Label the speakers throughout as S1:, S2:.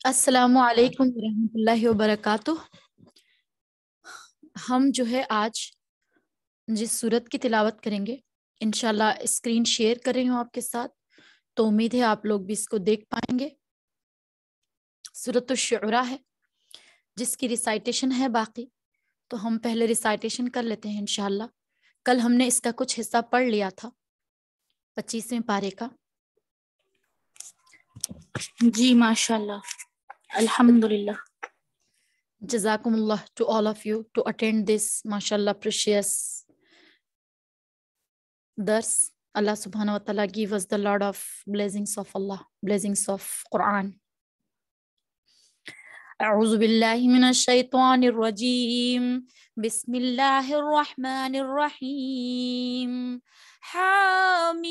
S1: السلام علیکم ورحمۃ اللہ وبرکاتہ۔ ہم جو ہے آج جس صورت کی تلاوت کریں گے انشاءاللہ اسکرین شیئر کر رہی ہوں آپ کے ساتھ، تو امید ہے آپ لوگ بھی اس کو دیکھ پائیں گے۔ سورۃ الشعراء ہے جس کی ریسائٹیشن ہے باقی، تو ہم پہلے ریسائٹیشن کر لیتے ہیں انشاءاللہ۔ کل ہم نے اس کا کچھ حصہ پڑھ لیا تھا 25ویں پارے کا۔
S2: جی ماشاء اللہ، الحمد للہ۔
S1: جزاکم اللہ to all of you to attend this mashallah precious dars. Allah subhanahu wa ta'ala give us the lot of blessings of Allah, blessings of Quran. أعوذ بالله من الشيطان الرجيم، بسم الله الرحمن الرحيم، حاميم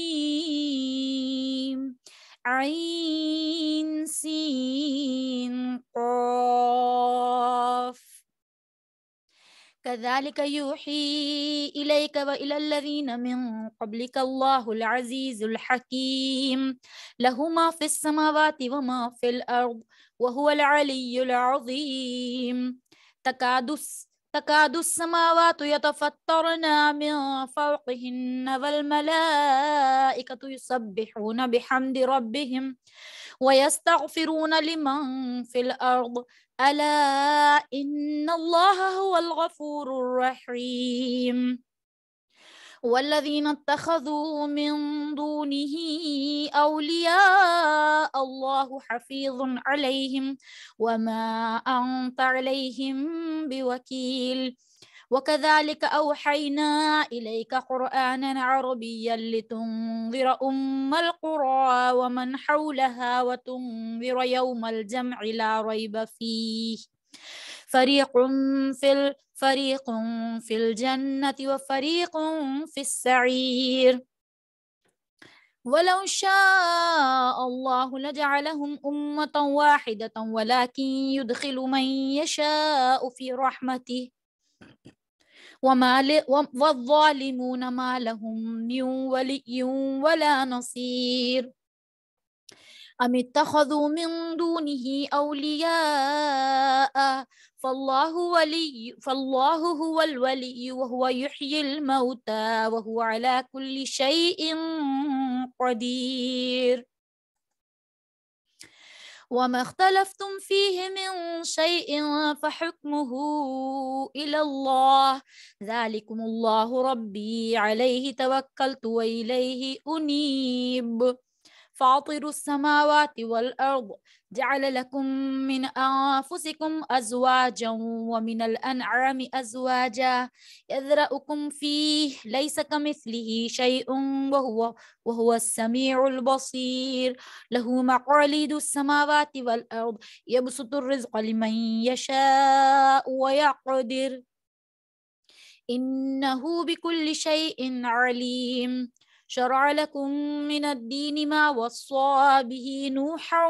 S1: عين سين قاف كذلك يوحي إليك وإلى الذين من قبلك الله العزيز الحكيم، له ما في السماوات وما في الأرض وهو العلي العظيم. تكاد السماوات يتفطرن من فوقهن والملائكة يسبحون بحمد ربهم ويستغفرون لمن في الأرض ألا إن الله هو الغفور الرحيم. والذين اتخذوا من دونه أولياء الله حفيظ عليهم وما أنت عليهم بوكيل. وكذلك أوحينا إليك قرآنا عربيا لتنذر أم القرى ومن حولها وتنذر يوم الجمع لا ريب فيه، فريق في الجنة وفريق في السعير. ولو شاء الله لجعلهم أمة واحدة ولكن يدخل من يشاء في رحمته والظالمون ما لهم من ولي ولا نصير. أم اتخذوا من دونه أولياء فالله هو الولي وهو يحيي الموتى وهو على كل شيء قدير. وما اختلفتم فيه من شيء فحكمه إلى الله، ذلكم الله ربي عليه توكلت وإليه أنيب. فاطر السماوات والأرض جعل لكم من أنفسكم أزواجا ومن الأنعام أزواجا يذرأكم فيه ليس كمثله شيء وهو السميع البصير. له مقاليد السماوات والأرض يبسط الرزق لمن يشاء ويقدر إنه بكل شيء عليم. شرع لكم من الدين ما وصى به نوحا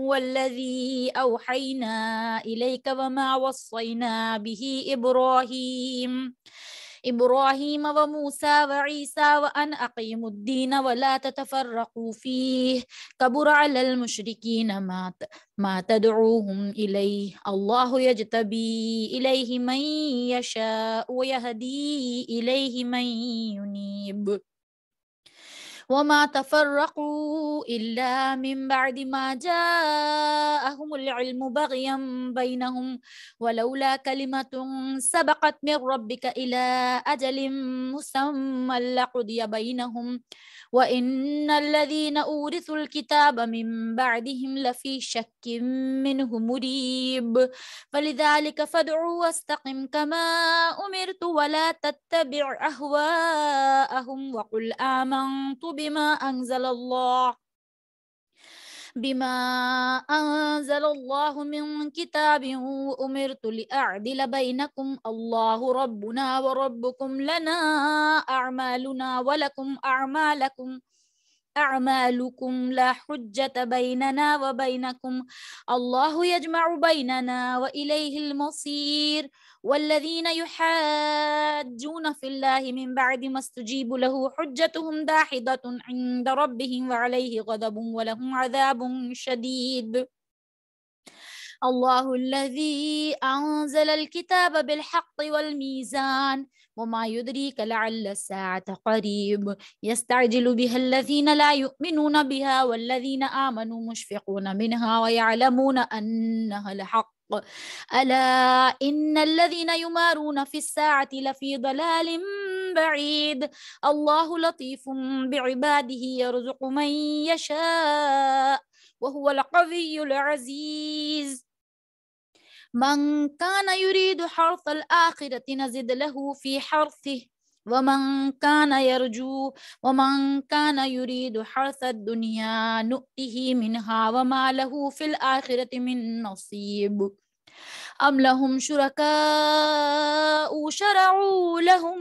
S1: والذي أوحينا إليك وما وصينا به إبراهيم وموسى وعيسى وأن أقيموا الدين ولا تتفرقوا فيه، كبر على المشركين ما تدعوهم إليه، الله يجتبي إليه من يشاء ويهدي إليه من ينيب. وما تفرقوا إلا من بعد ما جاءهم العلم بغيا بينهم ولولا كلمة سبقت من ربك إلى أجل مسمى لقضي بينهم وإن الذين أورثوا الكتاب من بعدهم لفي شك منه مريب. فلذلك فادع واستقم كما أمرت ولا تتبع أهواءهم وقل آمنت بما أنزل الله من كتاب وأمرت لأعدل بينكم الله ربنا وربكم لنا أعمالنا ولكم أعمالكم لا حجة بيننا وبينكم الله يجمع بيننا وإليه المصير. والذين يحاجون في الله من بعد ما استجيبوا له حجتهم داحضة عند ربهم وعليه غضب ولهم عذاب شديد. الله الذي أنزل الكتاب بالحق والميزان وما يدريك لعل الساعة قريب يستعجل بها الذين لا يؤمنون بها والذين آمنوا مشفقون منها ويعلمون أنها الحق ألا إن الذين يمارون في الساعة لفي ضلال بعيد الله لطيف بعباده يرزق من يشاء وهو القوي العزيز من كان يريد حرث الآخرة نزد له في حرثه ومن كان يريد حرث الدنيا نؤته منها وما له في الآخرة من نصيب أم لهم شركاء شرعوا لهم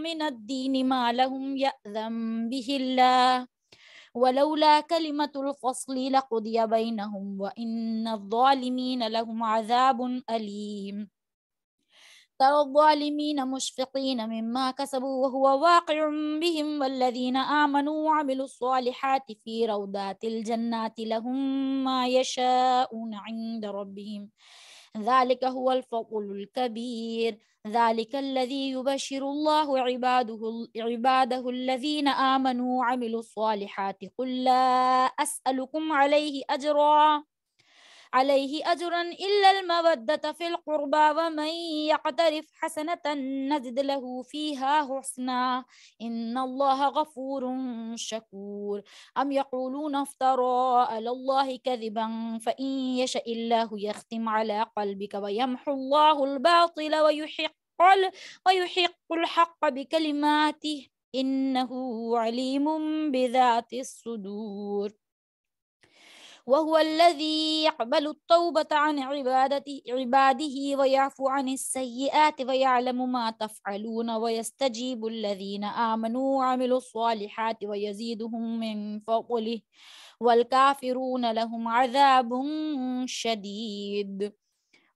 S1: من الدين ما لهم يأذن به الله ولولا كلمة الفصل لقضي بينهم وإن الظالمين لهم عذاب أليم ترى الظالمين مشفقين مما كسبوا وهو واقع بهم والذين آمنوا وعملوا الصالحات في روضات الجنات لهم ما يشاءون عند ربهم ذلك هو الفضل الكبير ذلك الذي يبشر الله عباده الذين آمنوا وعملوا الصالحات قل لا أسألكم عليه أجرا إلا المودة في القربى ومن يقترف حسنة نزد له فيها حسنا إن الله غفور شكور أم يقولون افترى على الله كذبا فإن يشاء الله يختم على قلبك ويمحو الله الباطل ويحق الحق بكلماته إنه عليم بذات الصدور وهو الذي يقبل التوبة عن عباده ويعفو عن السيئات ويعلم ما تفعلون ويستجيب الذين آمنوا وعملوا الصالحات ويزيدهم من فضله والكافرون لهم عذاب شديد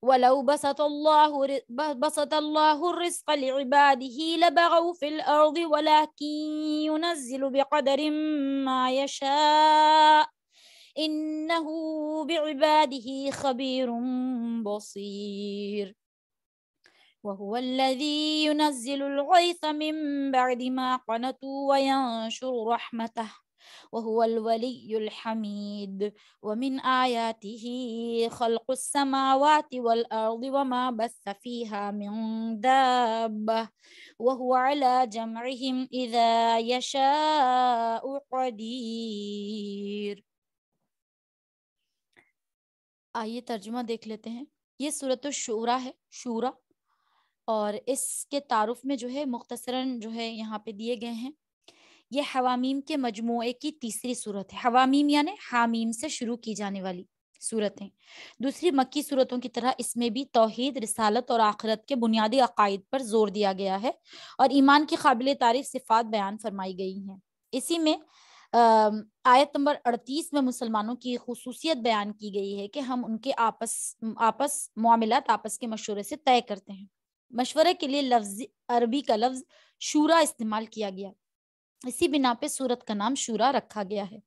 S1: ولو بسط الله الرزق لعباده لبغوا في الأرض ولكن ينزل بقدر ما يشاء إنه بعباده خبير بصير وهو الذي ينزل الغيث من بعد ما قنطوا وينشر رحمته وهو الولي الحميد ومن آياته خلق السماوات والأرض وما بث فيها من دابة وهو على جمعهم إذا يشاء قدير. آئیے ترجمہ دیکھ لیتے ہیں. یہ سورۃ الشورى ہے، شورا، اور اس کے تعارف میں جو ہے مختصراً جو ہے یہاں پہ دیے گئے ہیں. یہ حوامیم کے مجموعے کی تیسری صورت ہے. حوامیم یعنی حامیم سے شروع کی جانے والی صورتیں. دوسری مکی صورتوں کی طرح اس میں بھی توحید، رسالت اور آخرت کے بنیادی عقائد پر زور دیا گیا ہے اور ایمان کی قابل تعریف صفات بیان فرمائی گئی ہیں. اسی میں آیت نمبر 38 میں مسلمانوں کی خصوصیت بیان کی گئی ہے کہ ہم ان کے آپس معاملات آپس کے مشورے سے طے کرتے ہیں. مشورے کے لیے عربی کا لفظ شورا استعمال کیا گیا. اسی بنا پہ سورت کا نام شورا رکھا گیا ہے.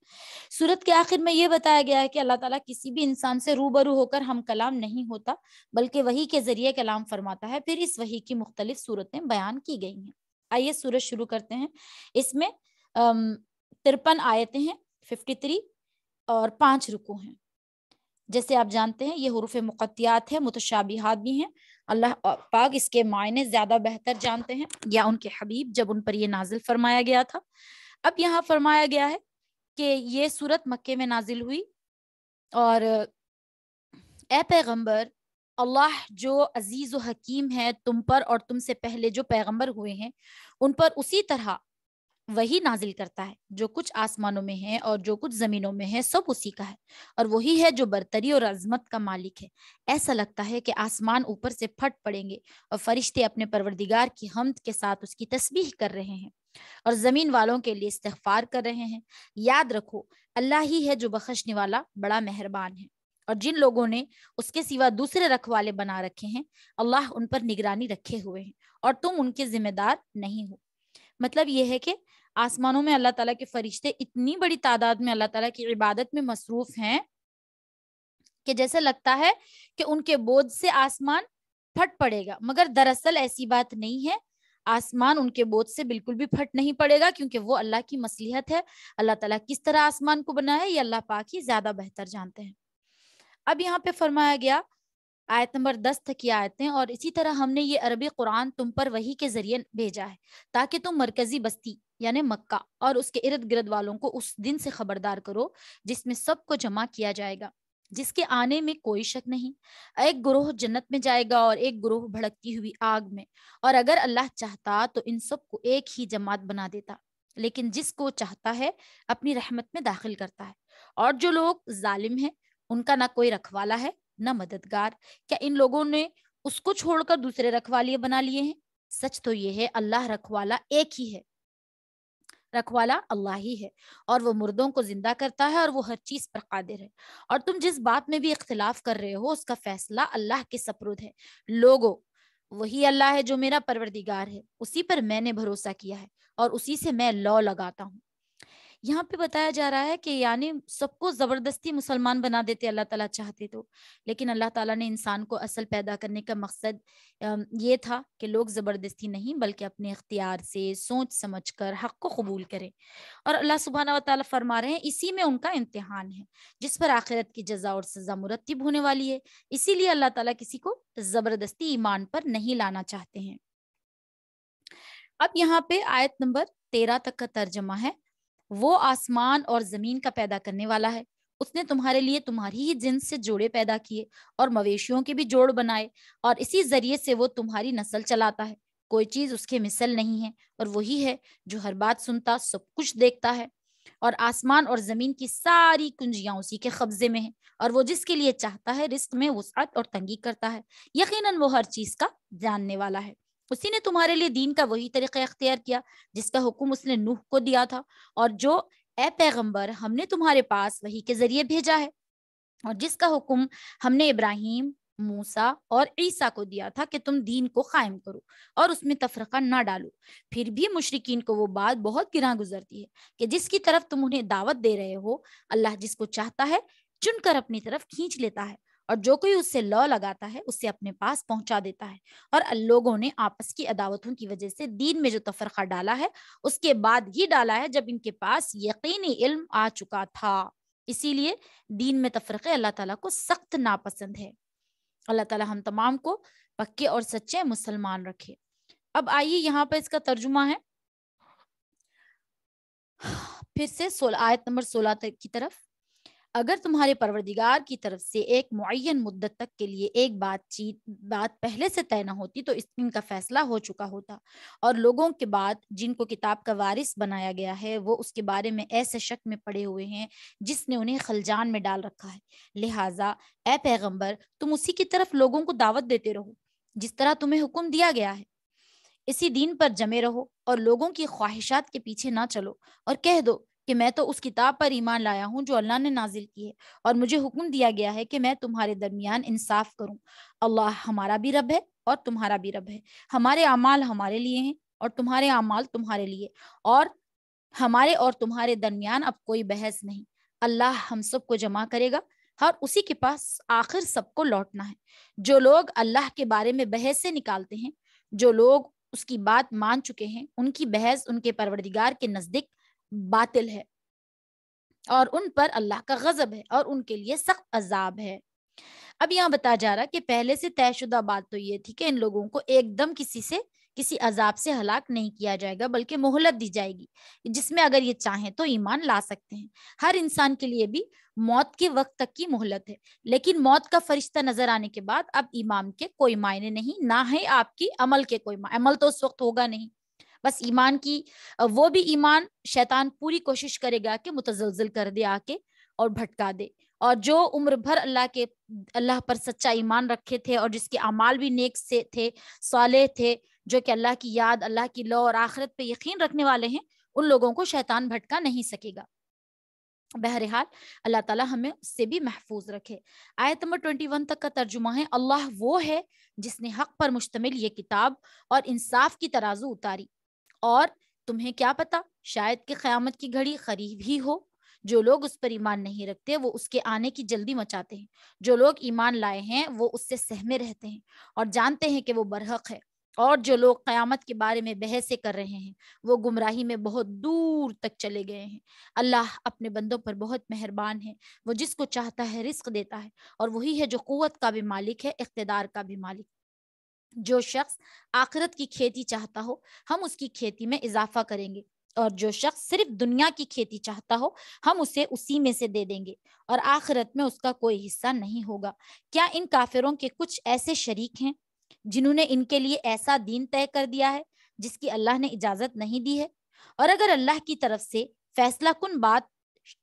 S1: سورت کے آخر میں یہ بتایا گیا ہے کہ اللہ تعالیٰ کسی بھی انسان سے روبرو ہو کر ہم کلام نہیں ہوتا بلکہ وحی کے ذریعے کلام فرماتا ہے. پھر اس وحی کی مختلف صورتیں بیان کی گئی ہیں. آئیے سورت شروع کرتے ہیں. اس میں 53 آیتیں ہیں، 53 اور 5 رکوع ہیں. جیسے آپ جانتے ہیں یہ حروف مقطعات ہیں، متشابہات بھی ہیں. اللہ پاک اس کے معنی زیادہ بہتر جانتے ہیں، یا ان کے حبیب جب ان پر یہ نازل فرمایا گیا تھا. اب یہاں فرمایا گیا ہے کہ یہ سورت مکے میں نازل ہوئی اور اے پیغمبر، اللہ جو عزیز و حکیم ہے تم پر اور تم سے پہلے جو پیغمبر ہوئے ہیں ان پر اسی طرح وہی نازل کرتا ہے. جو کچھ آسمانوں میں ہے اور جو کچھ زمینوں میں ہے سب اسی کا ہے، اور وہی ہے جو برتری اور عظمت کا مالک ہے. ایسا لگتا ہے کہ آسمان اوپر سے پھٹ پڑیں گے اور فرشتے اپنے پروردگار کی حمد کے ساتھ اس کی تسبیح کر رہے ہیں اور زمین والوں کے لیے استغفار کر رہے ہیں. یاد رکھو اللہ ہی ہے جو بخشنے والا بڑا مہربان ہے. اور جن لوگوں نے اس کے سوا دوسرے رکھوالے بنا رکھے ہیں اللہ ان پر نگرانی رکھے ہوئے ہیں اور تم ان کے ذمہ دار نہیں ہو. مطلب یہ ہے کہ آسمانوں میں اللہ تعالیٰ کے فرشتے اتنی بڑی تعداد میں اللہ تعالیٰ کی عبادت میں مصروف ہیں کہ جیسے لگتا ہے کہ ان کے بوجھ سے آسمان پھٹ پڑے گا، مگر دراصل ایسی بات نہیں ہے۔ آسمان ان کے بوجھ سے بالکل بھی پھٹ نہیں پڑے گا، کیونکہ وہ اللہ کی مصلحت ہے۔ اللہ تعالیٰ کس طرح آسمان کو بنایا یہ اللہ پاک ہی زیادہ بہتر جانتے ہیں۔ اب یہاں پہ فرمایا گیا آیت نمبر 10 تک کی آیتیں، اور اسی طرح ہم نے یہ عربی قرآن تم پر وحی کے ذریعے بھیجا ہے تاکہ تم مرکزی بستی یعنی مکہ اور اس کے ارد گرد والوں کو اس دن سے خبردار کرو جس میں سب کو جمع کیا جائے گا، جس کے آنے میں کوئی شک نہیں۔ ایک گروہ جنت میں جائے گا اور ایک گروہ بھڑکتی ہوئی آگ میں، اور اگر اللہ چاہتا تو ان سب کو ایک ہی جماعت بنا دیتا، لیکن جس کو چاہتا ہے اپنی رحمت میں داخل کرتا ہے۔ اور جو لوگ ظالم ہیں ان کا نہ کوئی رکھوالا ہے نہ مددگار۔ کیا ان لوگوں نے اس کو چھوڑ کر دوسرے رکھوالیے بنا لیے ہیں؟ سچ تو یہ ہے اللہ رکھوالا ایک ہی ہے، رکھوالا اللہ ہی ہے، اور وہ مردوں کو زندہ کرتا ہے اور وہ ہر چیز پر قادر ہے۔ اور تم جس بات میں بھی اختلاف کر رہے ہو اس کا فیصلہ اللہ کے سپرد ہے۔ لوگو، وہی اللہ ہے جو میرا پروردگار ہے، اسی پر میں نے بھروسہ کیا ہے اور اسی سے میں لو لگاتا ہوں۔ یہاں پہ بتایا جا رہا ہے کہ یعنی سب کو زبردستی مسلمان بنا دیتے اللہ تعالیٰ چاہتے تو، لیکن اللہ تعالیٰ نے انسان کو اصل پیدا کرنے کا مقصد یہ تھا کہ لوگ زبردستی نہیں بلکہ اپنے اختیار سے سوچ سمجھ کر حق کو قبول کریں۔ اور اللہ سبحانہ و تعالیٰ فرما رہے ہیں اسی میں ان کا امتحان ہے جس پر آخرت کی جزا اور سزا مرتب ہونے والی ہے۔ اسی لیے اللہ تعالیٰ کسی کو زبردستی ایمان پر نہیں لانا چاہتے ہیں۔ اب یہاں پہ آیت نمبر 13 تک کا ترجمہ ہے، وہ آسمان اور زمین کا پیدا کرنے والا ہے، اس نے تمہارے لیے تمہاری ہی جنس سے جوڑے پیدا کیے اور مویشیوں کے بھی جوڑ بنائے، اور اسی ذریعے سے وہ تمہاری نسل چلاتا ہے، کوئی چیز اس کے مثل نہیں ہے، اور وہی ہے جو ہر بات سنتا سب کچھ دیکھتا ہے۔ اور آسمان اور زمین کی ساری کنجیاں اسی کے قبضے میں ہیں، اور وہ جس کے لیے چاہتا ہے رزق میں وسعت اور تنگی کرتا ہے، یقیناً وہ ہر چیز کا جاننے والا ہے۔ اسی نے تمہارے لیے دین کا وہی طریقہ اختیار کیا جس کا حکم اس نے نوح کو دیا تھا، اور جو اے پیغمبر ہم نے تمہارے پاس وحی کے ذریعے بھیجا ہے، اور جس کا حکم ہم نے ابراہیم، موسیٰ اور عیسیٰ کو دیا تھا کہ تم دین کو قائم کرو اور اس میں تفرقہ نہ ڈالو۔ پھر بھی مشرکین کو وہ بات بہت گراں گزرتی ہے کہ جس کی طرف تم انہیں دعوت دے رہے ہو اللہ جس کو چاہتا ہے چن کر اپنی طرف کھینچ لیتا ہے، اور جو کوئی اس سے لو لگاتا ہے اسے اپنے پاس پہنچا دیتا ہے۔ اور لوگوں نے آپس کی عداوتوں کی وجہ سے دین میں جو تفرقہ ڈالا ہے اس کے بعد ہی ڈالا ہے جب ان کے پاس یقینی علم آ چکا تھا۔ اسی لیے دین میں تفرقے اللہ تعالیٰ کو سخت ناپسند ہے۔ اللہ تعالیٰ ہم تمام کو پکے اور سچے مسلمان رکھے۔ اب آئیے یہاں پر اس کا ترجمہ ہے پھر سے آیت نمبر 16 تک کی طرف۔ اگر تمہارے پروردگار کی طرف سے ایک معین مدت تک کے لیے ایک بات پہلے سے طے نہ ہوتی تو ان کا فیصلہ ہو چکا ہوتا، اور لوگوں کے بعد جن کو کتاب کا وارث بنایا گیا ہے وہ اس کے بارے میں ایسے شک میں پڑے ہوئے ہیں جس نے انہیں خلجان میں ڈال رکھا ہے۔ لہٰذا اے پیغمبر تم اسی کی طرف لوگوں کو دعوت دیتے رہو جس طرح تمہیں حکم دیا گیا ہے، اسی دین پر جمے رہو اور لوگوں کی خواہشات کے پیچھے نہ چلو، اور کہہ دو کہ میں تو اس کتاب پر ایمان لایا ہوں جو اللہ نے نازل کی ہے، اور مجھے حکم دیا گیا ہے کہ میں تمہارے درمیان انصاف کروں۔ اللہ ہمارا بھی رب ہے اور تمہارا بھی رب ہے، ہمارے اعمال ہمارے لیے ہیں اور تمہارے اعمال تمہارے لیے، اور ہمارے اور تمہارے درمیان اب کوئی بحث نہیں۔ اللہ ہم سب کو جمع کرے گا اور اسی کے پاس آخر سب کو لوٹنا ہے۔ جو لوگ اللہ کے بارے میں بحث سے نکالتے ہیں، جو لوگ اس کی بات مان چکے ہیں، ان کی بحث ان کے پروردگار کے نزدیک باطل ہے، اور ان پر اللہ کا غضب ہے اور ان کے لیے سخت عذاب ہے۔ اب یہاں بتایا جا رہا کہ پہلے سے طے شدہ بات تو یہ تھی کہ ان لوگوں کو ایک دم کسی عذاب سے ہلاک نہیں کیا جائے گا بلکہ مہلت دی جائے گی جس میں اگر یہ چاہیں تو ایمان لا سکتے ہیں۔ ہر انسان کے لیے بھی موت کے وقت تک کی مہلت ہے، لیکن موت کا فرشتہ نظر آنے کے بعد اب ایمان کے کوئی معنی نہیں، نہ ہے آپ کی عمل کے کوئی عمل تو اس وقت ہوگا نہیں، بس ایمان کی وہ بھی ایمان شیطان پوری کوشش کرے گا کہ متزلزل کر دے آ کے اور بھٹکا دے، اور جو عمر بھر اللہ پر سچا ایمان رکھے تھے اور جس کے اعمال بھی نیک سے تھے، صالح تھے، جو کہ اللہ کی یاد، اللہ کی لو اور آخرت پہ یقین رکھنے والے ہیں، ان لوگوں کو شیطان بھٹکا نہیں سکے گا۔ بہرحال اللہ تعالیٰ ہمیں اس سے بھی محفوظ رکھے۔ آیت نمبر 21 تک کا ترجمہ ہے، اللہ وہ ہے جس نے حق پر مشتمل یہ کتاب اور انصاف کی ترازو اتاری، اور تمہیں کیا پتا شاید کہ قیامت کی گھڑی قریب ہی ہو۔ جو لوگ اس پر ایمان نہیں رکھتے وہ اس کے آنے کی جلدی مچاتے ہیں، جو لوگ ایمان لائے ہیں وہ اس سے سہمے رہتے ہیں اور جانتے ہیں کہ وہ برحق ہے، اور جو لوگ قیامت کے بارے میں بحثیں کر رہے ہیں وہ گمراہی میں بہت دور تک چلے گئے ہیں۔ اللہ اپنے بندوں پر بہت مہربان ہے، وہ جس کو چاہتا ہے رزق دیتا ہے، اور وہی ہے جو قوت کا بھی مالک ہے، اقتدار کا بھی مالک۔ جو شخص آخرت کی کھیتی چاہتا ہو ہم اس کی کھیتی میں اضافہ کریں گے، اور جو شخص صرف دنیا کی کھیتی چاہتا ہو ہم اسے اسی میں سے دے دیں گے، اور آخرت میں اس کا کوئی حصہ نہیں ہوگا۔ کیا ان کافروں کے کچھ ایسے شریک ہیں جنہوں نے ان کے لیے ایسا دین طے کر دیا ہے جس کی اللہ نے اجازت نہیں دی ہے؟ اور اگر اللہ کی طرف سے فیصلہ کن بات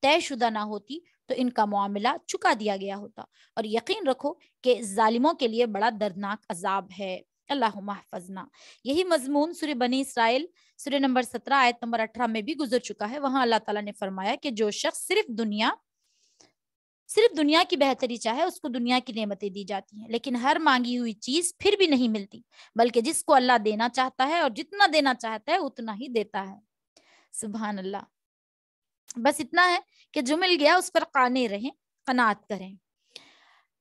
S1: طے شدہ نہ ہوتی تو ان کا معاملہ چکا دیا گیا ہوتا، اور یقین رکھو کہ ظالموں کے لیے بڑا دردناک عذاب ہے۔ اللہم احفظنا۔ یہی مضمون سورہ بنی اسرائیل سورہ نمبر 17 آیت نمبر 18 میں بھی گزر چکا ہے۔ وہاں اللہ تعالیٰ نے فرمایا کہ جو شخص صرف دنیا کی بہتری چاہے اس کو دنیا کی نعمتیں دی جاتی ہیں، لیکن ہر مانگی ہوئی چیز پھر بھی نہیں ملتی، بلکہ جس کو اللہ دینا چاہتا ہے اور جتنا دینا چاہتا ہے اتنا ہی دیتا ہے۔ سبحان اللہ۔ بس اتنا ہے کہ جو مل گیا اس پر قانع رہیں، قناعت کریں۔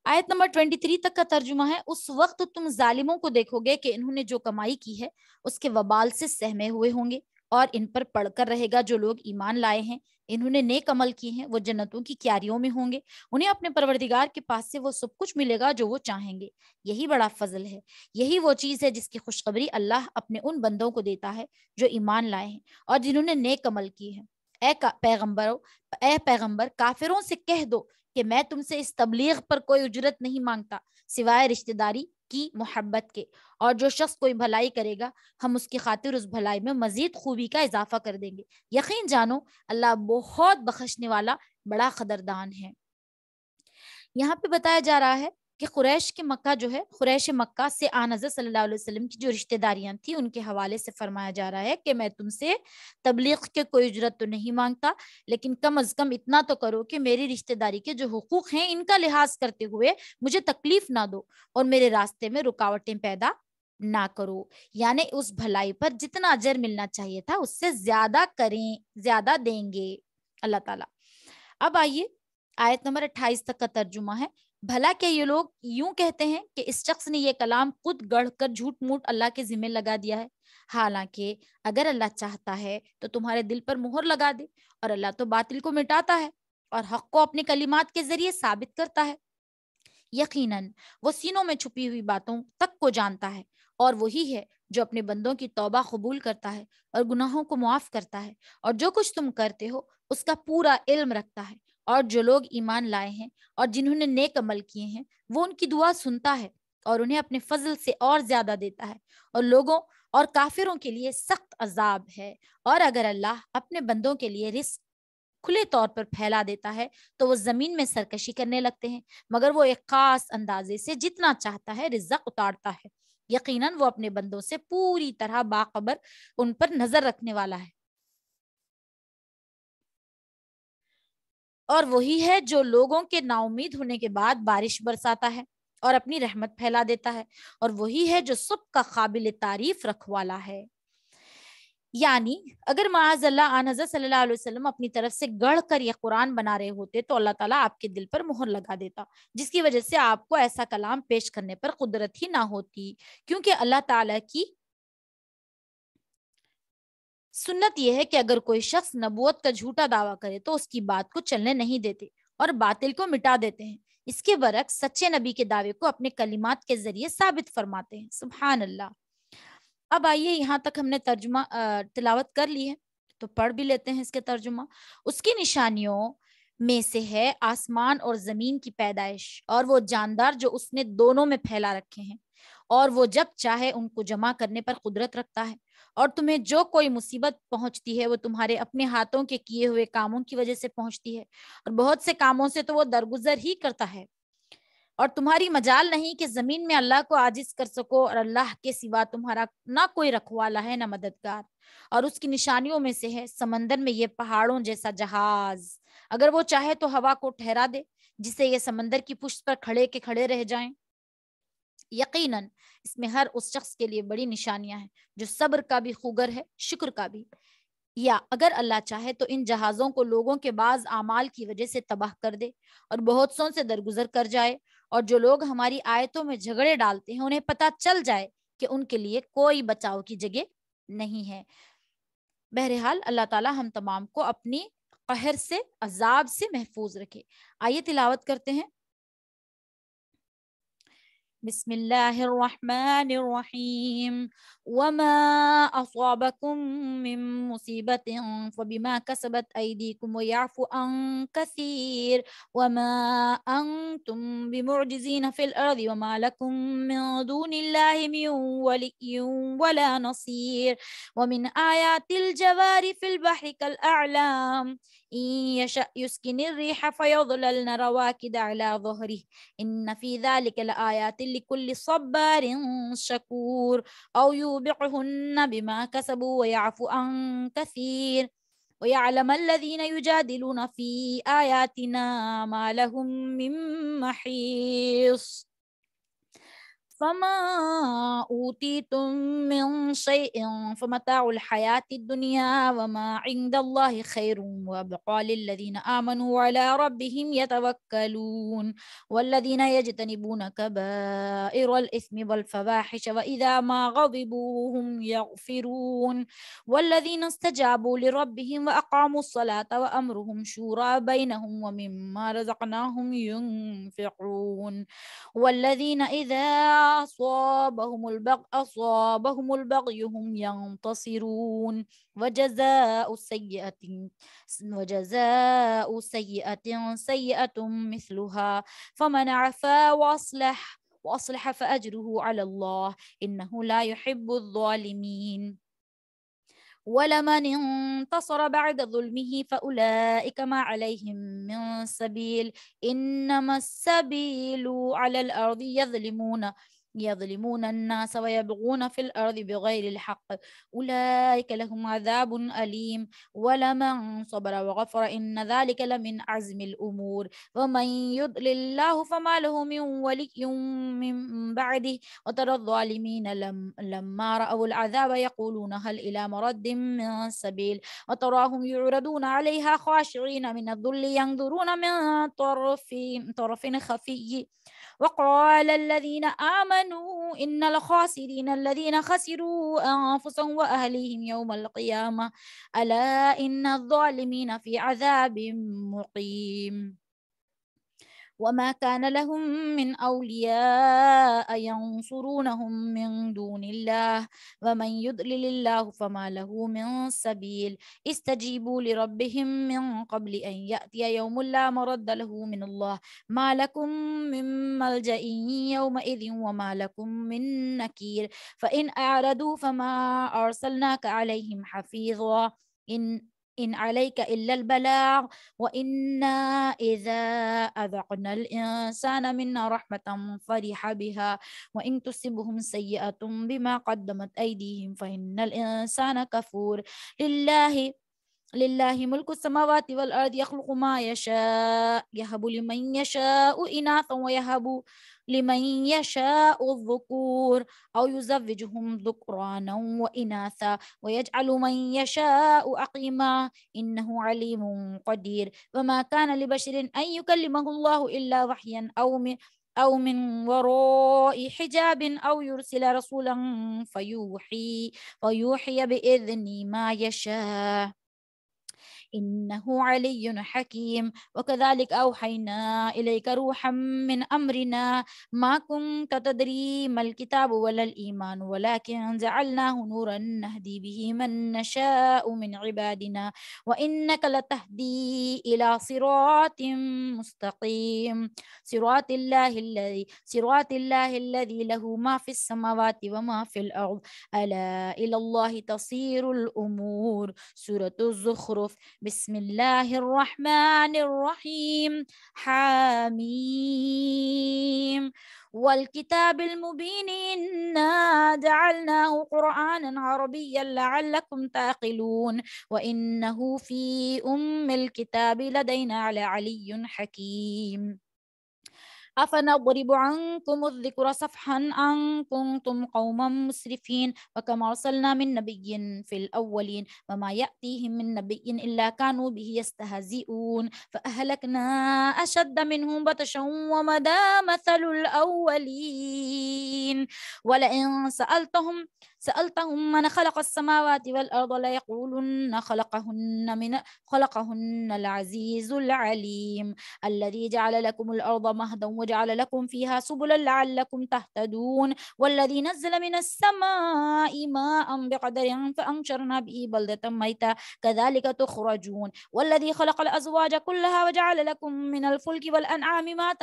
S1: آیت نمبر 23 تک کا ترجمہ ہے، اس وقت تم ظالموں کو دیکھو گے کہ انہوں نے جو کمائی کی ہے اس کے وبال سے سہمے ہوئے ہوں گے، اور ان پر پڑھ کر رہے گا جو لوگ ایمان لائے ہیں، انہوں نے نیک عمل کیے ہیں، وہ جنتوں کی کیاریوں میں ہوں گے، انہیں اپنے پروردگار کے پاس سے وہ سب کچھ ملے گا جو وہ چاہیں گے۔ یہی بڑا فضل ہے، یہی وہ چیز ہے جس کی خوشخبری اللہ اپنے ان بندوں کو دیتا ہے جو ایمان لائے ہیں اور جنہوں نے نیک عمل کی ہے۔ اے پیغمبر کافروں سے کہہ دو کہ میں تم سے اس تبلیغ پر کوئی اجرت نہیں مانگتا سوائے رشتہ داری کی محبت کے، اور جو شخص کوئی بھلائی کرے گا ہم اس کی خاطر اس بھلائی میں مزید خوبی کا اضافہ کر دیں گے۔ یقین جانو اللہ بہت بخشنے والا بڑا قدردان ہے۔ یہاں پہ بتایا جا رہا ہے کہ قریش مکہ سے آن حضرت صلی اللہ علیہ وسلم کی جو رشتہ داریاں تھیں ان کے حوالے سے فرمایا جا رہا ہے کہ میں تم سے تبلیغ کے کوئی اجرت تو نہیں مانگتا، لیکن کم از کم اتنا تو کرو کہ میری رشتہ داری کے جو حقوق ہیں ان کا لحاظ کرتے ہوئے مجھے تکلیف نہ دو اور میرے راستے میں رکاوٹیں پیدا نہ کرو، یعنی اس بھلائی پر جتنا اجر ملنا چاہیے تھا اس سے زیادہ کریں، زیادہ دیں گے اللہ تعالیٰ۔ اب آئیے آیت نمبر 28 تک کا ترجمہ ہے، بھلا کہ یہ لوگ یوں کہتے ہیں کہ اس شخص نے یہ کلام خود گڑھ کر جھوٹ موٹ اللہ کے ذمہ لگا دیا ہے، حالانکہ اگر اللہ چاہتا ہے تو تمہارے دل پر مہر لگا دے، اور اللہ تو باطل کو مٹاتا ہے اور حق کو اپنے کلمات کے ذریعے ثابت کرتا ہے۔ یقیناً وہ سینوں میں چھپی ہوئی باتوں تک کو جانتا ہے، اور وہی ہے جو اپنے بندوں کی توبہ قبول کرتا ہے اور گناہوں کو معاف کرتا ہے، اور جو کچھ تم کرتے ہو اس کا پورا علم رکھتا ہے۔ اور جو لوگ ایمان لائے ہیں اور جنہوں نے نیک عمل کیے ہیں وہ ان کی دعا سنتا ہے اور انہیں اپنے فضل سے اور زیادہ دیتا ہے، اور لوگوں اور کافروں کے لیے سخت عذاب ہے۔ اور اگر اللہ اپنے بندوں کے لیے رزق کھلے طور پر پھیلا دیتا ہے تو وہ زمین میں سرکشی کرنے لگتے ہیں، مگر وہ ایک خاص اندازے سے جتنا چاہتا ہے رزق اتارتا ہے۔ یقیناً وہ اپنے بندوں سے پوری طرح باخبر ان پر نظر رکھنے والا ہے۔ اور وہی ہے جو لوگوں کے نا امید ہونے کے بعد بارش برساتا ہے اور اپنی رحمت پھیلا دیتا ہے، اور وہی ہے جو سب کا قابل تعریف رکھوالا ہے۔ یعنی اگر معاذ اللہ آن حضرت صلی اللہ علیہ وسلم اپنی طرف سے گڑھ کر یہ قرآن بنا رہے ہوتے تو اللہ تعالیٰ آپ کے دل پر مہر لگا دیتا، جس کی وجہ سے آپ کو ایسا کلام پیش کرنے پر قدرت ہی نہ ہوتی، کیونکہ اللہ تعالیٰ کی سنت یہ ہے کہ اگر کوئی شخص نبوت کا جھوٹا دعویٰ کرے تو اس کی بات کو چلنے نہیں دیتے اور باطل کو مٹا دیتے ہیں، اس کے برعکس سچے نبی کے دعوے کو اپنے کلمات کے ذریعے ثابت فرماتے ہیں۔ سبحان اللہ۔ اب آئیے یہاں تک ہم نے ترجمہ تلاوت کر لی ہے تو پڑھ بھی لیتے ہیں اس کے ترجمہ۔ اس کی نشانیوں میں سے ہے آسمان اور زمین کی پیدائش اور وہ جاندار جو اس نے دونوں میں پھیلا رکھے ہیں، اور وہ جب چاہے ان کو جمع کرنے پر قدرت رکھتا ہے، اور تمہیں جو کوئی مصیبت پہنچتی ہے وہ تمہارے اپنے ہاتھوں کے کیے ہوئے کاموں کی وجہ سے پہنچتی ہے، اور بہت سے کاموں سے تو وہ درگزر ہی کرتا ہے، اور تمہاری مجال نہیں کہ زمین میں اللہ کو عاجز کر سکو، اور اللہ کے سوا تمہارا نہ کوئی رکھوالا ہے نہ مددگار۔ اور اس کی نشانیوں میں سے ہے سمندر میں یہ پہاڑوں جیسا جہاز، اگر وہ چاہے تو ہوا کو ٹھہرا دے جسے یہ سمندر کی پشت پر کھڑے کے کھڑے رہ جائیں۔ یقیناً اس میں ہر اس شخص کے لیے بڑی نشانیاں ہیں جو صبر کا بھی خوگر ہے، شکر کا بھی۔ یا اگر اللہ چاہے تو ان جہازوں کو لوگوں کے بعض اعمال کی وجہ سے تباہ کر دے اور بہت سوں سے درگزر کر جائے، اور جو لوگ ہماری آیتوں میں جھگڑے ڈالتے ہیں انہیں پتہ چل جائے کہ ان کے لیے کوئی بچاؤ کی جگہ نہیں ہے۔ بہرحال اللہ تعالی ہم تمام کو اپنی قہر سے، عذاب سے محفوظ رکھے۔ آئیے تلاوت کرتے ہیں۔ بسم الله الرحمن الرحيم وما أصابكم من مصيبة فبما كسبت أيديكم ويعفو عن كثير وما أنتم بمعجزين في الأرض وما لكم من دون الله من ولي ولا نصير ومن آيات الجوار في البحر كالأعلام إن يشأ يسكن الريح فيظللن رواكد على ظهره إن في ذلك لآيات لكل صبار شكور أو يوبقهن بما كسبوا ويعفو عن كثير ويعلم الذين يجادلون في آياتنا ما لهم من محيص فما أوتيتم من شيء فمتاع الحياة الدنيا وما عند الله خير وأبقى للذين آمنوا وعلى ربهم يتوكلون والذين يجتنبون كبائر الإثم والفواحش وإذا ما غضبوا هم يغفرون والذين استجابوا لربهم وأقاموا الصلاة وأمرهم شورى بينهم ومما رزقناهم ينفقون والذين إذا أصابهم البغي هم ينتصرون وجزاء سيئة سيئة مثلها فمن عفا وأصلح فأجره على الله إنه لا يحب الظالمين ولمن انتصر بعد ظلمه فأولئك ما عليهم من سبيل إنما السبيل على الأرض يظلمون الناس ويبغون في الأرض بغير الحق أولئك لهم عذاب أليم ولمن صبر وغفر إن ذلك لمن عزم الأمور ومن يضلل الله فما له من ولي من بعده وترى الظالمين لما رأوا العذاب يقولون هل إلى مرد من سبيل وتراهم يعرضون عليها خاشعين من الذل ينظرون من طرف خفي وقال الذين آمنوا إن الخاسرين الذين خسروا أنفسهم وأهليهم يوم القيامة ألا إن الظالمين في عذاب مقيم وما كان لهم من أولياء ينصرونهم من دون الله ومن يضلل الله فما له من سبيل استجيبوا لربهم من قبل أن يأتي يوم لا مرد له من الله ما لكم من ملجأ يومئذ وما لكم من نكير فإن أعرضوا فما أرسلناك عليهم حفيظا إن عليك إلا البلاغ وإنا إذا أذقنا الإنسان منا رحمة فرح بها وإن تصبهم سيئة بما قدمت أيديهم فإن الإنسان كفور لله ملك السماوات والأرض يخلق ما يشاء يهب لمن يشاء إناثا ويهب لمن يشاء الذكور أو يزوجهم ذكرانا وإناثا ويجعل من يشاء عقيما إنه عليم قدير وما كان لبشر أن يكلمه الله إلا وحيا أو من وراء حجاب أو يرسل رسولا فيوحي بإذنه ما يشاء إنه علي حكيم وكذلك أوحينا إليك روحا من أمرنا ما كنت تدري ما الكتاب ولا الإيمان ولكن جعلناه نورا نهدي به من نشاء من عبادنا وإنك لتهدي إلى صراط مستقيم صراط الله الذي له ما في السماوات وما في الأرض ألا إلى الله تصير الأمور سورة الزخرف بسم الله الرحمن الرحيم حميم والكتاب المبين إنا جعلناه قرآنا عربيا لعلكم تعقلون وإنه في الكتاب لدينا لعلي حكيم أفنضرب عنكم الذكر صفحا أن كنتم قوما مسرفين وكما أرسلنا من نبي في الأولين وما يأتيهم من نبي إلا كانوا به يستهزئون فأهلكنا أشد منهم بطشا ومدى مثل الأولين ولئن سألتهم من خلق السماوات والأرض ليقولن خلقهن العزيز العليم الذي جعل لكم الأرض مهدا وجعل لكم فيها سبلا لعلكم تهتدون والذي نزل من السماء ماء بقدر فأنشرنا به بلدة ميتا كذلك تخرجون والذي خلق الأزواج كلها وجعل لكم من الفلك والأنعام ما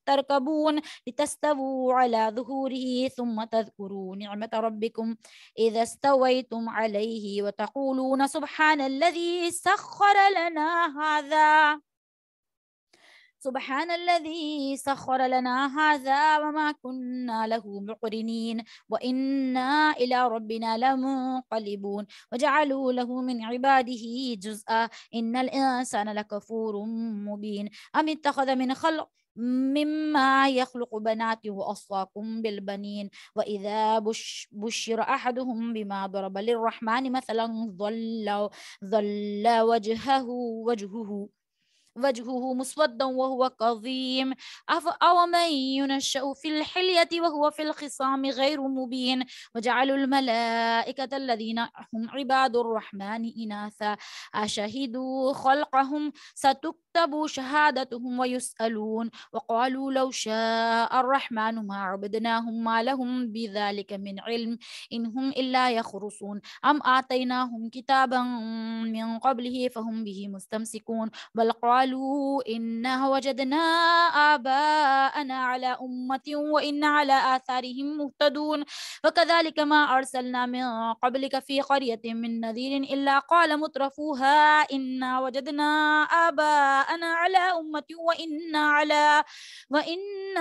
S1: تركبون لتستووا على ظهوره ثم تذكروا نعمة ربكم إذا استويتم عليه وتقولون سبحان الذي سخر لنا هذا وما كنا له مقرنين وإنا إلى ربنا لمنقلبون وجعلوا له من عباده جزءا إن الإنسان لكفور مبين أم اتخذ من خلق مما يخلق بنات وأصفاكم بالبنين وإذا بشر أحدهم بما ضرب للرحمن مثلا ظل وجهه مسودا وهو كظيم أومن ينشأ في الحلية وهو في الخصام غير مبين وجعلوا الملائكة الذين هم عباد الرحمن إناثا أشهدوا خلقهم ستكتب شهادتهم ويسألون وقالوا لو شاء الرحمن ما عبدناهم ما لهم بذلك من علم إن هم إلا يخرصون أم آتيناهم كتابا من قبله فهم به مستمسكون بل قالوا إنا وجدنا آباءنا على أمة وإنا على آثارهم مهتدون وكذلك ما أرسلنا من قبلك في قرية من نذير إلا قال مترفوها إنا وجدنا آباءنا على أمة وإنا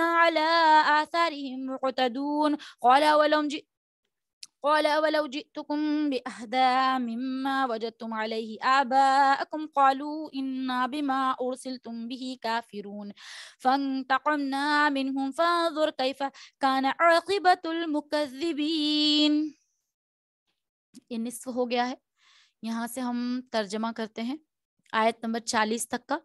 S1: على آثارهم مقتدون قال ولو جئتكم بأهدى مما وجدتم عليه آباءكم قالوا إنا بما أرسلتم به كافرون فانتقمنا منهم فانظر كيف كان عاقبة المكذبين. یہ نصف ہو گیا ہے. یہاں سے ہم ترجمہ کرتے ہیں آیت نمبر 40 تک کا.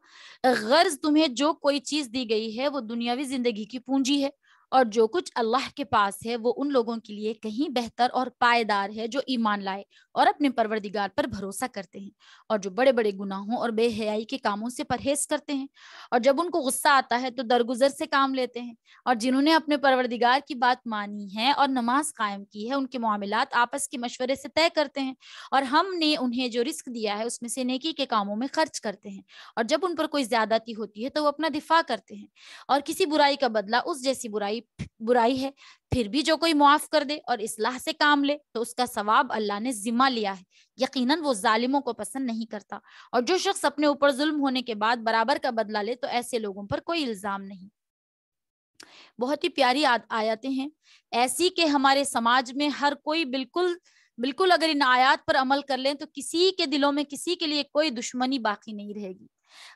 S1: غرض تمہیں جو کوئی چیز دی گئی ہے وہ دنیاوی زندگی کی پونجی ہے اور جو کچھ اللہ کے پاس ہے وہ ان لوگوں کے لیے کہیں بہتر اور پائیدار ہے جو ایمان لائے اور اپنے پروردگار پر بھروسہ کرتے ہیں اور جو بڑے بڑے گناہوں اور بے حیائی کے کاموں سے پرہیز کرتے ہیں اور جب ان کو غصہ آتا ہے تو درگزر سے کام لیتے ہیں اور جنہوں نے اپنے پروردگار کی بات مانی ہے اور نماز قائم کی ہے ان کے معاملات آپس کے مشورے سے طے کرتے ہیں اور ہم نے انہیں جو رزق دیا ہے اس میں سے نیکی کے کاموں میں خرچ کرتے ہیں اور جب ان پر کوئی زیادتی ہوتی ہے تو وہ اپنا دفاع کرتے ہیں اور کسی برائی کا بدلہ اس جیسی برائی ہے. پھر بھی جو کوئی معاف کر دے اور اصلاح سے کام لے تو اس کا ثواب اللہ نے ذمہ لیا ہے. یقیناً وہ ظالموں کو پسند نہیں کرتا. اور جو شخص اپنے اوپر ظلم ہونے کے بعد برابر کا بدلہ لے تو ایسے لوگوں پر کوئی الزام نہیں. بہت ہی پیاری آیاتیں ہیں ایسی کہ ہمارے سماج میں ہر کوئی بالکل اگر ان آیات پر عمل کر لیں تو کسی کے دلوں میں کسی کے لیے کوئی دشمنی باقی نہیں رہے گی.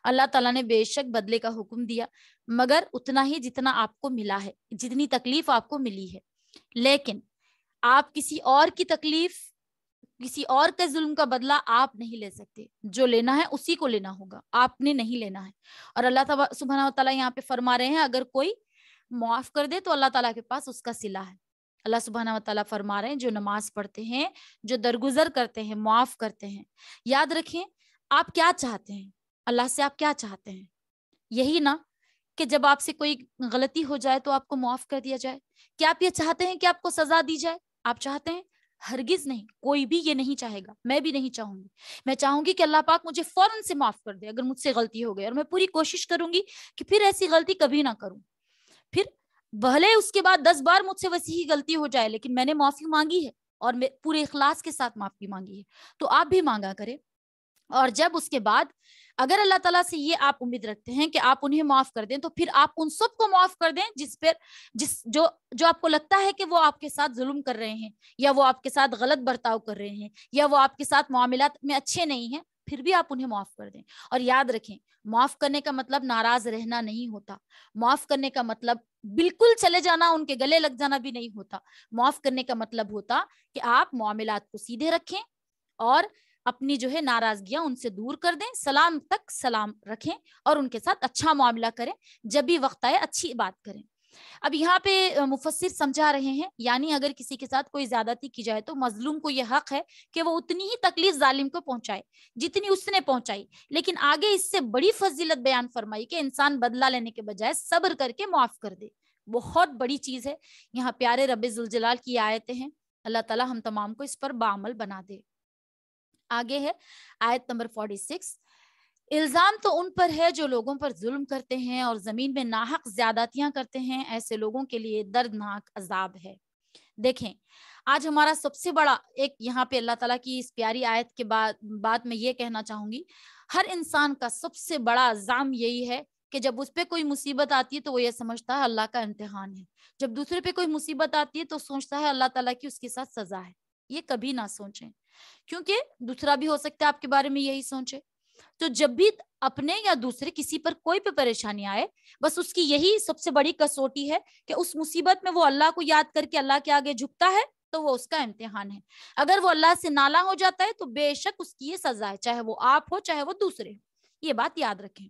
S1: اللہ تعالیٰ نے بے شک بدلے کا حکم دیا مگر اتنا ہی جتنا آپ کو ملا ہے, جتنی تکلیف آپ کو ملی ہے. لیکن آپ کسی اور کی تکلیف کسی اور کے ظلم کا بدلہ آپ نہیں لے سکتے. جو لینا ہے اسی کو لینا ہوگا, آپ نے نہیں لینا ہے. اور اللہ سبحانہ و تعالیٰ یہاں پہ فرما رہے ہیں اگر کوئی معاف کر دے تو اللہ تعالیٰ کے پاس اس کا صلہ ہے. اللہ سبحانہ و تعالیٰ فرما رہے ہیں جو نماز پڑھتے ہیں, جو درگزر کرتے ہیں, معاف کرتے ہیں. یاد رکھیں آپ کیا چاہتے ہیں, اللہ سے آپ کیا چاہتے ہیں؟ یہی نا کہ جب آپ سے کوئی غلطی ہو جائے تو آپ کو معاف کر دیا جائے. کیا آپ یہ چاہتے ہیں کہ آپ کو سزا دی جائے؟ آپ چاہتے ہیں؟ ہرگز نہیں. کوئی بھی یہ نہیں چاہے گا, میں بھی نہیں چاہوں گی. میں چاہوں گی کہ اللہ پاک مجھے فوراً سے معاف کر دے اگر مجھ سے غلطی ہو گئی, اور میں پوری کوشش کروں گی کہ پھر ایسی غلطی کبھی نہ کروں. پھر بھلے اس کے بعد 10 بار مجھ سے ویسی ہی غلطی ہو جائے لیکن میں نے معافی مانگی ہے اور میں پورے اخلاص کے ساتھ معافی مانگی ہے, تو آپ بھی مانگا کریں. اور جب اس کے بعد اگر اللہ تعالیٰ سے یہ آپ امید رکھتے ہیں کہ آپ انہیں معاف کر دیں تو پھر آپ ان سب کو معاف کر دیں جو آپ کو لگتا ہے کہ وہ آپ کے ساتھ ظلم کر رہے ہیں یا وہ آپ کے ساتھ غلط برتاؤ کر رہے ہیں یا وہ آپ کے ساتھ معاملات میں اچھے نہیں ہیں. پھر بھی آپ انہیں معاف کر دیں. اور یاد رکھیں معاف کرنے کا مطلب ناراض رہنا نہیں ہوتا. معاف کرنے کا مطلب بالکل چلے جانا, ان کے گلے لگ جانا بھی نہیں ہوتا. معاف کرنے کا مطلب ہوتا کہ آپ معاملات کو سیدھے رکھیں اور اپنی جو ہے ناراضگیاں ان سے دور کر دیں, سلام تک سلام رکھیں اور ان کے ساتھ اچھا معاملہ کریں, جب بھی وقت آئے اچھی بات کریں. اب یہاں پہ مفسر سمجھا رہے ہیں, یعنی اگر کسی کے ساتھ کوئی زیادتی کی جائے تو مظلوم کو یہ حق ہے کہ وہ اتنی ہی تکلیف ظالم کو پہنچائے جتنی اس نے پہنچائی, لیکن آگے اس سے بڑی فضیلت بیان فرمائی کہ انسان بدلہ لینے کے بجائے صبر کر کے معاف کر دے. بہت بڑی چیز ہے. یہاں پیارے رب ذوالجلال کی آیتیں ہیں, اللہ تعالی ہم تمام کو اس پر بعمل بنا دے. آگے ہے آیت نمبر 46. الزام تو ان پر ہے جو لوگوں پر ظلم کرتے ہیں اور زمین میں ناحق زیادتیاں کرتے ہیں, ایسے لوگوں کے لیے دردناک عذاب ہے. دیکھیں آج ہمارا سب سے بڑا ایک یہاں پہ اللہ تعالیٰ کی اس پیاری آیت کے بعد میں یہ کہنا چاہوں گی, ہر انسان کا سب سے بڑا الزام یہی ہے کہ جب اس پہ کوئی مصیبت آتی ہے تو وہ یہ سمجھتا ہے اللہ کا امتحان ہے. جب دوسرے پہ کوئی مصیبت آتی ہے تو سوچتا ہے اللہ تعالیٰ کی اس کے ساتھ سزا ہے. یہ کبھی نہ سوچیں, کیونکہ دوسرا بھی ہو سکتا ہے آپ کے بارے میں یہی سوچے. تو جب بھی اپنے یا دوسرے کسی پر کوئی بھی پریشانی آئے, بس اس کی یہی سب سے بڑی کسوٹی ہے کہ اس مصیبت میں وہ اللہ کو یاد کر کے اللہ کے آگے جھکتا ہے تو وہ اس کا امتحان ہے. اگر وہ اللہ سے نالا ہو جاتا ہے تو بے شک اس کی یہ سزا ہے, چاہے وہ آپ ہو چاہے وہ دوسرے. یہ بات یاد رکھیں.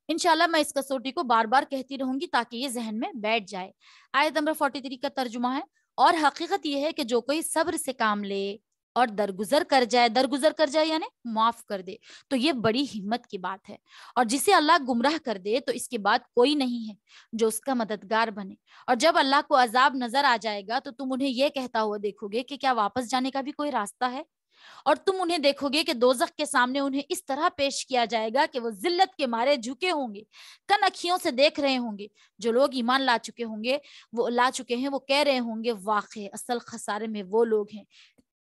S1: انشاءاللہ میں اس کسوٹی کو بار بار کہتی رہوں گی تاکہ یہ ذہن میں بیٹھ جائے. آیت نمبر 43 کا ترجمہ ہے, اور حقیقت یہ ہے کہ جو کوئی صبر سے کام لے اور درگزر کر جائے یعنی معاف کر دے تو یہ بڑی ہمت کی بات ہے. اور جسے اللہ گمراہ کر دے تو اس کے بعد کوئی نہیں ہے جو اس کا مددگار بنے. اور جب اللہ کو عذاب نظر آ جائے گا تو تم انہیں یہ کہتا ہوا دیکھو گے کہ کیا واپس جانے کا بھی کوئی راستہ ہے, اور تم انہیں دیکھو گے کہ دوزخ کے سامنے انہیں اس طرح پیش کیا جائے گا کہ وہ ذلت کے مارے جھکے ہوں گے, کن اکھیوں سے دیکھ رہے ہوں گے. جو لوگ ایمان لا چکے ہیں وہ کہہ رہے ہوں گے واقعی اصل خسارے میں وہ لوگ ہیں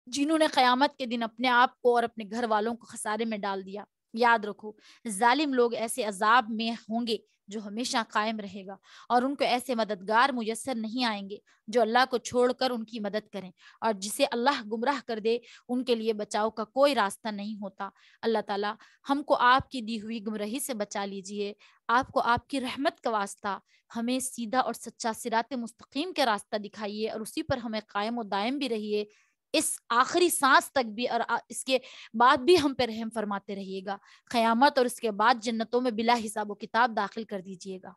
S1: جنہوں نے قیامت کے دن اپنے آپ کو اور اپنے گھر والوں کو خسارے میں ڈال دیا. یاد رکھو ظالم لوگ ایسے عذاب میں ہوں گے جو ہمیشہ قائم رہے گا, اور ان کو ایسے مددگار میسر نہیں آئیں گے جو اللہ کو چھوڑ کر ان کی مدد کریں. اور جسے اللہ گمراہ کر دے ان کے لیے بچاؤ کا کوئی راستہ نہیں ہوتا. اللہ تعالیٰ ہم کو آپ کی دی ہوئی گمراہی سے بچا لیجئے. آپ کو آپ کی رحمت کا واسطہ ہمیں سیدھا اور سچا صراط مستقیم کے راستہ دکھائیے اور اسی پر ہمیں قائم و دائم بھی رہیے اس آخری سانس تک بھی, اور اس کے بعد بھی ہم پہ رحم فرماتے رہیے گا. قیامت اور اس کے بعد جنتوں میں بلا حساب و کتاب داخل کر دیجیے گا,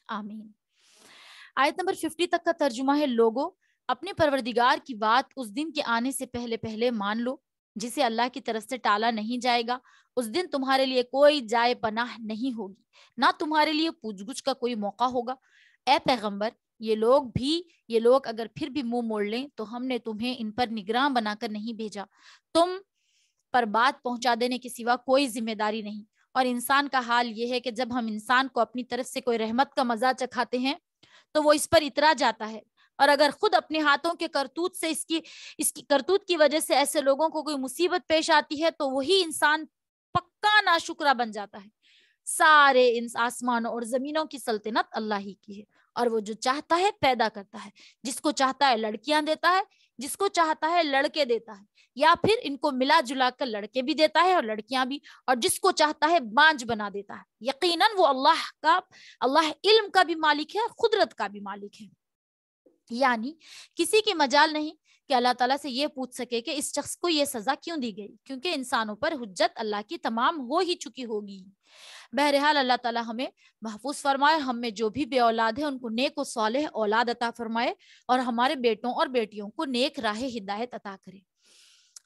S1: آمین. آیت نمبر 50 تک کا ترجمہ ہے, لوگو اپنے پروردگار کی بات اس دن کے آنے سے پہلے پہلے مان لو جسے اللہ کی طرف سے ٹالا نہیں جائے گا. اس دن تمہارے لیے کوئی جائے پناہ نہیں ہوگی, نہ تمہارے لیے پوچھ گچھ کا کوئی موقع ہوگا. اے پیغمبر یہ لوگ اگر پھر بھی منہ موڑ لیں تو ہم نے تمہیں ان پر نگراں بنا کر نہیں بھیجا, تم پر بات پہنچا دینے کے سوا کوئی ذمہ داری نہیں. اور انسان کا حال یہ ہے کہ جب ہم انسان کو اپنی طرف سے کوئی رحمت کا مزہ چکھاتے ہیں تو وہ اس پر اترا جاتا ہے, اور اگر خود اپنے ہاتھوں کے کرتوت سے اس کی کرتوت کی وجہ سے ایسے لوگوں کو کوئی مصیبت پیش آتی ہے تو وہی انسان پکا ناشکرا بن جاتا ہے. سارے آسمانوں اور زمینوں کی سلطنت اللہ ہی کی ہے, اور وہ جو چاہتا ہے پیدا کرتا ہے, جس کو چاہتا ہے لڑکیاں دیتا ہے, جس کو چاہتا ہے لڑکے دیتا ہے, یا پھر ان کو ملا جلا کر لڑکے بھی دیتا ہے اور لڑکیاں بھی, اور جس کو چاہتا ہے بانج بنا دیتا ہے. یقیناً وہ اللہ علم کا بھی مالک ہے اور قدرت کا بھی مالک ہے. یعنی کسی کی مجال نہیں کہ اللہ تعالیٰ سے یہ پوچھ سکے کہ اس شخص کو یہ سزا کیوں دی گئی, کیونکہ انسانوں پر حجت اللہ کی تمام ہو ہی چکی ہوگی. بہرحال اللہ تعالیٰ ہمیں محفوظ فرمائے, ہم میں جو بھی بے اولاد ہیں ان کو نیک و صالح اولاد عطا فرمائے, اور ہمارے بیٹوں اور بیٹیوں کو نیک راہ ہدایت عطا کرے.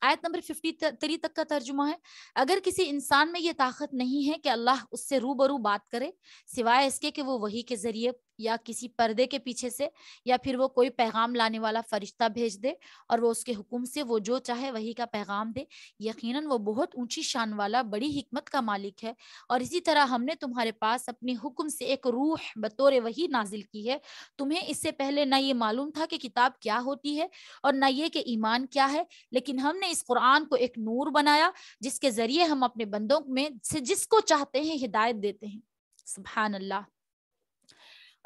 S1: آیت نمبر 53 تک کا ترجمہ ہے, اگر کسی انسان میں یہ طاقت نہیں ہے کہ اللہ اس سے روبرو بات کرے سوائے اس کے کہ وہ وحی کے ذریعے یا کسی پردے کے پیچھے سے یا پھر وہ کوئی پیغام لانے والا فرشتہ بھیج دے اور وہ اس کے حکم سے وہ جو چاہے وحی کا پیغام دے, یقیناً وہ بہت اونچی شان والا بڑی حکمت کا مالک ہے. اور اسی طرح ہم نے تمہارے پاس اپنے حکم سے ایک روح بطور وحی نازل کی ہے. تمہیں اس سے پہلے نہ یہ معلوم تھا کہ کتاب کیا ہوتی ہے اور نہ یہ کہ ایمان کیا ہے, لیکن ہم نے اس قرآن کو ایک نور بنایا جس کے ذریعے ہم اپنے بندوں میں سے جس کو چاہتے ہیں ہدایت دیتے ہیں. سبحان اللہ.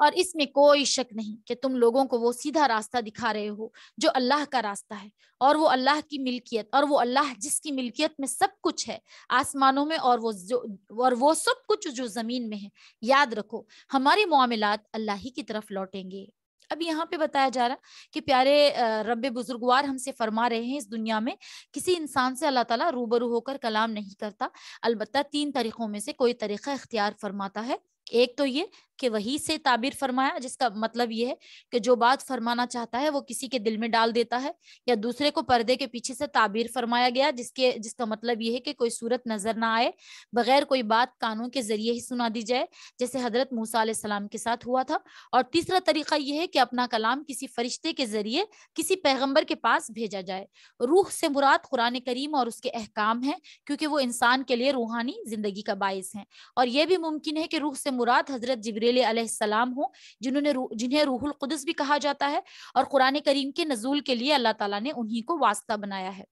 S1: اور اس میں کوئی شک نہیں کہ تم لوگوں کو وہ سیدھا راستہ دکھا رہے ہو جو اللہ کا راستہ ہے، اور وہ اللہ کی ملکیت، اور وہ اللہ جس کی ملکیت میں سب کچھ ہے آسمانوں میں، اور وہ سب کچھ جو زمین میں ہے۔ یاد رکھو ہمارے معاملات اللہ ہی کی طرف لوٹیں گے۔ اب یہاں پہ بتایا جا رہا کہ پیارے رب بزرگوار ہم سے فرما رہے ہیں، اس دنیا میں کسی انسان سے اللہ تعالیٰ روبرو ہو کر کلام نہیں کرتا، البتہ 3 طریقوں میں سے کوئی طریقہ اختیار فرماتا ہے۔ ایک تو یہ کہ وحی سے تعبیر فرمایا، جس کا مطلب یہ ہے کہ جو بات فرمانا چاہتا ہے وہ کسی کے دل میں ڈال دیتا ہے، یا دوسرے کو پردے کے پیچھے سے تعبیر فرمایا گیا جس کا مطلب یہ ہے کہ کوئی صورت نظر نہ آئے، بغیر کوئی بات کانوں کے ذریعے ہی سنا دی جائے، جیسے حضرت موسیٰ علیہ السلام کے ساتھ ہوا تھا۔ اور تیسرا طریقہ یہ ہے کہ اپنا کلام کسی فرشتے کے ذریعے کسی پیغمبر کے پاس بھیجا جائے۔ روح سے مراد قرآن کریم اور اس کے احکام ہیں، کیونکہ وہ انسان کے لیے روحانی زندگی کا باعث ہیں، اور یہ بھی ممکن ہے کہ روح سے مراد حضرت جبریل علیہ السلام ہوں، جنہیں روح القدس بھی کہا جاتا ہے، اور قرآن کریم کے نزول کے لیے اللہ تعالیٰ نے انہی کو واسطہ بنایا ہے۔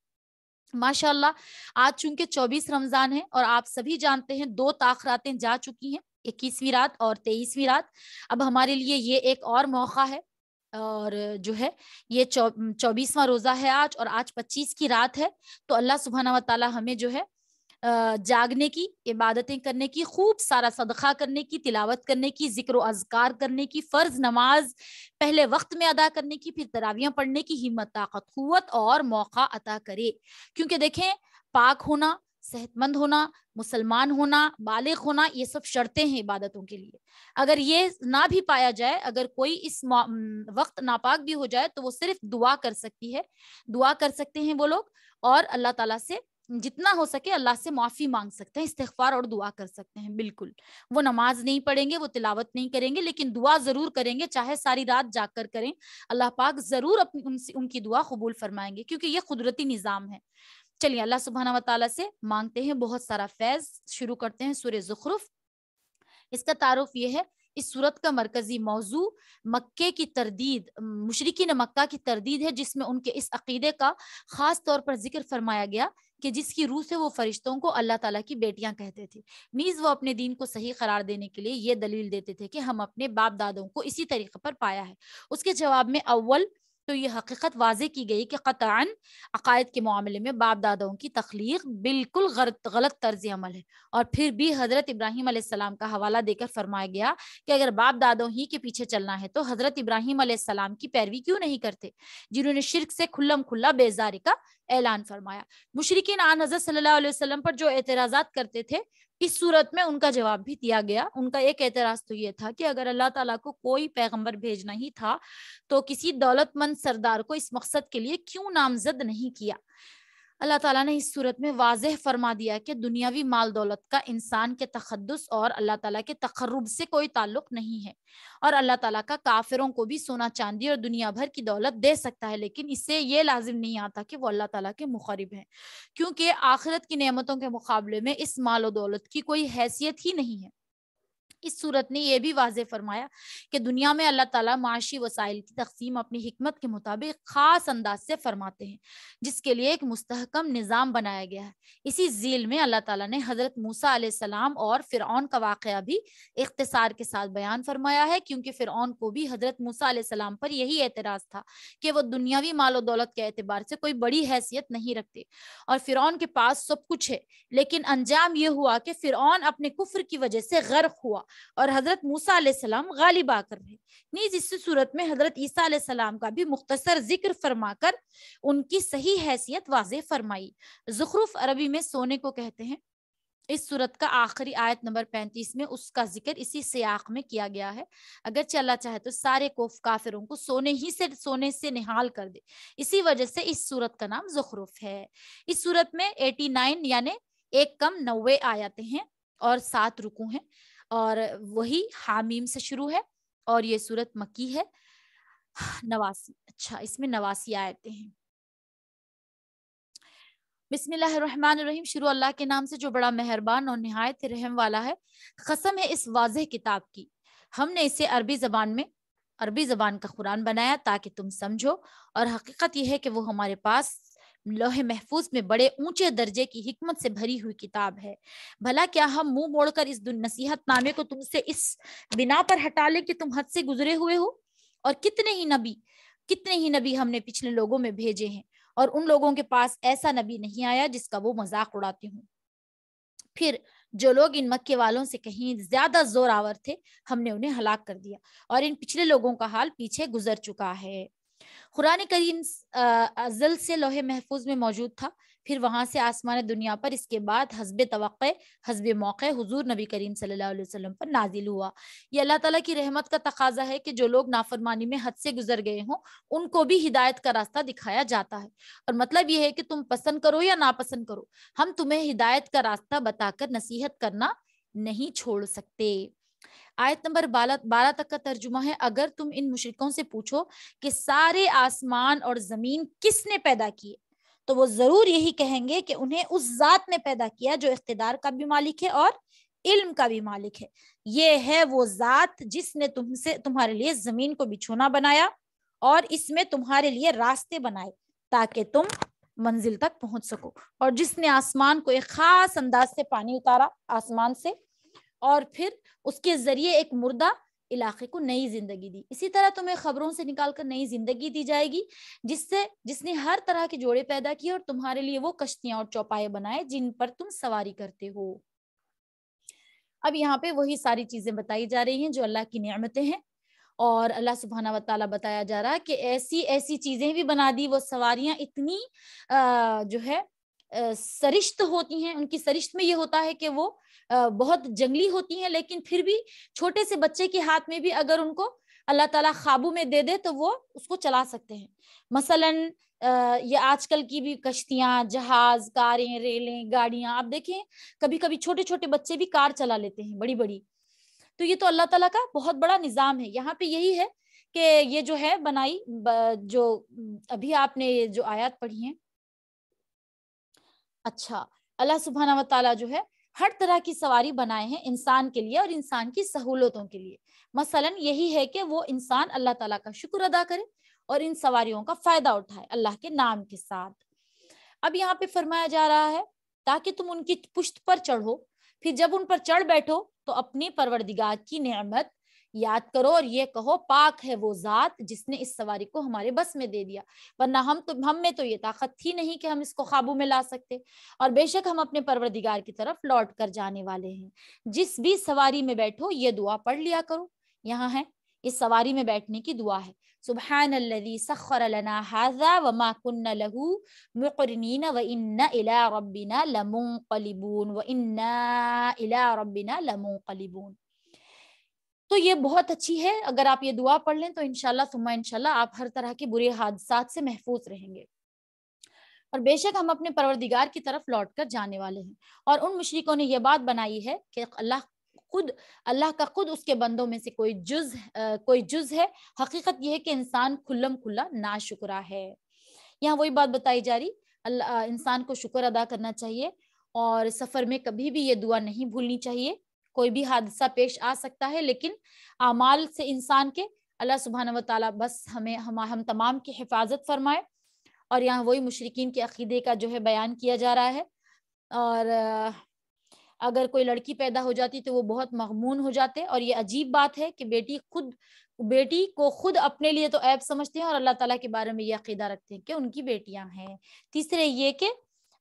S1: ماشاءاللہ آج چونکہ 24 رمضان ہے، اور آپ سبھی جانتے ہیں 2 تاخراتیں جا چکی ہیں، 21ویں رات اور 23ویں رات۔ اب ہمارے لیے یہ ایک اور موقع ہے، اور جو ہے یہ 24واں روزہ ہے آج، اور آج 25 کی رات ہے۔ تو اللہ سبحانہ و تعالی ہمیں جو ہے جاگنے کی، عبادتیں کرنے کی، خوب سارا صدقہ کرنے کی، تلاوت کرنے کی، ذکر و اذکار کرنے کی، فرض نماز پہلے وقت میں ادا کرنے کی، پھر تراویحاں پڑھنے کی ہمت، طاقت، قوت اور موقع عطا کرے۔ کیونکہ دیکھیں پاک ہونا، صحت مند ہونا، مسلمان ہونا، بالغ ہونا، یہ سب شرطیں ہیں عبادتوں کے لیے۔ اگر یہ نہ بھی پایا جائے، اگر کوئی اس وقت ناپاک بھی ہو جائے، تو وہ صرف دعا کر سکتی ہے، دعا کر سکتے ہیں وہ لوگ، اور اللہ تعالیٰ سے جتنا ہو سکے اللہ سے معافی مانگ سکتے ہیں، استغفار اور دعا کر سکتے ہیں۔ بالکل وہ نماز نہیں پڑھیں گے، وہ تلاوت نہیں کریں گے، لیکن دعا ضرور کریں گے، چاہے ساری رات جاگ کر کریں، اللہ پاک ضرور ان کی دعا قبول فرمائیں گے، کیونکہ یہ قدرتی نظام ہے۔ چلیے اللہ سبحانہ و تعالیٰ سے مانگتے ہیں بہت سارا فیض۔ شروع کرتے ہیں سورہ زخرف۔ اس کا تعارف یہ ہے، اس سورت کا مرکزی موضوع مکے کی تردید، مشرکین مکہ کی تردید ہے، جس میں ان کے اس عقیدے کا خاص طور پر ذکر فرمایا گیا کہ جس کی روح سے وہ فرشتوں کو اللہ تعالیٰ کی بیٹیاں کہتے تھے، نیز وہ اپنے دین کو صحیح قرار دینے کے لیے یہ دلیل دیتے تھے کہ ہم اپنے باپ دادوں کو اسی طریقے پر پایا ہے۔ اس کے جواب میں اول تو یہ حقیقت واضح کی گئی کہ قطعاً عقائد کے معاملے میں باپ دادوں کی تخلیق بالکل غلط طرز عمل ہے، اور پھر بھی حضرت ابراہیم علیہ السلام کا حوالہ دے کر فرمایا گیا کہ اگر باپ دادوں ہی کے پیچھے چلنا ہے تو حضرت ابراہیم علیہ السلام کی پیروی کیوں نہیں کرتے، جنہوں نے شرک سے کھلم کھلا بیزاری کا اعلان فرمایا۔ مشرکین آن حضرت صلی اللہ علیہ وسلم پر جو اعتراضات کرتے تھے، اس صورت میں ان کا جواب بھی دیا گیا۔ ان کا ایک اعتراض تو یہ تھا کہ اگر اللہ تعالیٰ کو کوئی پیغمبر بھیجنا ہی تھا تو کسی دولت مند سردار کو اس مقصد کے لیے کیوں نامزد نہیں کیا۔ اللہ تعالیٰ نے اس صورت میں واضح فرما دیا کہ دنیاوی مال دولت کا انسان کے تقدس اور اللہ تعالیٰ کے تقرب سے کوئی تعلق نہیں ہے، اور اللہ تعالیٰ کا کافروں کو بھی سونا چاندی اور دنیا بھر کی دولت دے سکتا ہے، لیکن اس سے یہ لازم نہیں آتا کہ وہ اللہ تعالیٰ کے مقرب ہیں، کیونکہ آخرت کی نعمتوں کے مقابلے میں اس مال و دولت کی کوئی حیثیت ہی نہیں ہے۔ اس صورت نے یہ بھی واضح فرمایا کہ دنیا میں اللہ تعالیٰ معاشی وسائل کی تقسیم اپنی حکمت کے مطابق خاص انداز سے فرماتے ہیں، جس کے لیے ایک مستحکم نظام بنایا گیا ہے۔ اسی ذیل میں اللہ تعالیٰ نے حضرت موسیٰ علیہ السلام اور فرعون کا واقعہ بھی اختصار کے ساتھ بیان فرمایا ہے، کیونکہ فرعون کو بھی حضرت موسیٰ علیہ السلام پر یہی اعتراض تھا کہ وہ دنیاوی مال و دولت کے اعتبار سے کوئی بڑی حیثیت نہیں رکھتے، اور فرعون کے پاس سب کچھ ہے، لیکن انجام یہ ہوا کہ فرعون اپنے کفر کی وجہ سے غرق ہوا اور حضرت موسیٰ علیہ السلام غالب آ کر رہے۔ نیز اس صورت میں حضرت عیسیٰ علیہ السلام کا بھی مختصر ذکر فرما کر ان کی صحیح حیثیت واضح فرمائی۔ زخرف عربی میں سونے کو کہتے ہیں۔ اس صورت کا آخری آیت نمبر 35 میں اس کا ذکر اسی سیاق میں کیا گیا ہے، اگرچہ اللہ چاہے تو سارے کافروں کو سونے سے نہال کر دے، اسی وجہ سے اس صورت کا نام زخرف ہے۔ اس صورت میں 89 یعنی 1 کم 90 آیاتیں ہیں اور 7 رکوع ہیں، اور وہی حامیم سے شروع ہے، اور یہ صورت مکی ہے۔ 89، اچھا اس میں 89 آیتیں ہیں۔ بسم اللہ الرحمن الرحیم، شروع اللہ کے نام سے جو بڑا مہربان اور نہایت رحم والا ہے۔ قسم ہے اس واضح کتاب کی، ہم نے اسے عربی زبان کا قرآن بنایا تاکہ تم سمجھو، اور حقیقت یہ ہے کہ وہ ہمارے پاس لوح محفوظ میں بڑے اونچے درجے کی حکمت سے بھری ہوئی کتاب ہے۔ بھلا کیا ہم منہ موڑ کر اس نصیحت نامے کو تم سے اس بنا پر ہٹا لیں کہ تم حد سے گزرے ہوئے ہو؟ اور کتنے ہی نبی ہم نے پچھلے لوگوں میں بھیجے ہیں، اور ان لوگوں کے پاس ایسا نبی نہیں آیا جس کا وہ مذاق اڑاتے ہوں۔ پھر جو لوگ ان مکے والوں سے کہیں زیادہ زور آور تھے ہم نے انہیں ہلاک کر دیا، اور ان پچھلے لوگوں کا حال پیچھے گزر چکا ہے۔ قرآن کریم ازل سے لوح محفوظ میں موجود تھا، پھر وہاں سے آسمان دنیا پر اس کے بعد حسب توقع، حسب موقع حضور نبی کریم صلی اللہ علیہ وسلم پر نازل ہوا۔ یہ اللہ تعالیٰ کی رحمت کا تقاضا ہے کہ جو لوگ نافرمانی میں حد سے گزر گئے ہوں ان کو بھی ہدایت کا راستہ دکھایا جاتا ہے، اور مطلب یہ ہے کہ تم پسند کرو یا ناپسند کرو، ہم تمہیں ہدایت کا راستہ بتا کر نصیحت کرنا نہیں چھوڑ سکتے۔ آیت نمبر 12 تک کا ترجمہ ہے، اگر تم ان مشرکوں سے پوچھو کہ سارے آسمان اور زمین کس نے پیدا کیے تو وہ ضرور یہی کہیں گے کہ انہیں اس ذات نے پیدا کیا جو اقتدار کا بھی مالک ہے اور علم کا بھی مالک ہے۔ یہ ہے وہ ذات جس نے تمہارے لیے زمین کو بچھونا بنایا اور اس میں تمہارے لیے راستے بنائے تاکہ تم منزل تک پہنچ سکو، اور جس نے آسمان کو ایک خاص انداز سے پانی اتارا آسمان سے اور پھر اس کے ذریعے ایک مردہ علاقے کو نئی زندگی دی۔ اسی طرح تمہیں خبروں سے نکال کر نئی زندگی دی جائے گی جس نے ہر طرح کے جوڑے پیدا کیے اور تمہارے لیے وہ کشتیاں اور چوپائے بنائے جن پر تم سواری کرتے ہو۔ اب یہاں پہ وہی ساری چیزیں بتائی جا رہی ہیں جو اللہ کی نعمتیں ہیں، اور اللہ سبحانہ و تعالیٰ بتایا جا رہا ہے کہ ایسی چیزیں بھی بنا دی، وہ سواریاں اتنی جو ہے سرشت ہوتی ہیں، ان کی سرشت میں یہ ہوتا ہے کہ وہ بہت جنگلی ہوتی ہیں، لیکن پھر بھی چھوٹے سے بچے کے ہاتھ میں بھی اگر ان کو اللہ تعالیٰ قابو میں دے دے تو وہ اس کو چلا سکتے ہیں۔ مثلاً یہ آج کل کی بھی کشتیاں، جہاز، کاریں، ریلیں، گاڑیاں، آپ دیکھیں کبھی کبھی چھوٹے چھوٹے بچے بھی کار چلا لیتے ہیں بڑی بڑی، تو یہ تو اللہ تعالیٰ کا بہت بڑا نظام ہے۔ یہاں پہ یہی ہے کہ یہ جو ہے بنائی، جو ابھی آپ نے جو آیات پڑھی ہیں، اچھا، اللہ سبحانہ و تعالیٰ جو ہے ہر طرح کی سواری بنائے ہیں انسان کے لیے اور انسان کی سہولتوں کے لیے۔ مثلاً یہی ہے کہ وہ انسان اللہ تعالیٰ کا شکر ادا کرے اور ان سواریوں کا فائدہ اٹھائے اللہ کے نام کے ساتھ۔ اب یہاں پہ فرمایا جا رہا ہے تاکہ تم ان کی پشت پر چڑھو، پھر جب ان پر چڑھ بیٹھو تو اپنی پروردگار کی نعمت یاد کرو اور یہ کہو پاک ہے وہ ذات جس نے اس سواری کو ہمارے بس میں دے دیا، ورنہ ہم میں تو یہ طاقت تھی نہیں کہ ہم اس کو قابو میں لا سکتے، اور بے شک ہم اپنے پروردگار کی طرف لوٹ کر جانے والے ہیں۔ جس بھی سواری میں بیٹھو یہ دعا پڑھ لیا کرو۔ یہاں ہے اس سواری میں بیٹھنے کی دعا ہے، سبحان الذی سخر لنا ھذا وما كنا له مقرنین وإنا إلی ربنا لمنقلبون وإنا إلی ربنا لمنقلبون۔ تو یہ بہت اچھی ہے، اگر آپ یہ دعا پڑھ لیں تو انشاءاللہ ثم انشاءاللہ آپ ہر طرح کے برے حادثات سے محفوظ رہیں گے، اور بے شک ہم اپنے پروردگار کی طرف لوٹ کر جانے والے ہیں۔ اور ان مشرکوں نے یہ بات بنائی ہے کہ اللہ کا خود اس کے بندوں میں سے کوئی جز ہے، حقیقت یہ ہے کہ انسان کھلم کھلا ناشکرا ہے۔ یہاں وہی بات بتائی جا رہی، انسان کو شکر ادا کرنا چاہیے، اور سفر میں کبھی بھی یہ دعا نہیں بھولنی چاہیے۔ کوئی بھی حادثہ پیش آ سکتا ہے لیکن اعمال سے انسان کے اللہ سبحانہ و تعالیٰ بس ہم تمام کی حفاظت فرمائے۔ اور یہاں وہی مشرکین کے عقیدے کا جو ہے بیان کیا جا رہا ہے، اور اگر کوئی لڑکی پیدا ہو جاتی تو وہ بہت مغمون ہو جاتے، اور یہ عجیب بات ہے کہ بیٹی کو خود اپنے لیے تو عیب سمجھتے ہیں اور اللہ تعالیٰ کے بارے میں یہ عقیدہ رکھتے ہیں کہ ان کی بیٹیاں ہیں۔ تیسرے یہ کہ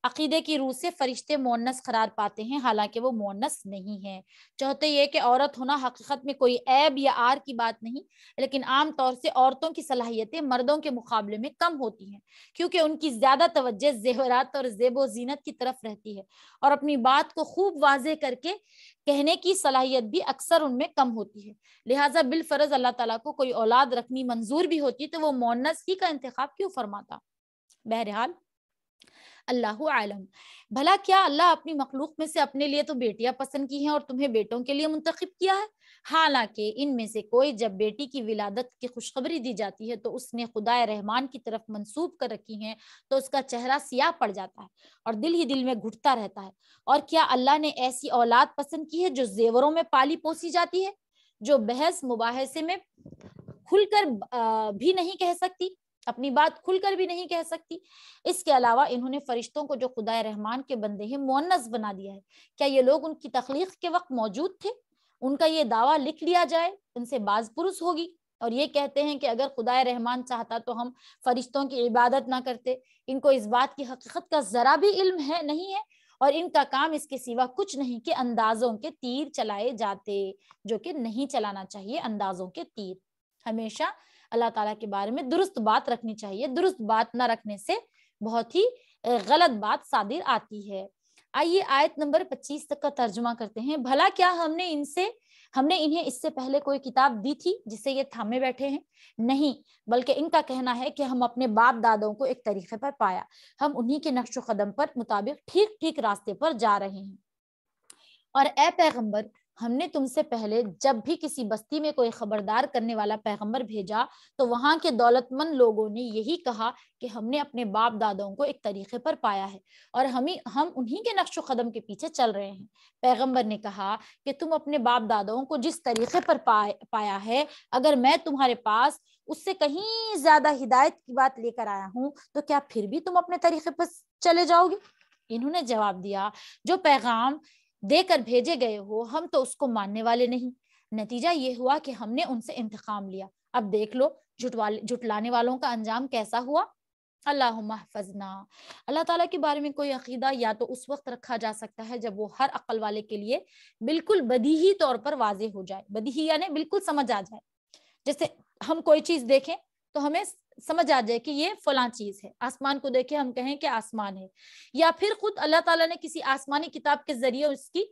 S1: عقیدے کی روح سے فرشتے مؤنث قرار پاتے ہیں حالانکہ وہ مؤنث نہیں ہیں۔ چوتھے یہ کہ عورت ہونا حقیقت میں کوئی عیب یا عار کی بات نہیں، لیکن عام طور سے عورتوں کی صلاحیتیں مردوں کے مقابلے میں کم ہوتی ہیں کیونکہ ان کی زیادہ توجہ زیورات اور زیب و زینت کی طرف رہتی ہے، اور اپنی بات کو خوب واضح کر کے کہنے کی صلاحیت بھی اکثر ان میں کم ہوتی ہے۔ لہٰذا بالفرض اللہ تعالیٰ کو کوئی اولاد رکھنی منظور بھی ہوتی تو وہ مؤنث ہی کا انتخاب کیوں فرماتا؟ بہرحال اللہ عالم۔ بھلا کیا اللہ اپنی مخلوق میں سے اپنے لیے تو بیٹیاں پسند کی ہیں اور تمہیں بیٹوں کے لیے منتخب کیا ہے؟ حالانکہ ان میں سے کوئی جب بیٹی کی ولادت کی خوشخبری دی جاتی ہے تو اس نے خدائے رحمان کی طرف منسوب کر رکھی ہیں تو اس کا چہرہ سیاہ پڑ جاتا ہے اور دل ہی دل میں گھٹتا رہتا ہے۔ اور کیا اللہ نے ایسی اولاد پسند کی ہے جو زیوروں میں پالی پوسی جاتی ہے، جو بحث مباحثے میں کھل کر بھی نہیں کہہ سکتی اپنی بات کھل کر بھی نہیں کہہ سکتی۔ اس کے علاوہ انہوں نے فرشتوں کو جو خدائے رحمان کے بندے ہیں مؤنث بنا دیا ہے۔ کیا یہ لوگ ان کی تخلیق کے وقت موجود تھے؟ ان کا یہ دعویٰ لکھ لیا جائے ان سے باز پرس ہوگی، اور یہ کہتے ہیں کہ اگر خدائے رحمان چاہتا تو ہم فرشتوں کی عبادت نہ کرتے۔ ان کو اس بات کی حقیقت کا ذرا بھی علم ہے نہیں ہے، اور ان کا کام اس کے سوا کچھ نہیں کہ اندازوں کے تیر چلائے جاتے، جو کہ نہیں چلانا چاہیے۔ اندازوں کے تیر ہمیشہ اللہ تعالیٰ کے بارے میں درست بات رکھنی چاہیے، درست بات نہ رکھنے سے بہت ہی غلط بات صادر آتی ہے۔ آئیے آیت نمبر 25 تک کا ترجمہ کرتے ہیں۔ بھلا کیا ہم نے انہیں اس سے پہلے کوئی کتاب دی تھی جسے یہ تھامے بیٹھے ہیں؟ نہیں، بلکہ ان کا کہنا ہے کہ ہم اپنے باپ دادوں کو ایک طریقے پر پایا، ہم انہی کے نقش و قدم پر مطابق ٹھیک ٹھیک راستے پر جا رہے ہیں۔ اور اے پیغمبر، ہم نے تم سے پہلے جب بھی کسی بستی میں کوئی خبردار کرنے والا پیغمبر بھیجا تو وہاں کے دولت مند لوگوں نے یہی کہا کہ ہم نے اپنے باپ دادوں کو ایک طریقے پر پایا ہے اور ہم انہی کے نقش و قدم کے پیچھے چل رہے ہیں۔ پیغمبر نے کہا کہ تم اپنے باپ دادوں کو جس طریقے پر پایا ہے، اگر میں تمہارے پاس اس سے کہیں زیادہ ہدایت کی بات لے کر آیا ہوں تو کیا پھر بھی تم اپنے طریقے پر چلے جاؤ گے؟ انہوں نے جواب دیا، جو پیغام دے کر بھیجے گئے ہو ہم تو اس کو ماننے والے نہیں۔ نتیجہ یہ ہوا کہ ہم نے ان سے انتقام لیا۔ اب دیکھ لو جھٹلانے والوں کا انجام کیسا ہوا۔ اللہم احفظنا۔ اللہ تعالیٰ کے بارے میں کوئی عقیدہ یا تو اس وقت رکھا جا سکتا ہے جب وہ ہر عقل والے کے لیے بالکل بدیہی طور پر واضح ہو جائے، بدیہی یعنی بالکل سمجھ آ جائے۔ جیسے ہم کوئی چیز دیکھیں تو ہمیں سمجھ آ جائے کہ یہ فلاں چیز ہے، آسمان کو دیکھیں ہم کہیں کہ آسمان ہے، یا پھر خود اللہ تعالیٰ نے کسی آسمانی کتاب کے ذریعے اس کی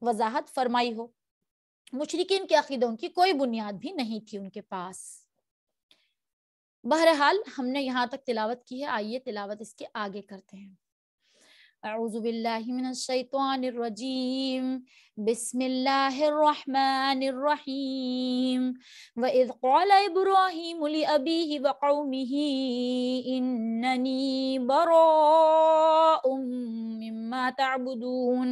S1: وضاحت فرمائی ہو۔ مشرکین کے عقیدوں کی کوئی بنیاد بھی نہیں تھی ان کے پاس۔ بہرحال ہم نے یہاں تک تلاوت کی ہے، آئیے تلاوت اس کے آگے کرتے ہیں۔ اعوذ باللہ من الشیطان الرجیم، بسم اللہ الرحمن الرحیم۔ وَإِذْ قَالَ إِبْرَاهِيمُ لِأَبِيهِ وَقَوْمِهِ إِنَّنِي بَرَاءٌ مِّمَّا تَعْبُدُونَ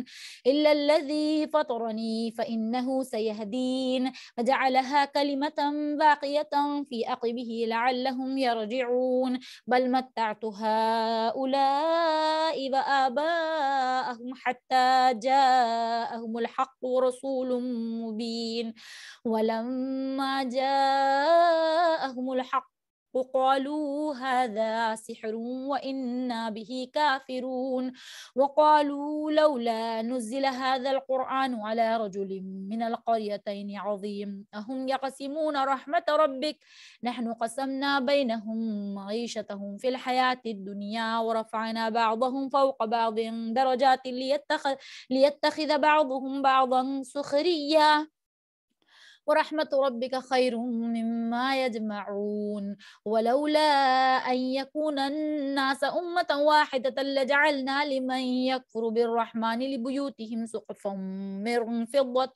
S1: إِلَّا الَّذِي فَطَرَنِي فَإِنَّهُ سَيَهْدِينِ وَجَعَلَهَا كَلِمَةً بَاقِيَةً فِي عَقِبِهِ لَعَلَّهُمْ يَرْجِعُونَ بَلْ مَتَّعْتُ هَٰؤُلَاءِ وآباءهم حتى جاءهم الحق ورسول مبين ولما جاءهم الحق وقالوا هذا سحر وإنا به كافرون وقالوا لولا نزل هذا القرآن على رجل من القريتين عظيم أهم يقسمون رحمة ربك نحن قسمنا بينهم معيشتهم في الحياة الدنيا ورفعنا بعضهم فوق بعض درجات ليتخذ بعضهم بعضا سخريا ورحمة ربك خير مما يجمعون ولولا أن يكون الناس أمة واحدة لجعلنا لمن يكفر بالرحمن لبيوتهم سقفا من فضة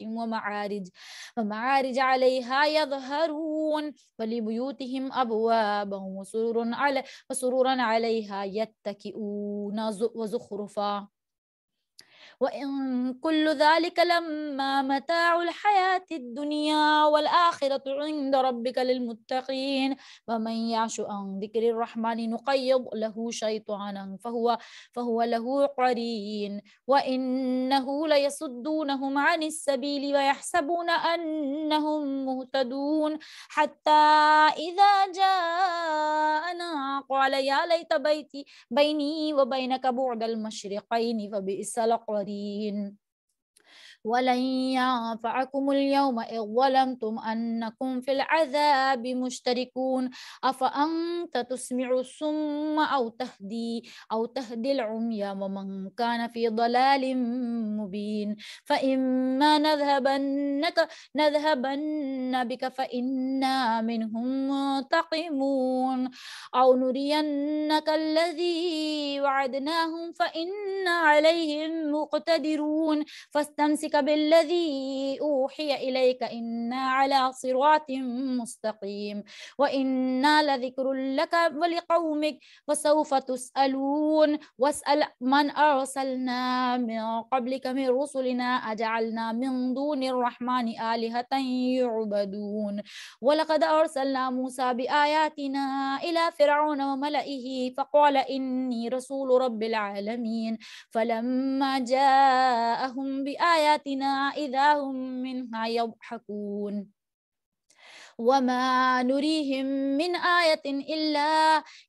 S1: ومعارج عليها يظهرون ولبيوتهم أبوابا وسرورا عليها يتكئون وزخرفا وإن كل ذلك لما متاع الحياة الدنيا والآخرة عند ربك للمتقين ومن يعش عن ذكر الرحمن نقيض له شيطانا فهو له قرين وإنه ليصدونهم عن السبيل ويحسبون أنهم مهتدون حتى إذا جاءنا قال يا ليت بيني وبينك بعد المشرقين فبئس القرين ولن ينفعكم اليوم إذ ظلمتم أنكم في العذاب مشتركون أفأنت تسمع الصم أو تهدي العمي ومن كان في ضلال مبين فإما نذهبن بك فإنا منهم منتقمون أو نرينك الذي وعدناهم فإنا عليهم مقتدرون فاستمسك نفسك بالذي أوحي إليك إنا على صراط مستقيم وإنا لذكر لك ولقومك وسوف تسألون واسأل من أرسلنا من قبلك من رسلنا أجعلنا من دون الرحمن آلهة يعبدون ولقد أرسلنا موسى بآياتنا إلى فرعون وملئه فقال إني رسول رب العالمين فلما جاءهم بآياتنا إذا هم منها يضحكون وما نريهم من آية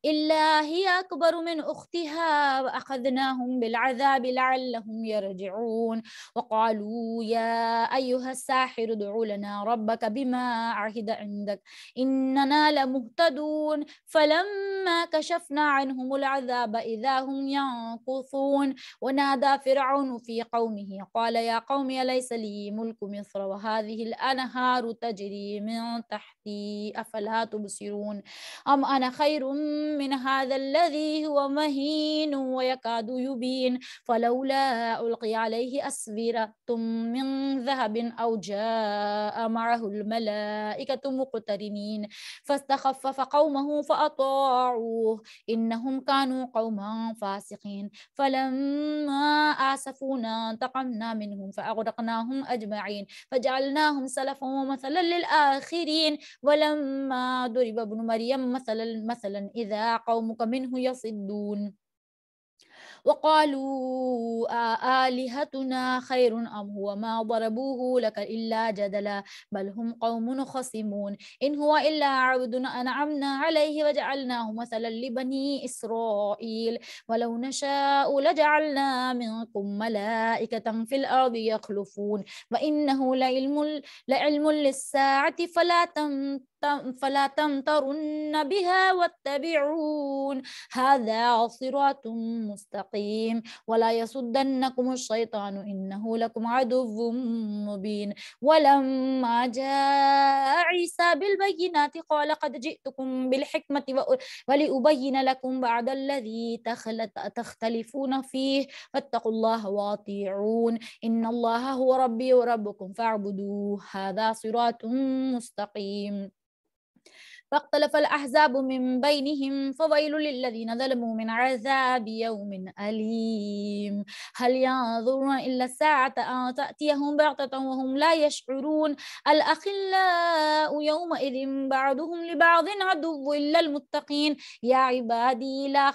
S1: إلا هي أكبر من أختها وأخذناهم بالعذاب لعلهم يرجعون وقالوا يا أيها الساحر ادع لنا ربك بما عهد عندك إننا لمهتدون فلما كشفنا عنهم العذاب إذا هم ينكثون ونادى فرعون في قومه قال يا قوم أليس لي ملك مصر وهذه الأنهار تجري من تحتي أفلا تبصرون أم أنا خير من هذا الذي هو مهين ويكاد يبين فلولا ألقي عليه أسورة من ذهب أو جاء معه الملائكة مقترنين فاستخف قومه فأطاعوه إنهم كانوا قوما فاسقين فلما آسفونا انتقمنا منهم فأغرقناهم أجمعين فجعلناهم سلفا ومثلا للآخرين ولما ضرب ابن مريم مثلا إذا قومك منه يصدون وقالوا آلهتنا خير أم هو ما ضربوه لك إلا جدلا بل هم قوم خصمون إن هو إلا عبد أنعمنا عليه وجعلناه مثلا لبني إسرائيل ولو نشاء لجعلنا منكم ملائكة في الأرض يخلفون وإنه لعلم للساعة فلا تمترن بها واتبعون هذا صراط مستقيم ولا يصدنكم الشيطان إنه لكم عدو مبين ولما جاء عيسى بالبينات قال قد جئتكم بالحكمة ولأبين لكم بعد الذي تختلفون فيه فاتقوا الله واطيعون إن الله هو ربي وربكم فاعبدوه هذا صراط مستقيم فاختلف الأحزاب من بينهم فويل للذين ظلموا من عذاب يوم أليم هل ينظرون إلا الساعة أن تأتيهم بغتة وهم لا يشعرون الأخلاء يومئذ بعضهم لبعض عدو إلا المتقين يا عبادي لا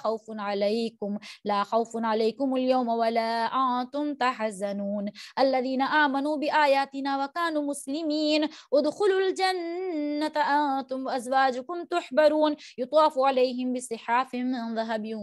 S1: خوف عليكم اليوم ولا أنتم تحزنون الذين آمنوا بآياتنا وكانوا مسلمين ادخلوا الجنة أنتم وأزواجكم تحبرون يطاف عليهم بصحاف من ذهب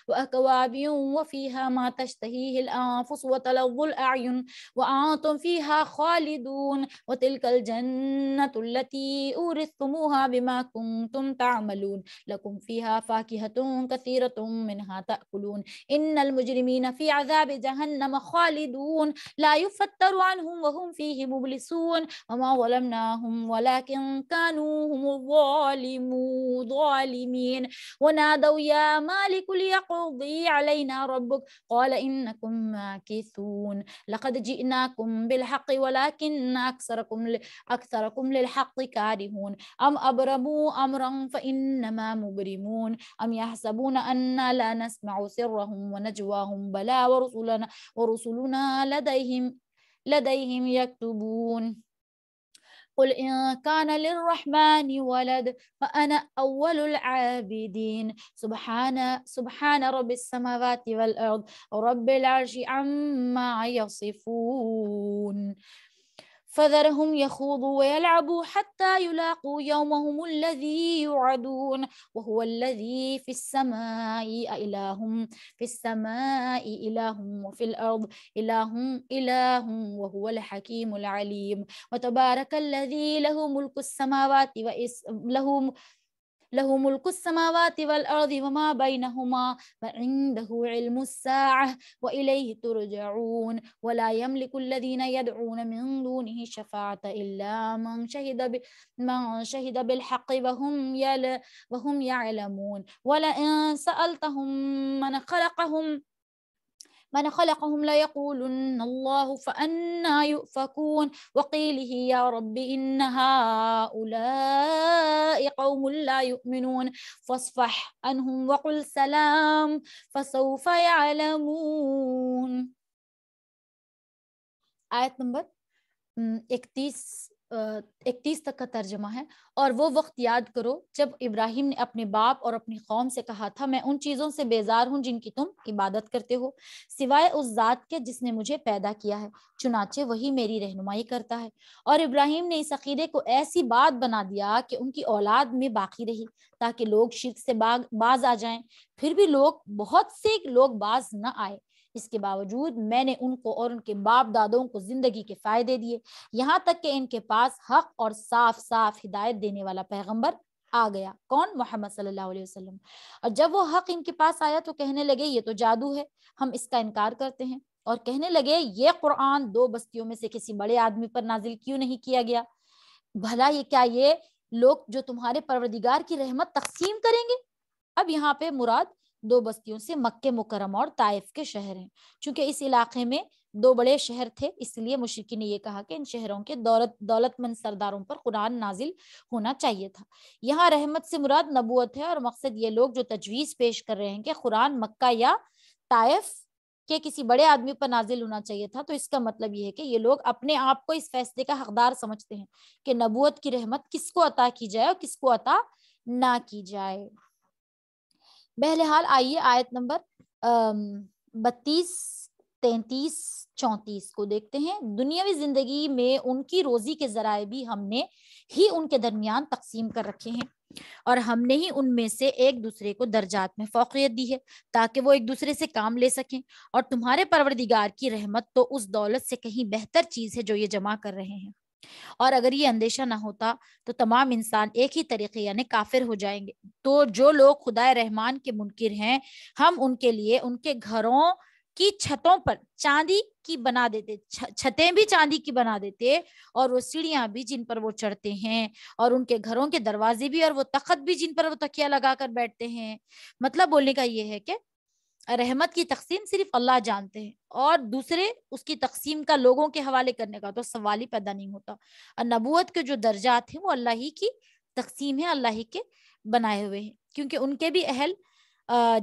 S1: وأكواب وفيها ما تشتهيه الأنفس وتلظ الأعين وأنتم فيها خالدون وتلك الجنة التي أورثتموها بما كنتم تعملون لكم فيها فاكهة كثيرة منها تأكلون إن المجرمين في عذاب جهنم خالدون لا يفتر عنهم وهم فيه مبلسون وما ظلمناهم ولكن كانوا هم الظالمين ونادوا يا مالك ليقضي علينا ربك قال إنكم ماكثون لقد جئناكم بالحق ولكن أكثركم للحق كارهون أم أبرموا أمرا فإنما مبرمون أم يحسبون أننا لا نسمع سرهم ونجواهم بلى ورسلنا لديهم يكتبون قل إن كان للرحمن ولد فأنا أول العابدين سبحان رب السماوات والأرض ورب العرش عما يصفون فذرهم يخوضوا ويلعبوا حتى يلاقوا يومهم الذي يوعدون وهو الذي في السماء إله وفي الأرض إله وهو الحكيم العليم وتبارك الذي له ملك السماوات والأرض وما بينهما وعنده علم الساعة وإليه ترجعون ولا يملك الذين يدعون من دونه شفاعة إلا من شهد بالحق وهم يعلمون ولئن سألتهم من خلقهم من خلقهم ليقولن الله فأنا يؤفكون وقيله يا رب إن هؤلاء قوم لا يؤمنون فاصفح عنهم وقل سلام فسوف يعلمون. آیت نمبر 31 تک کا ترجمہ ہے. اور وہ وقت یاد کرو جب ابراہیم نے اپنے باپ اور اپنی قوم سے کہا تھا میں ان چیزوں سے بیزار ہوں جن کی تم عبادت کرتے ہو سوائے اس ذات کے جس نے مجھے پیدا کیا ہے، چنانچہ وہی میری رہنمائی کرتا ہے. اور ابراہیم نے اس عقیدے کو ایسی بات بنا دیا کہ ان کی اولاد میں باقی رہی تاکہ لوگ شرک سے باز آ جائیں. پھر بھی بہت سے لوگ باز نہ آئے. اس کے باوجود میں نے ان کو اور ان کے باپ دادوں کو زندگی کے فائدے دیے یہاں تک کہ ان کے پاس حق اور صاف صاف ہدایت دینے والا پیغمبر آ گیا. کون؟ محمد صلی اللہ علیہ وسلم. اور جب وہ حق ان کے پاس آیا تو کہنے لگے یہ تو جادو ہے، ہم اس کا انکار کرتے ہیں. اور کہنے لگے یہ قرآن 2 بستیوں میں سے کسی بڑے آدمی پر نازل کیوں نہیں کیا گیا؟ بھلا یہ لوگ جو تمہارے پروردگار کی رحمت تقسیم کریں گے؟ اب یہاں پہ مراد 2 بستیوں سے مکہ مکرمہ اور طائف کے شہر ہیں. چونکہ اس علاقے میں 2 بڑے شہر تھے اس لیے مشرکین نے یہ کہا کہ ان شہروں کے دولت مند سرداروں پر قرآن نازل ہونا چاہیے تھا. یہاں رحمت سے مراد نبوت ہے اور مقصد یہ لوگ جو تجویز پیش کر رہے ہیں کہ قرآن مکہ یا طائف کے کسی بڑے آدمی پر نازل ہونا چاہیے تھا، تو اس کا مطلب یہ ہے کہ یہ لوگ اپنے آپ کو اس فیصلے کا حقدار سمجھتے ہیں کہ نبوت کی رحمت کس کو عطا کی جائے اور کس کو عطا نہ کی جائے. بہرحال آئیے آیت نمبر 32 33 34 کو دیکھتے ہیں. دنیاوی زندگی میں ان کی روزی کے ذرائع بھی ہم نے ہی ان کے درمیان تقسیم کر رکھے ہیں اور ہم نے ہی ان میں سے ایک دوسرے کو درجات میں فوقیت دی ہے تاکہ وہ ایک دوسرے سے کام لے سکیں. اور تمہارے پروردگار کی رحمت تو اس دولت سے کہیں بہتر چیز ہے جو یہ جمع کر رہے ہیں. اور اگر یہ اندیشہ نہ ہوتا تو تمام انسان ایک ہی طریقے یعنی کافر ہو جائیں گے. تو جو لوگ خدائے رحمان کے منکر ہیں ہم ان کے لیے ان کے گھروں کی چھتوں پر چاندی کی بنا دیتے، چھتیں بھی چاندی کی بنا دیتے اور وہ سیڑھیاں بھی جن پر وہ چڑھتے ہیں اور ان کے گھروں کے دروازے بھی اور وہ تخت بھی جن پر وہ تکیہ لگا کر بیٹھتے ہیں. مطلب بولنے کا یہ ہے کہ رحمت کی تقسیم صرف اللہ جانتے ہیں اور دوسرے اس کی تقسیم کا لوگوں کے حوالے کرنے کا تو سوال ہی پیدا نہیں ہوتا. اور نبوت کے جو درجات ہیں وہ اللہ ہی کی تقسیم ہے، اللہ ہی کے بنائے ہوئے ہیں کیونکہ ان کے بھی اہل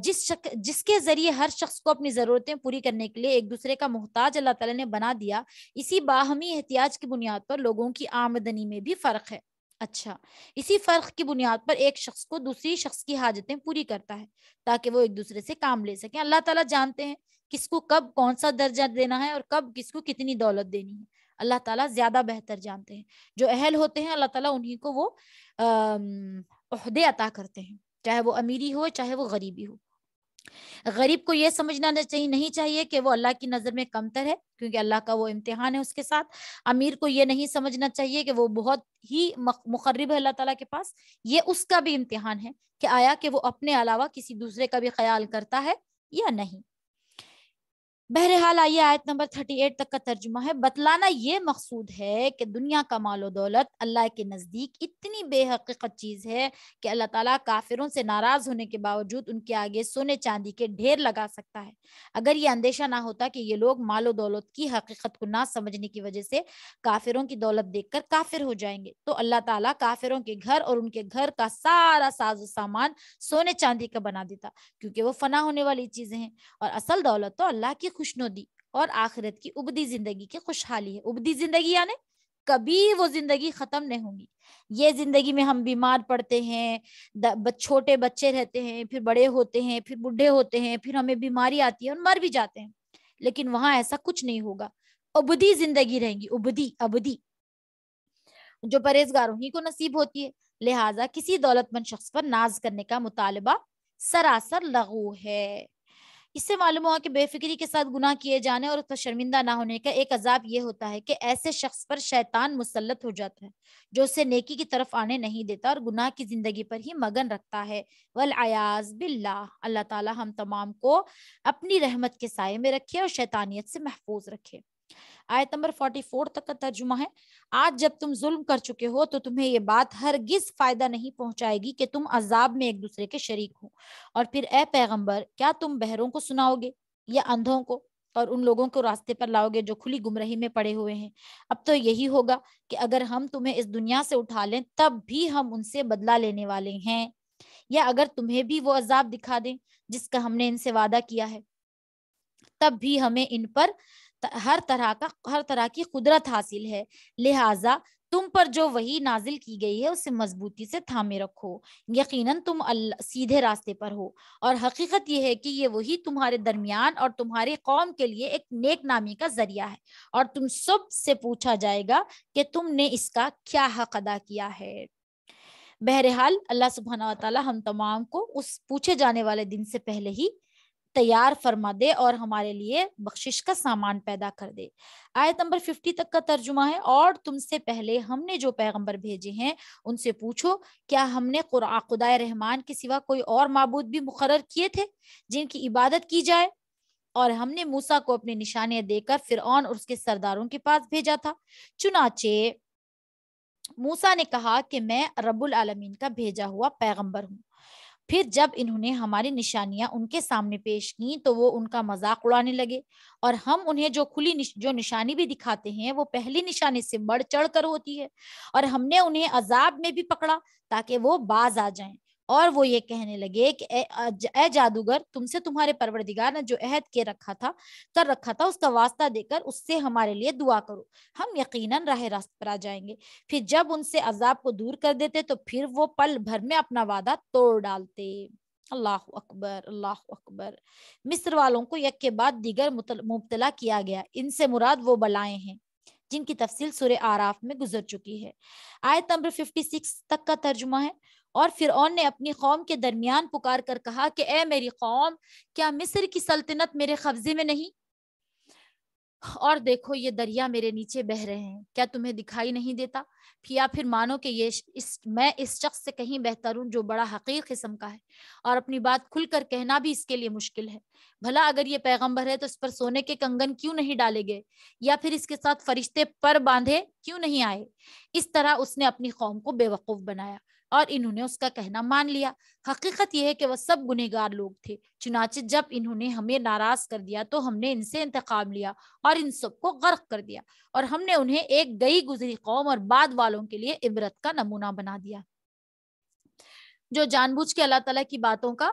S1: جس کے ذریعے ہر شخص کو اپنی ضرورتیں پوری کرنے کے لیے ایک دوسرے کا محتاج اللہ تعالیٰ نے بنا دیا. اسی باہمی احتیاج کی بنیاد پر لوگوں کی آمدنی میں بھی فرق ہے. اچھا، اسی فرق کی بنیاد پر ایک شخص کو دوسری شخص کی حاجتیں پوری کرتا ہے تاکہ وہ ایک دوسرے سے کام لے سکیں. اللہ تعالیٰ جانتے ہیں کس کو کب کون سا درجہ دینا ہے اور کب کس کو کتنی دولت دینی ہے. اللہ تعالیٰ زیادہ بہتر جانتے ہیں. جو اہل ہوتے ہیں اللہ تعالیٰ انہی کو وہ عہدے عطا کرتے ہیں، چاہے وہ امیری ہو چاہے وہ غریبی ہو. غریب کو یہ سمجھنا نہیں چاہیے کہ وہ اللہ کی نظر میں کمتر ہے کیونکہ اللہ کا وہ امتحان ہے اس کے ساتھ. امیر کو یہ نہیں سمجھنا چاہیے کہ وہ بہت ہی مقرب ہے اللہ تعالیٰ کے پاس، یہ اس کا بھی امتحان ہے کہ آیا کہ وہ اپنے علاوہ کسی دوسرے کا بھی خیال کرتا ہے یا نہیں. بہرحال آئیے آیت نمبر 38 تک کا ترجمہ ہے. بتلانا یہ مقصود ہے کہ دنیا کا مال و دولت اللہ کے نزدیک اتنی بے حقیقت چیز ہے کہ اللہ تعالیٰ کافروں سے ناراض ہونے کے باوجود ان کے آگے سونے چاندی کے ڈھیر لگا سکتا ہے. اگر یہ اندیشہ نہ ہوتا کہ یہ لوگ مال و دولت کی حقیقت کو نہ سمجھنے کی وجہ سے کافروں کی دولت دیکھ کر کافر ہو جائیں گے تو اللہ تعالیٰ کافروں کے گھر اور ان کے گھر کا سارا ساز و سامان سونے چاندی کا بنا دیتا کیونکہ وہ فنا ہونے والی چیزیں ہیں اور اصل دولت تو اللہ کی خوشنودی اور آخرت کی ابدی زندگی کی خوشحالی ہے. ابدی زندگی یعنی کبھی وہ زندگی ختم نہیں ہوگی. یہ زندگی میں ہم بیمار پڑتے ہیں، چھوٹے بچے رہتے ہیں، پھر بڑے ہوتے ہیں، پھر بوڑھے ہوتے ہیں، پھر ہمیں بیماری آتی ہے اور مر بھی جاتے ہیں، لیکن وہاں ایسا کچھ نہیں ہوگا. ابدی زندگی رہیں گی، ابدی جو پرہیزگاروں ہی کو نصیب ہوتی ہے. لہٰذا کسی دولت مند شخص پر ناز کرنے کا مطالبہ سراسر لغو ہے. اس سے معلوم ہوا کہ بے فکری کے ساتھ گناہ کیے جانے اور اس پر شرمندہ نہ ہونے کا ایک عذاب یہ ہوتا ہے کہ ایسے شخص پر شیطان مسلط ہو جاتا ہے جو اسے نیکی کی طرف آنے نہیں دیتا اور گناہ کی زندگی پر ہی مگن رکھتا ہے. والعیاذ باللہ. اللہ تعالی ہم تمام کو اپنی رحمت کے سائے میں رکھے اور شیطانیت سے محفوظ رکھے. آیت نمبر 44 تک کا ترجمہ ہے. آج جب تم ظلم کر چکے ہو تو تمہیں یہ بات ہرگز فائدہ نہیں پہنچائے گی کہ تم عذاب میں ایک دوسرے کے شریک ہو. اور پھر اے پیغمبر کیا تم بہروں کو سناؤ گے یا اندھوں کو اور ان لوگوں کو راستے پر لاؤ گے جو کھلی گمراہی میں پڑے ہوئے ہیں۔ اب تو یہی ہوگا کہ اگر ہم تمہیں اس دنیا سے اٹھا لیں تب بھی ہم ان سے بدلہ لینے والے ہیں، یا اگر تمہیں بھی وہ عذاب دکھا دیں جس کا ہم نے ان سے وعدہ کیا ہے، تب بھی ہمیں ان پر ہر طرح کی قدرت حاصل ہے، لہٰذا تم پر جو وحی نازل کی گئی ہے اسے مضبوطی سے تھامے رکھو، یقیناً تم سیدھے راستے پر ہو، اور حقیقت یہ ہے کہ یہ وحی تمہارے درمیان اور تمہاری قوم کے لیے ایک نیک نامی کا ذریعہ ہے، اور تم سب سے پوچھا جائے گا کہ تم نے اس کا کیا حق ادا کیا ہے۔ بہرحال اللہ سبحانہ و تعالی ہم تمام کو اس پوچھے جانے والے دن سے پہلے ہی تیار فرما دے اور ہمارے لیے بخشش کا سامان پیدا کر دے۔ آیت نمبر 50 تک کا ترجمہ ہے، اور تم سے پہلے ہم نے جو پیغمبر بھیجے ہیں ان سے پوچھو کیا ہم نے خدائے رحمان کے سوا کوئی اور معبود بھی مقرر کیے تھے جن کی عبادت کی جائے؟ اور ہم نے موسیٰ کو اپنی نشانیاں دے کر فرعون اور اس کے سرداروں کے پاس بھیجا تھا، چنانچہ موسیٰ نے کہا کہ میں رب العالمین کا بھیجا ہوا پیغمبر ہوں۔ پھر جب انہوں نے ہماری نشانیاں ان کے سامنے پیش کی تو وہ ان کا مذاق اڑانے لگے، اور ہم انہیں جو نشانی بھی دکھاتے ہیں وہ پہلی نشانی سے بڑھ چڑھ کر ہوتی ہے، اور ہم نے انہیں عذاب میں بھی پکڑا تاکہ وہ باز آ جائیں، اور وہ یہ کہنے لگے کہ اے جادوگر، تم سے تمہارے پروردگار نے جو عہد کر رکھا تھا اس کا واسطہ دے کر اس سے ہمارے لیے دعا کرو، ہم یقیناً راہ راست پر آ جائیں گے۔ پھر جب ان سے عذاب کو دور کر دیتے تو پھر وہ پل بھر میں اپنا وعدہ توڑ ڈالتے۔ اللہ اکبر، اللہ اکبر۔ مصر والوں کو یک کے بعد دیگر مبتلا کیا گیا، ان سے مراد وہ بلائیں ہیں جن کی تفصیل سورہ آراف میں گزر چکی ہے۔ آیت نمبر 56 تک کا ترجمہ ہے، اور فرعون نے اپنی قوم کے درمیان پکار کر کہا کہ اے میری قوم، کیا مصر کی سلطنت میرے قبضے میں نہیں؟ اور دیکھو یہ دریا میرے نیچے بہہ رہے ہیں، کیا تمہیں دکھائی نہیں دیتا؟ یا پھر مانو کہ میں اس شخص سے کہیں بہتر ہوں جو بڑا حقیر قسم کا ہے اور اپنی بات کھل کر کہنا بھی اس کے لیے مشکل ہے۔ بھلا اگر یہ پیغمبر ہے تو اس پر سونے کے کنگن کیوں نہیں ڈالے گئے، یا پھر اس کے ساتھ فرشتے پر باندھے کیوں نہیں آئے؟ اس طرح اس نے اپنی قوم کو بے وقوف بنایا اور انہوں نے اس کا کہنا مان لیا۔ حقیقت یہ ہے کہ وہ سب گنہگار لوگ تھے، چنانچہ جب انہوں نے ہمیں ناراض کر دیا تو ہم نے ان سے انتقام لیا اور ان سب کو غرق کر دیا، اور ہم نے انہیں ایک گئی گزری قوم اور بعد والوں کے لیے عبرت کا نمونہ بنا دیا۔ جو جان بوجھ کے اللہ تعالیٰ کی باتوں کا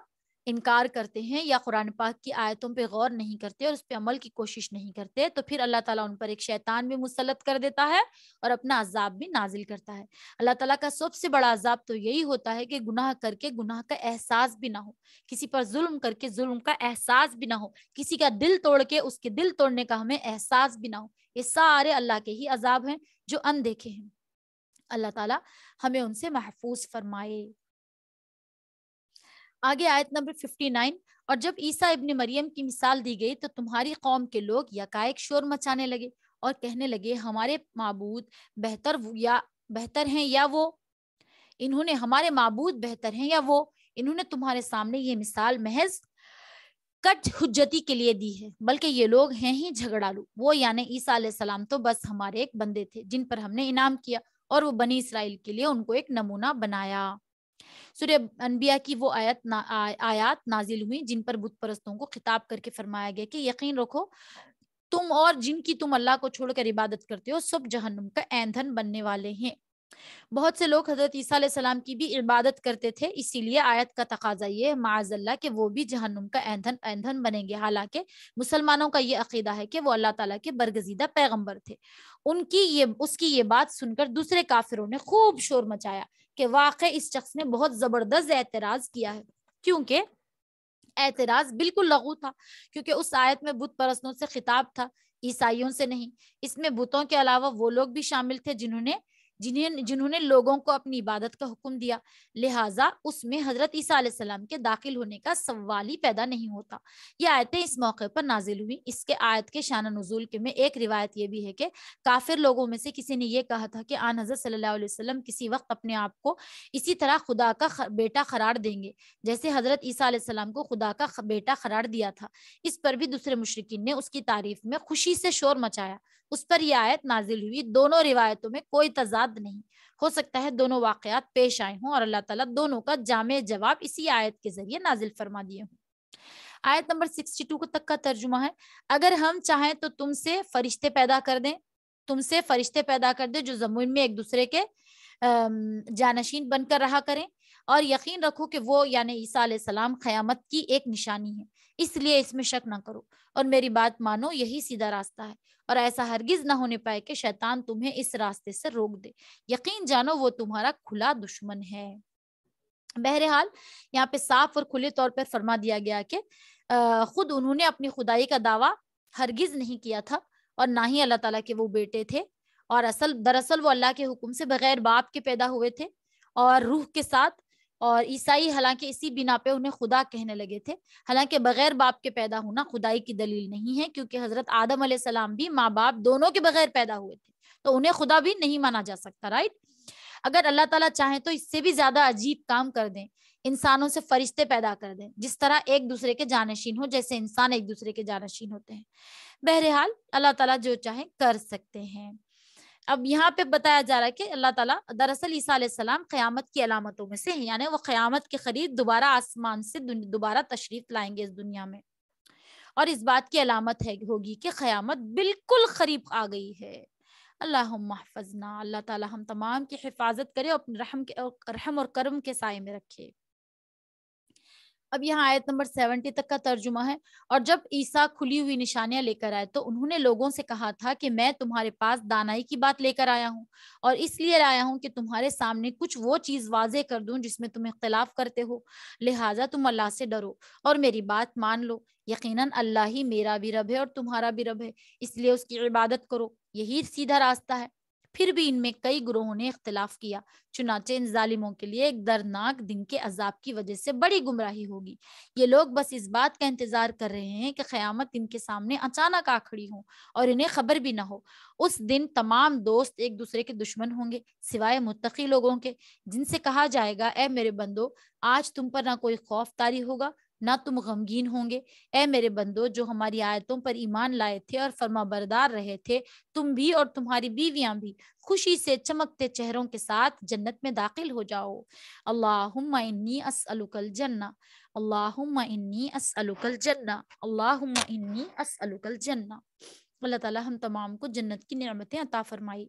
S1: انکار کرتے ہیں یا قرآن پاک کی آیتوں پہ غور نہیں کرتے اور اس پہ عمل کی کوشش نہیں کرتے تو پھر اللہ تعالیٰ ان پر ایک شیطان بھی مسلط کر دیتا ہے اور اپنا عذاب بھی نازل کرتا ہے۔ اللہ تعالیٰ کا سب سے بڑا عذاب تو یہی ہوتا ہے کہ گناہ کر کے گناہ کا احساس بھی نہ ہو، کسی پر ظلم کر کے ظلم کا احساس بھی نہ ہو، کسی کا دل توڑ کے اس کے دل توڑنے کا ہمیں احساس بھی نہ ہو۔ یہ سارے اللہ کے ہی عذاب ہیں جو اندیکھے ہیں۔ اللہ تعالیٰ ہمیں ان سے محفوظ فرمائے۔ آگے آیت نمبر 59، اور جب عیسیٰ ابن مریم کی مثال دی گئی تو تمہاری قوم کے لوگ یکایک شور مچانے لگے اور کہنے لگے ہمارے معبود بہتر ہیں یا وہ، ہمارے معبود بہتر ہیں یا وہ۔ انہوں نے تمہارے سامنے یہ مثال محض کٹ حجتی کے لیے دی ہے، بلکہ یہ لوگ ہیں ہی جھگڑالو۔ وہ یعنی عیسیٰ علیہ السلام تو بس ہمارے ایک بندے تھے جن پر ہم نے انعام کیا، اور وہ بنی اسرائیل کے لیے ان کو ایک نمونہ بنایا۔ سورہ انبیاء کی وہ آیات نازل ہوئی جن پر بت پرستوں کو خطاب کر کے فرمایا گیا کہ یقین رکھو تم اور جن کی تم اللہ کو چھوڑ کر عبادت کرتے ہو سب جہنم کا ایندھن بننے والے ہیں۔ بہت سے لوگ حضرت عیسیٰ علیہ السلام کی بھی عبادت کرتے تھے، اسی لیے آیت کا تقاضا یہ معاذ اللہ کہ وہ بھی جہنم کا ایندھن بنیں گے، حالانکہ مسلمانوں کا یہ عقیدہ ہے کہ وہ اللہ تعالیٰ کے برگزیدہ پیغمبر تھے۔ اس کی یہ بات سن کر دوسرے کافروں نے خوب شور مچایا کہ واقع اس شخص نے بہت زبردست اعتراض کیا ہے، کیونکہ اعتراض بالکل لغو تھا، کیونکہ اس آیت میں بت پرستوں سے خطاب تھا، عیسائیوں سے نہیں۔ اس میں بتوں کے علاوہ وہ لوگ بھی شامل تھے جنہوں نے لوگوں کو اپنی عبادت کا حکم دیا، لہٰذا اس میں حضرت عیسیٰ علیہ السلام کے داخل ہونے کا سوال ہی پیدا نہیں ہوتا۔ یہ آیتیں اس موقع پر نازل ہوئی۔ اس کے آیت کے شان نزول کے میں ایک روایت یہ بھی ہے کہ کافر لوگوں میں سے کسی نے یہ کہا تھا کہ آن حضرت صلی اللہ علیہ وسلم کسی وقت اپنے آپ کو اسی طرح خدا کا بیٹا قرار دیں گے جیسے حضرت عیسیٰ علیہ السلام کو خدا کا بیٹا قرار دیا تھا۔ اس پر بھی دوسرے مشرکین نے اس کی تعریف میں خوشی سے شور مچایا، اس پر یہ آیت نازل ہوئی۔ دونوں روایتوں میں کوئی تضاد نہیں، ہو سکتا ہے دونوں واقعات پیش آئے ہوں اور اللہ تعالیٰ دونوں کا جامع جواب اسی آیت کے ذریعے نازل فرما دیے ہوں۔ آیت نمبر 62 تک کا ترجمہ ہے، اگر ہم چاہیں تو تم سے فرشتے پیدا کر دیں جو زمین میں ایک دوسرے کے جانشین بن کر رہا کریں، اور یقین رکھو کہ وہ یعنی عیسیٰ علیہ السلام قیامت کی ایک نشانی ہے، اس لیے اس میں شک نہ کرو اور میری بات مانو، یہی سیدھا راستہ ہے، اور ایسا ہرگز نہ ہونے پائے کہ شیطان تمہیں اس راستے سے روک دے، یقین جانو وہ تمہارا کھلا دشمن ہے۔ بہرحال یہاں پہ صاف اور کھلے طور پر فرما دیا گیا کہ خود انہوں نے اپنی خدائی کا دعویٰ ہرگز نہیں کیا تھا، اور نہ ہی اللہ تعالیٰ کے وہ بیٹے تھے، اور دراصل وہ اللہ کے حکم سے بغیر باپ کے پیدا ہوئے تھے اور روح کے ساتھ، اور عیسائی حالانکہ اسی بنا پہ انہیں خدا کہنے لگے تھے، حالانکہ بغیر باپ کے پیدا ہونا خدائی کی دلیل نہیں ہے، کیونکہ حضرت آدم علیہ السلام بھی ماں باپ دونوں کے بغیر پیدا ہوئے تھے، تو انہیں خدا بھی نہیں مانا جا سکتا، رائٹ؟ اگر اللہ تعالیٰ چاہیں تو اس سے بھی زیادہ عجیب کام کر دیں، انسانوں سے فرشتے پیدا کر دیں جس طرح ایک دوسرے کے جانشین ہو، جیسے انسان ایک دوسرے کے جانشین ہوتے ہیں۔ بہرحال اللہ تعالیٰ جو چاہیں کر سکتے ہیں۔ اب یہاں پہ بتایا جا رہا ہے کہ اللہ تعالیٰ دراصل عیسیٰ علیہ السلام قیامت کی علامتوں میں سے ہیں، یعنی وہ قیامت کے قریب دوبارہ آسمان سے دوبارہ تشریف لائیں گے اس دنیا میں، اور اس بات کی علامت ہوگی کہ قیامت بالکل قریب آ گئی ہے۔ اللہم احفظنا، اللہ تعالیٰ ہم تمام کی حفاظت کرے اور اپنے رحم اور کرم کے سائے میں رکھے۔ اب یہاں آیت نمبر 70 تک کا ترجمہ ہے، اور جب عیسیٰ کھلی ہوئی نشانیاں لے کر آئے تو انہوں نے لوگوں سے کہا تھا کہ میں تمہارے پاس دانائی کی بات لے کر آیا ہوں، اور اس لیے لایا ہوں کہ تمہارے سامنے کچھ وہ چیز واضح کر دوں جس میں تم اختلاف کرتے ہو، لہٰذا تم اللہ سے ڈرو اور میری بات مان لو، یقیناً اللہ ہی میرا بھی رب ہے اور تمہارا بھی رب ہے، اس لیے اس کی عبادت کرو، یہی سیدھا راستہ ہے۔ پھر بھی ان میں کئی گروہوں نے اختلاف کیا، چنانچہ ان ظالموں کے لیے ایک دردناک دن کے عذاب کی وجہ سے بڑی گمراہی ہوگی۔ یہ لوگ بس اس بات کا انتظار کر رہے ہیں کہ قیامت ان کے سامنے اچانک آ کھڑی ہو اور انہیں خبر بھی نہ ہو۔ اس دن تمام دوست ایک دوسرے کے دشمن ہوں گے سوائے متقی لوگوں کے، جن سے کہا جائے گا اے میرے بندو، آج تم پر نہ کوئی خوف طاری ہوگا نہ تم غمگین ہوں گے، اے میرے بندو جو ہماری آیتوں پر ایمان لائے تھے اور فرما بردار رہے تھے، تم بھی اور تمہاری بیویاں بھی خوشی سے چمکتے چہروں کے ساتھ جنت میں داخل ہو جاؤ۔ اللہم انی اسألک الجنہ، اللہم انی اسألک الجنہ، اللہم انی اسألک الجنہ۔ اللہ تعالیٰ ہم تمام کو جنت کی نعمتیں عطا فرمائی۔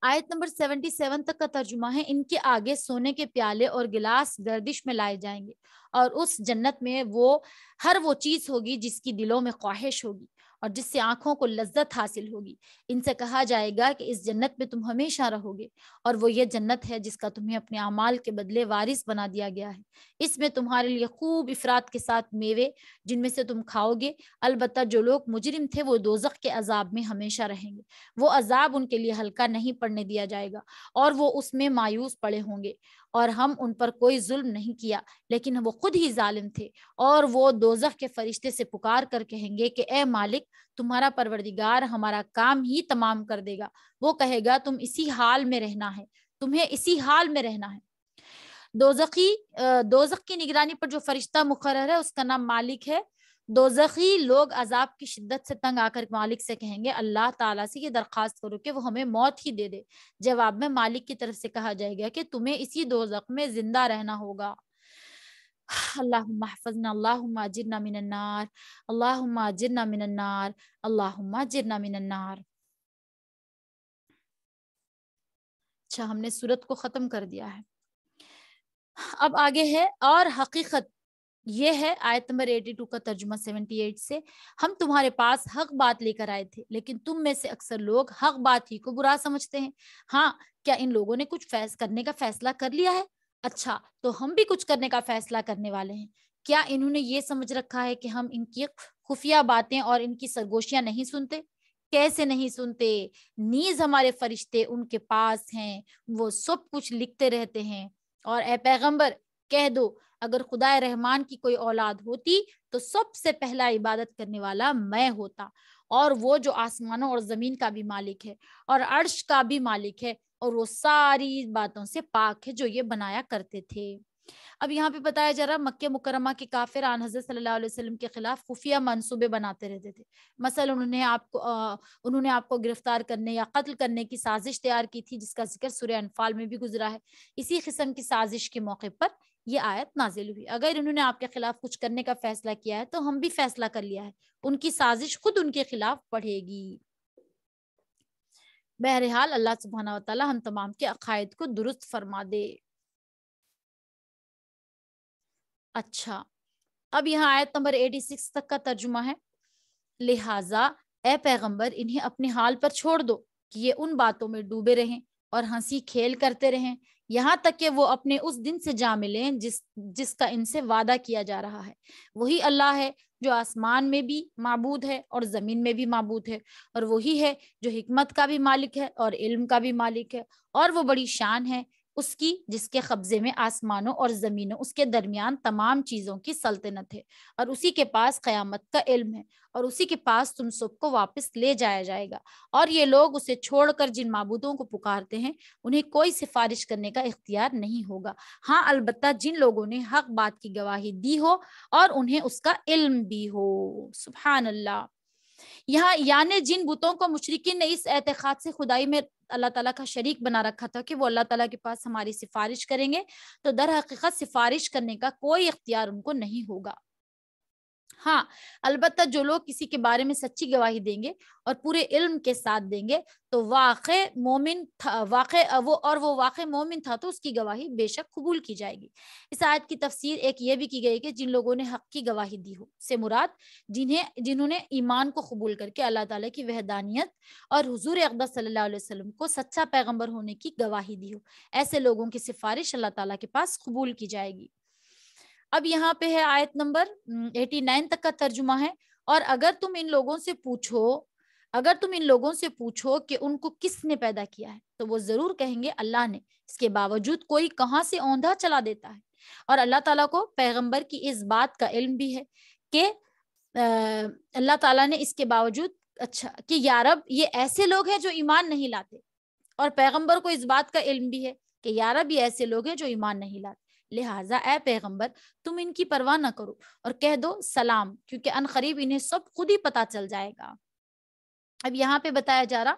S1: آیت نمبر 77 تک کا ترجمہ ہے، ان کے آگے سونے کے پیالے اور گلاس گردش میں لائے جائیں گے، اور اس جنت میں وہ ہر وہ چیز ہوگی جس کی دلوں میں خواہش ہوگی اور جس سے آنکھوں کو لذت حاصل ہوگی۔ ان سے کہا جائے گا کہ اس جنت میں تم ہمیشہ رہو گے، اور وہ یہ جنت ہے جس کا تمہیں اپنے اعمال کے بدلے وارث بنا دیا گیا ہے۔ اس میں تمہارے لیے خوب افراط کے ساتھ میوے جن میں سے تم کھاؤ گے، البتہ جو لوگ مجرم تھے وہ دوزخ کے عذاب میں ہمیشہ رہیں گے، وہ عذاب ان کے لیے ہلکا نہیں پڑنے دیا جائے گا اور وہ اس میں مایوس پڑے ہوں گے، اور ہم ان پر کوئی ظلم نہیں کیا لیکن وہ خود ہی ظالم تھے، اور وہ دوزخ کے فرشتے سے پکار کر کہیں گے کہ اے مالک، تمہارا پروردگار ہمارا کام ہی تمام کر دے گا۔ وہ کہے گا تم اسی حال میں رہنا ہے، تمہیں اسی حال میں رہنا ہے۔ دوزخ کی نگرانی پر جو فرشتہ مقرر ہے اس کا نام مالک ہے۔ دوزخی لوگ عذاب کی شدت سے تنگ آ کر مالک سے کہیں گے اللہ تعالیٰ سے یہ درخواست کرو کہ وہ ہمیں موت ہی دے دے۔ جواب میں مالک کی طرف سے کہا جائے گا کہ تمہیں اسی دوزخ میں زندہ رہنا ہوگا۔ اللہم احفظنا، اللہم اجرنا من النار، اللہم اجرنا من النار، اللہم اجرنا من النار۔ اچھا، ہم نے سورت کو ختم کر دیا ہے۔ اب آگے ہے اور حقیقت، یہ ہے آیت نمبر 82 کا ترجمہ 78 سے، ہم تمہارے پاس حق بات لے کر آئے تھے لیکن تم میں سے اکثر لوگ حق بات ہی کو برا سمجھتے ہیں۔ ہاں، کیا ان لوگوں نے کچھ کرنے کا فیصلہ کر لیا ہے؟ اچھا، تو ہم بھی کچھ کرنے کا فیصلہ کرنے والے ہیں۔ کیا انہوں نے یہ سمجھ رکھا ہے کہ ہم ان کی خفیہ باتیں اور ان کی سرگوشیاں نہیں سنتے؟ کیسے نہیں سنتے؟ نیز ہمارے فرشتے ان کے پاس ہیں، وہ سب کچھ لکھتے رہتے ہیں۔ اور اے پیغمبر کہہ دو، اگر خدا رحمان کی کوئی اولاد ہوتی تو سب سے پہلا عبادت کرنے والا میں ہوتا، اور وہ جو آسمانوں اور زمین کا بھی مالک ہے اور عرش کا بھی مالک ہے، اور وہ ساری باتوں سے پاک ہے جو یہ بنایا کرتے تھے۔ اب یہاں پہ بتایا جا رہا مکہ مکرمہ کے کافر آن حضرت صلی اللہ علیہ وسلم کے خلاف خفیہ منصوبے بناتے رہتے تھے. مثلا انہوں نے آپ کو گرفتار کرنے یا قتل کرنے کی سازش تیار کی تھی، جس کا ذکر سورہ انفال میں بھی گزرا ہے. اسی قسم کی سازش کے موقع پر یہ آیت نازل ہوئی. اگر انہوں نے آپ کے خلاف کچھ کرنے کا فیصلہ کیا ہے تو ہم بھی فیصلہ کر لیا ہے، ان کی سازش خود ان کے خلاف پڑھے گی. بہرحال اللہ سبحانہ و تعالی ہم تمام کے عقائد کو درست فرما دے. اچھا، اب یہاں آیت نمبر 86 تک کا ترجمہ ہے. لہٰذا اے پیغمبر انہیں اپنے حال پر چھوڑ دو کہ یہ ان باتوں میں ڈوبے رہیں اور ہنسی کھیل کرتے رہیں یہاں تک کہ وہ اپنے اس دن سے جا ملیں جس کا ان سے وعدہ کیا جا رہا ہے. وہی اللہ ہے جو آسمان میں بھی معبود ہے اور زمین میں بھی معبود ہے، اور وہی ہے جو حکمت کا بھی مالک ہے اور علم کا بھی مالک ہے. اور وہ بڑی شان ہے اس کی جس کے قبضے میں آسمانوں اور زمینوں، اس کے درمیان تمام چیزوں کی سلطنت ہے، اور اسی کے پاس قیامت کا علم ہے، اور اسی کے پاس تم سب کو واپس لے جایا جائے گا. اور یہ لوگ اسے چھوڑ کر جن معبودوں کو پکارتے ہیں انہیں کوئی سفارش کرنے کا اختیار نہیں ہوگا. ہاں البتہ جن لوگوں نے حق بات کی گواہی دی ہو اور انہیں اس کا علم بھی ہو. سبحان اللہ. یہاں یعنی جن بتوں کو مشرکین نے اس اعتقاد سے خدائی میں اللہ تعالیٰ کا شریک بنا رکھا تھا کہ وہ اللہ تعالیٰ کے پاس ہماری سفارش کریں گے، تو در حقیقت سفارش کرنے کا کوئی اختیار ان کو نہیں ہوگا. ہاں البتہ جو لوگ کسی کے بارے میں سچی گواہی دیں گے اور پورے علم کے ساتھ دیں گے تو وہ واقع مومن تھا تو اس کی گواہی بے شک قبول کی جائے گی. اس آیت کی تفسیر ایک یہ بھی کی گئی کہ جن لوگوں نے حق کی گواہی دی ہو سے مراد جنہوں نے ایمان کو قبول کر کے اللہ تعالیٰ کی وحدانیت اور حضور اقدس صلی اللہ علیہ وسلم کو سچا پیغمبر ہونے کی گواہی دی ہو، ایسے لوگوں کی سفارش اللہ تعالیٰ کے پاس قبول کی جائے گی. اب یہاں پہ ہے آیت نمبر 89 تک کا ترجمہ ہے. اور اگر تم ان لوگوں سے پوچھو کہ ان کو کس نے پیدا کیا ہے تو وہ ضرور کہیں گے اللہ نے، اس کے باوجود کوئی کہاں سے اوندھا چلا دیتا ہے. اور اللہ تعالیٰ کو پیغمبر کی اس بات کا علم بھی ہے کہ اللہ تعالیٰ نے اس کے باوجود کہ یا رب یہ ایسے لوگ ہیں جو ایمان نہیں لاتے، اور پیغمبر کو اس بات کا علم بھی ہے کہ یا رب یہ ایسے لوگ ہیں جو ایمان نہیں لاتے. لہٰذا اے پیغمبر تم ان کی پرواہ نہ کرو اور کہہ دو سلام، کیونکہ ان قریب انہیں سب خود ہی پتا چل جائے گا. اب یہاں پہ بتایا جا رہا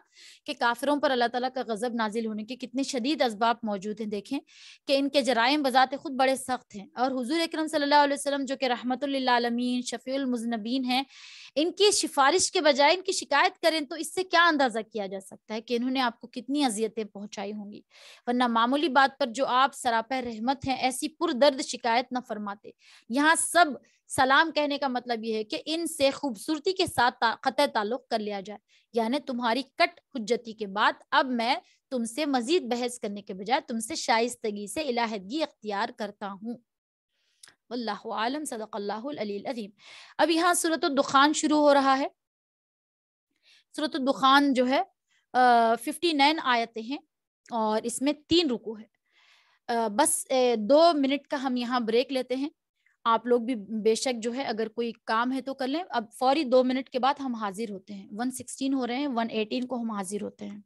S1: کہ کافروں پر اللہ تعالیٰ کا غضب نازل ہونے کے کتنے شدید اسباب موجود ہیں. دیکھیں کہ ان کے جرائم بذات خود بڑے سخت ہیں، اور حضور اکرم صلی اللہ علیہ وسلم جو کہ رحمت للعالمین شفیع المذنبین ہیں، ان کی سفارش کے بجائے ان کی شکایت کریں تو اس سے کیا اندازہ کیا جا سکتا ہے کہ انہوں نے آپ کو کتنی اذیتیں پہنچائی ہوں گی. ورنہ معمولی بات پر جو آپ سراپہ رحمت ہیں ایسی پر درد شکایت نہ فرماتے. یہاں سب سلام کہنے کا مطلب یہ ہے کہ ان سے خوبصورتی کے ساتھ قطع تعلق کر لیا جائے، یعنی تمہاری کٹ حجتی کے بعد اب میں تم سے مزید بحث کرنے کے بجائے تم سے شائستگی سے علیحدگی اختیار کرتا ہوں. واللہ عالم. صدق اللہ العلی العظیم. اب یہاں سورۃ الدخان شروع ہو رہا ہے. سورۃ الدخان جو ہے 59 آیتیں ہیں اور اس میں 3 رکوع ہے. بس 2 منٹ کا ہم یہاں بریک لیتے ہیں. آپ لوگ بھی بے شک جو ہے اگر کوئی کام ہے تو کر لیں. اب فوری 2 منٹ کے بعد ہم حاضر ہوتے ہیں. 116 ہو رہے ہیں، 118 کو ہم حاضر ہوتے ہیں.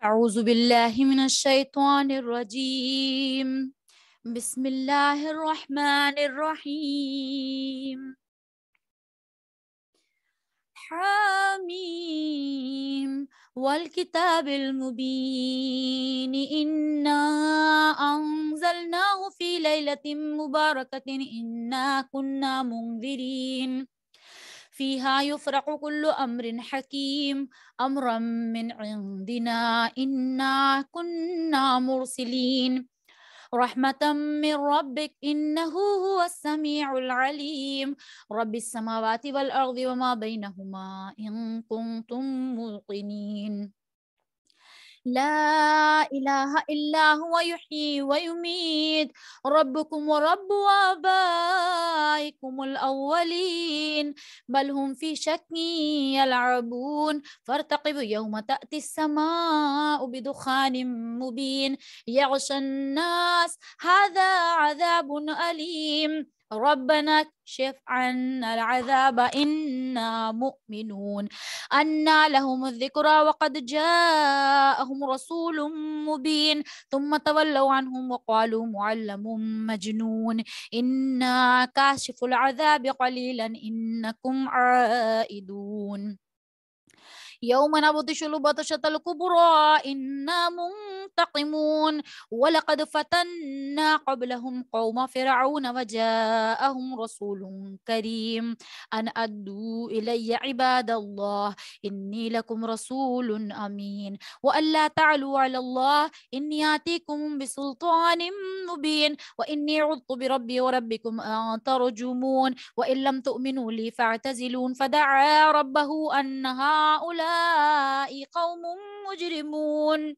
S1: اعوذ باللہ من الشیطان الرجیم، بسم اللہ الرحمن الرحیم، حامیم والکتاب المبین، انا انزلناہ فی لیلۃ مبارکۃ انا کنا منذرین فیہا یفرق کل امر حکیم امرا من عندنا انا کنا مرسلین رحمة من ربك إنه هو السميع العليم رب السماوات والأرض وما بينهما إن كنتم موقنين لا إله إلا هو يحيي ويميت ربكم ورب آبائكم الأولين بل هم في شك يلعبون فارتقب يوم تأتي السماء بدخان مبين يغشى الناس هذا عذاب أليم ربنا اكشف عنا العذاب إنا مؤمنون أنى لهم الذكرى وقد جاءهم رسول مبين ثم تولوا عنهم وقالوا معلم مجنون إنا كاشف العذاب قليلا إنكم عائدون يوم نبطش البطشة الكبرى إنا منتقمون ولقد فتنا قبلهم قوم فرعون وجاءهم رسول كريم أن أدوا إلي عباد الله إني لكم رسول أمين وأن لا تعلوا على الله إني آتيكم بسلطان مبين وإني عذت بربي وربكم أن ترجمون وإن لم تؤمنوا لي فاعتزلون فدعا ربه أن هؤلاء قوم مجرمون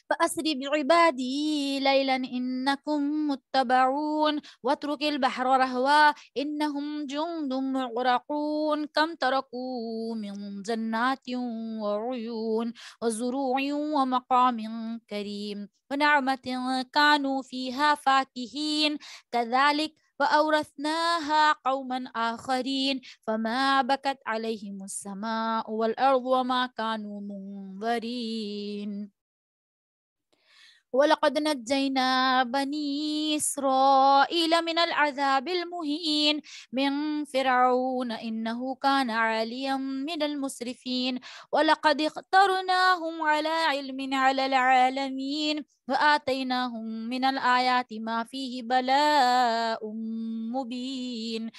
S1: فأسر بعبادي ليلا إنكم متبعون واترك البحر رهوا إنهم جند مغرقون كم تركوا من جنات وعيون وزروع ومقام كريم ونعمة كانوا فيها فاكهين كذلك وأورثناها قوما آخرين فما بكت عليهم السماء والأرض وما كانوا منظرين وَلَقَدْ نَجَّيْنَا بَنِي إِسْرَائِيلَ مِنَ الْعَذَابِ الْمُهِينِ مِنْ فِرْعَوْنَ إِنَّهُ كَانَ عَالِيًا مِنَ الْمُسْرِفِينَ وَلَقَدِ اخْتَرْنَاهُمْ عَلَى عِلْمٍ عَلَى الْعَالَمِينَ وَآتَيْنَاهُمْ مِنَ الْآيَاتِ مَا فِيهِ بَلَاءٌ مُبِينٌ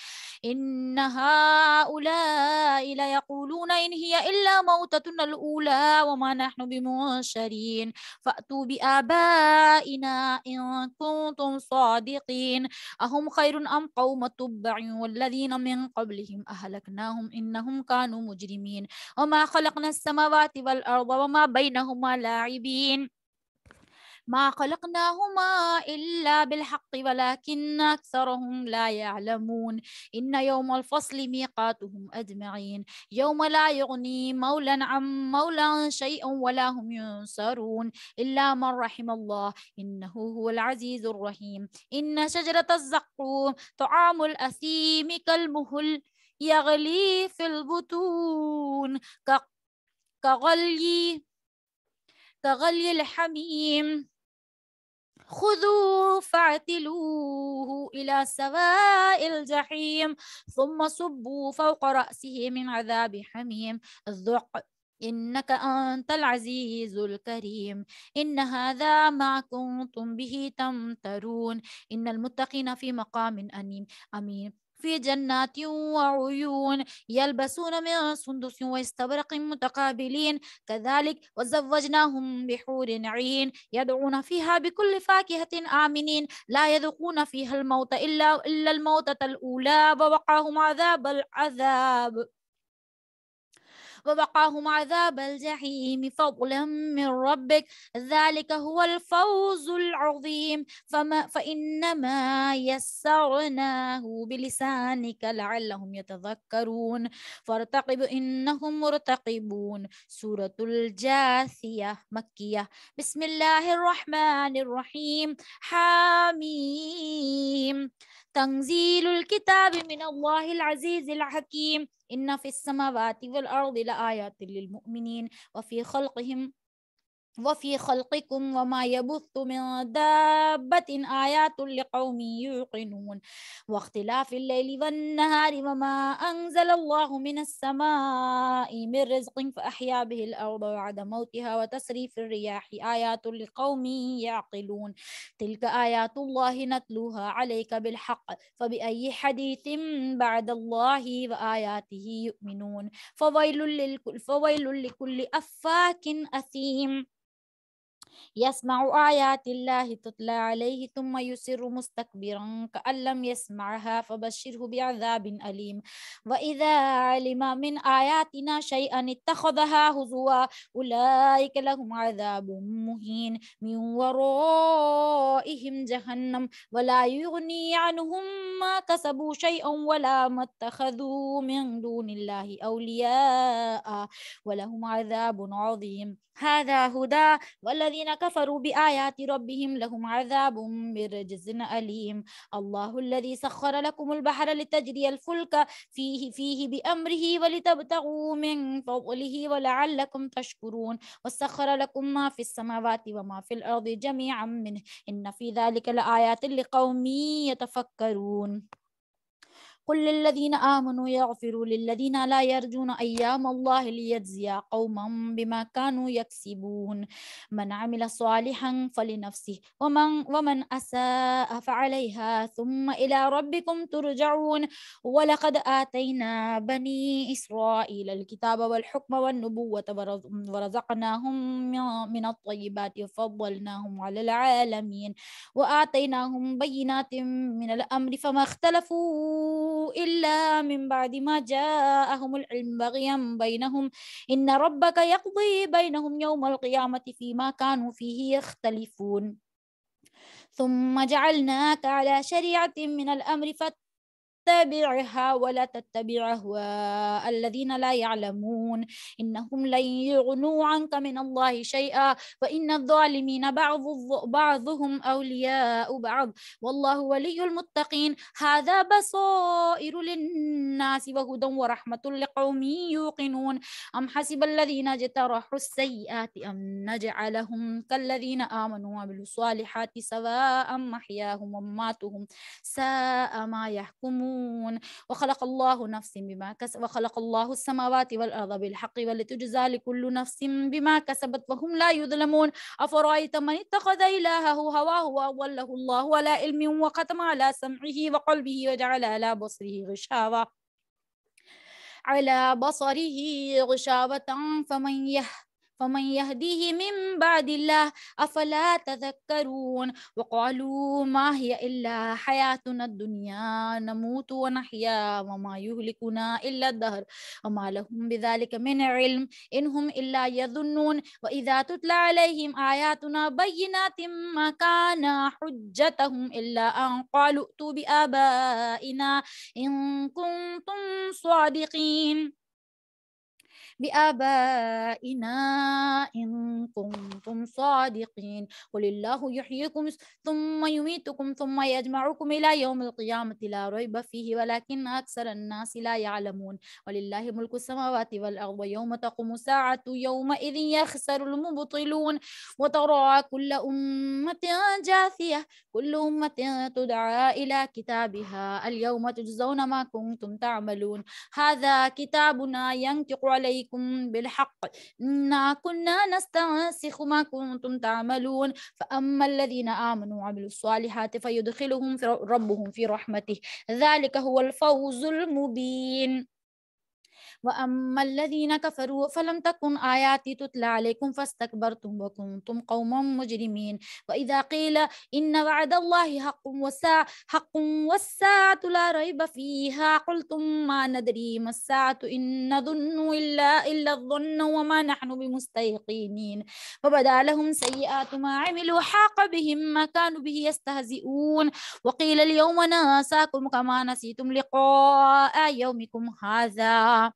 S1: إن هؤلاء ليقولون إن هي إلا موتتنا الأولى وما نحن بمنشرين فأتوا بآبائنا إن كنتم صادقين أهم خير أم قوم تبع والذين من قبلهم أهلكناهم إنهم كانوا مجرمين وما خلقنا السماوات والأرض وما بينهما لاعبين ما خلقناهما إلا بالحق ولكن أكثرهم لا يعلمون إن يوم الفصل ميقاتهم أجمعين يوم لا يغني مولا عن مولا شيئا ولا هم ينصرون إلا من رحم الله إنه هو العزيز الرحيم إن شجرة الزقوم طعام الأثيم كالمهل يغلي في البطون كغلي الحميم خذوه فاعتلوه إلى سواء الجحيم ثم صبوا فوق رأسه من عذاب حميم ذق إنك أنت العزيز الكريم إن هذا ما كنتم به تمترون إن المتقين في مقام أمين في جنات وعيون يلبسون من سندس واستبرق متقابلين كذلك وزوجناهم بحور عين يدعون فيها بكل فاكهة آمنين لا يذوقون فيها الموت إلا الموتة الأولى ووقاهم عذاب الجحيم فضلا من ربك ذلك هو الفوز العظيم فإنما يسرناه بلسانك لعلهم يتذكرون فارتقب إنهم مرتقبون سورة الجاثية مكية بسم الله الرحمن الرحيم حاميم تنزيل الكتاب من الله العزيز الحكيم إن في السماوات والأرض لآيات للمؤمنين وفي خلقهم وفي خلقكم وما يبث من دابة آيات لقوم يوقنون واختلاف الليل والنهار وما أنزل الله من السماء من رزق فأحيا به الأرض بعد موتها وتصريف الرياح آيات لقوم يعقلون تلك آيات الله نتلوها عليك بالحق فبأي حديث بعد الله وآياته يؤمنون فويل لكل أفاك أثيم يسمع آيات الله تتلى عليه ثم يصر مستكبرا كأن لم يسمعها فبشره بعذاب أليم وإذا علم من آياتنا شيئا اتخذها هزوا أولئك لهم عذاب مهين من ورائهم جهنم ولا يغني عنهم ما كسبوا شيئا ولا ما اتخذوا من دون الله أولياء ولهم عذاب عظيم هذا هدى والذين كفروا بآيات ربهم لهم عذاب من رجز أليم الله الذي سخر لكم البحر لتجري الفلك فيه بأمره ولتبتغوا من فضله ولعلكم تشكرون وسخر لكم ما في السماوات وما في الأرض جميعا منه إن في ذلك لآيات لقوم يتفكرون قل للذين آمنوا يغفروا للذين لا يرجون أيام الله ليجزي قوما بما كانوا يكسبون من عمل صالحا فلنفسه ومن أساء فعليها ثم إلى ربكم ترجعون ولقد آتينا بني إسرائيل الكتاب والحكم والنبوة ورزقناهم من الطيبات وفضلناهم على العالمين وآتيناهم بينات من الأمر فما اختلفوا إلا من بعد ما جاءهم العلم بغيا بينهم إن ربك يقضي بينهم يوم القيامة فيما كانوا فيه يختلفون ثم جعلناك على شريعة من الأمر تتبعها ولا تتبع أهواء الذين لا يعلمون إنهم لن يغنوا عنك من الله شيئا وإن الظالمين بعضهم أولياء بعض والله ولي المتقين هذا بصائر للناس وهدى ورحمة لقوم يوقنون أم حسب الذين اجترحوا السيئات أن نجعلهم كالذين آمنوا وعملوا الصالحات سواء محياهم ومماتهم ساء ما يحكمون وخلق الله وخلق الله السماوات والأرض بالحق ولتجزى لكل نفس بما كسبت وهم لا يظلمون أفرأيت من اتخذ إلهه هواه وأضله الله على علم وختم على سمعه وقلبه وجعل على بصره غشاوة فمن يهديه من بعد الله أفلا تذكرون وقالوا ما هي إلا حياتنا الدنيا نموت ونحيا وما يهلكنا إلا الدهر وما لهم بذلك من علم إن هم إلا يظنون وإذا تتلى عليهم آياتنا بينات ما كان حجتهم إلا أن قالوا ائتوا بآبائنا إن كنتم صادقين قل الله يحييكم ثم يميتكم ثم يجمعكم إلى يوم القيامة لا ريب فيه ولكن أكثر الناس لا يعلمون ولله ملك السماوات والأرض ويوم تقوم الساعة يومئذ يخسر المبطلون وترى كل أمة جاثية كل أمة تدعى إلى كتابها اليوم تجزون ما كنتم تعملون هذا كتابنا ينطق عليكم بالحق إنا كنا نستنسخ ما كنتم تعملون فأما الذين آمنوا وعملوا الصالحات فيدخلهم ربهم في رحمته ذلك هو الفوز المبين وأما الذين كفروا فلم تكن آياتي تتلى عليكم فاستكبرتم وكنتم قوما مجرمين وإذا قيل إن وعد الله حق والساعة لا ريب فيها قلتم ما ندري ما الساعة إن نظن إلا الظن وما نحن بمستيقنين وبدا لهم سيئات ما عملوا حاق بهم ما كانوا به يستهزئون وقيل اليوم ننساكم كما نسيتم لقاء يومكم هذا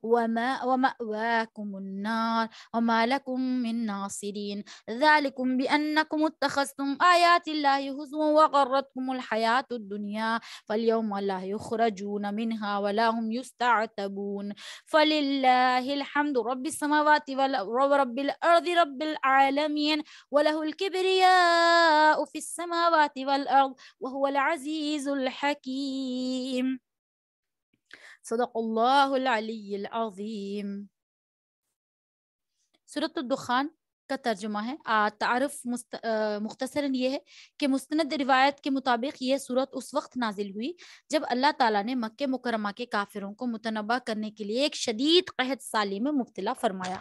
S1: ومأواكم النار وما لكم من ناصرين ذلكم بأنكم اتخذتم آيات الله هزوا وغرتكم الحياة الدنيا فاليوم لا يخرجون منها ولا هم يستعتبون فلله الحمد رب السماوات ورب الأرض رب العالمين وله الكبرياء في السماوات والأرض وهو العزيز الحكيم صدق اللہ العلی العظیم۔ سورۃ الدخان کا ترجمہ ہے۔ تعارف مختصراً یہ ہے کہ مستند روایت کے مطابق یہ سورت اس وقت نازل ہوئی جب اللہ تعالیٰ نے مکہ مکرمہ کے کافروں کو متنبہ کرنے کے لیے ایک شدید قحط سالی میں مبتلا فرمایا۔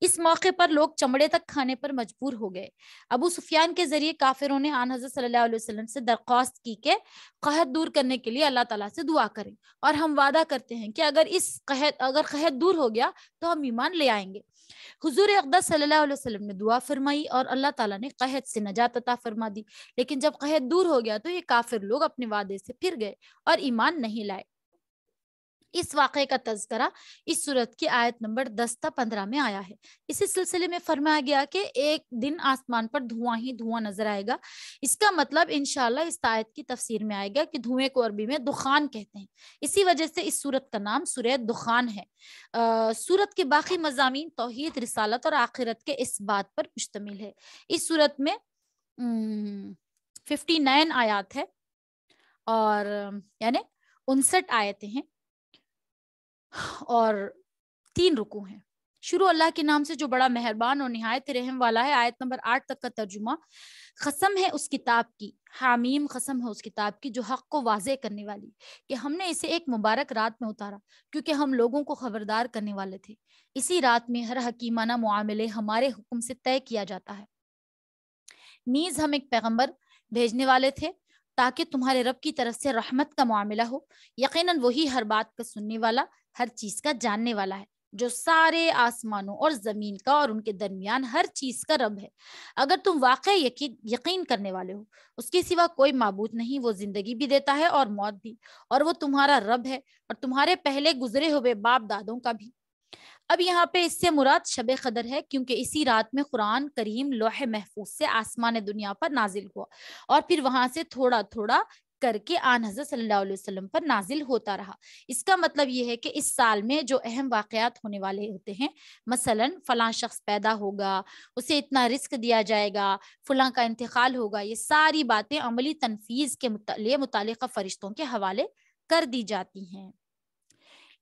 S1: اس موقع پر لوگ چمڑے تک کھانے پر مجبور ہو گئے۔ ابو سفیان کے ذریعے کافروں نے آن حضرت صلی اللہ علیہ وسلم سے درخواست کی کہ قحط دور کرنے کے لیے اللہ تعالیٰ سے دعا کریں، اور ہم وعدہ کرتے ہیں کہ اگر قحط دور ہو گیا تو ہم ایمان لے آئیں گے۔ حضور اقدس صلی اللہ علیہ وسلم نے دعا فرمائی اور اللہ تعالیٰ نے قحط سے نجات عطا فرما دی، لیکن جب قحط دور ہو گیا تو یہ کافر لوگ اپنے وعدے سے پھر گئے اور ایمان نہیں لائے۔ اس واقعے کا تذکرہ اس سورت کی آیت نمبر 10 تا 15 میں آیا ہے۔ اسی سلسلے میں فرمایا گیا کہ ایک دن آسمان پر دھواں ہی دھواں نظر آئے گا۔ اس کا مطلب انشاءاللہ اس آیت کی تفسیر میں آئے گا کہ دھوئیں کو عربی میں دخان کہتے ہیں، اسی وجہ سے اس سورت کا نام سورہ دخان ہے۔ سورت کے باقی مضامین توحید، رسالت اور آخرت کے اس بات پر مشتمل ہے۔ اس سورت میں 59 آیات ہے اور یعنی 59 آیتیں ہیں اور 3 رکوع ہیں۔ شروع اللہ کے نام سے جو بڑا مہربان اور نہایت رحم والا ہے۔ آیت نمبر 8 تک کا ترجمہ: قسم ہے اس کتاب کی، حامیم قسم ہے اس کتاب کی جو حق کو واضح کرنے والی، کہ ہم نے اسے ایک مبارک رات میں اتارا کیونکہ ہم لوگوں کو خبردار کرنے والے تھے۔ اسی رات میں ہر حکیمانہ معاملے ہمارے حکم سے طے کیا جاتا ہے۔ نیز ہم ایک پیغمبر بھیجنے والے تھے تاکہ تمہارے رب کی طرف سے رحمت کا معاملہ ہو۔ یقیناً وہی ہر بات کا سننے والا، ہر چیز کا جاننے والا ہے، جو سارے آسمانوں اور زمین کا اور ان کے درمیان ہر چیز کا رب ہے۔ اگر تم واقع یقین کرنے والے ہو، اس کے سوا کوئی معبود نہیں، وہ زندگی بھی دیتا ہے اور موت بھی، اور وہ تمہارا رب ہے اور تمہارے پہلے گزرے ہوئے باپ دادوں کا بھی۔ اب یہاں پہ اس سے مراد شب قدر ہے، کیونکہ اسی رات میں قرآن کریم لوح محفوظ سے آسمان دنیا پر نازل ہوا اور پھر وہاں سے تھوڑا تھوڑا کر کے آن حضرت صلی اللہ علیہ وسلم پر نازل ہوتا رہا۔ اس کا مطلب یہ ہے کہ اس سال میں جو اہم واقعات ہونے والے ہوتے ہیں، مثلا فلاں شخص پیدا ہوگا، اسے اتنا رزق دیا جائے گا، فلاں کا انتقال ہوگا، یہ ساری باتیں عملی تنفیذ کے لیے متعلقہ فرشتوں کے حوالے کر دی جاتی ہیں۔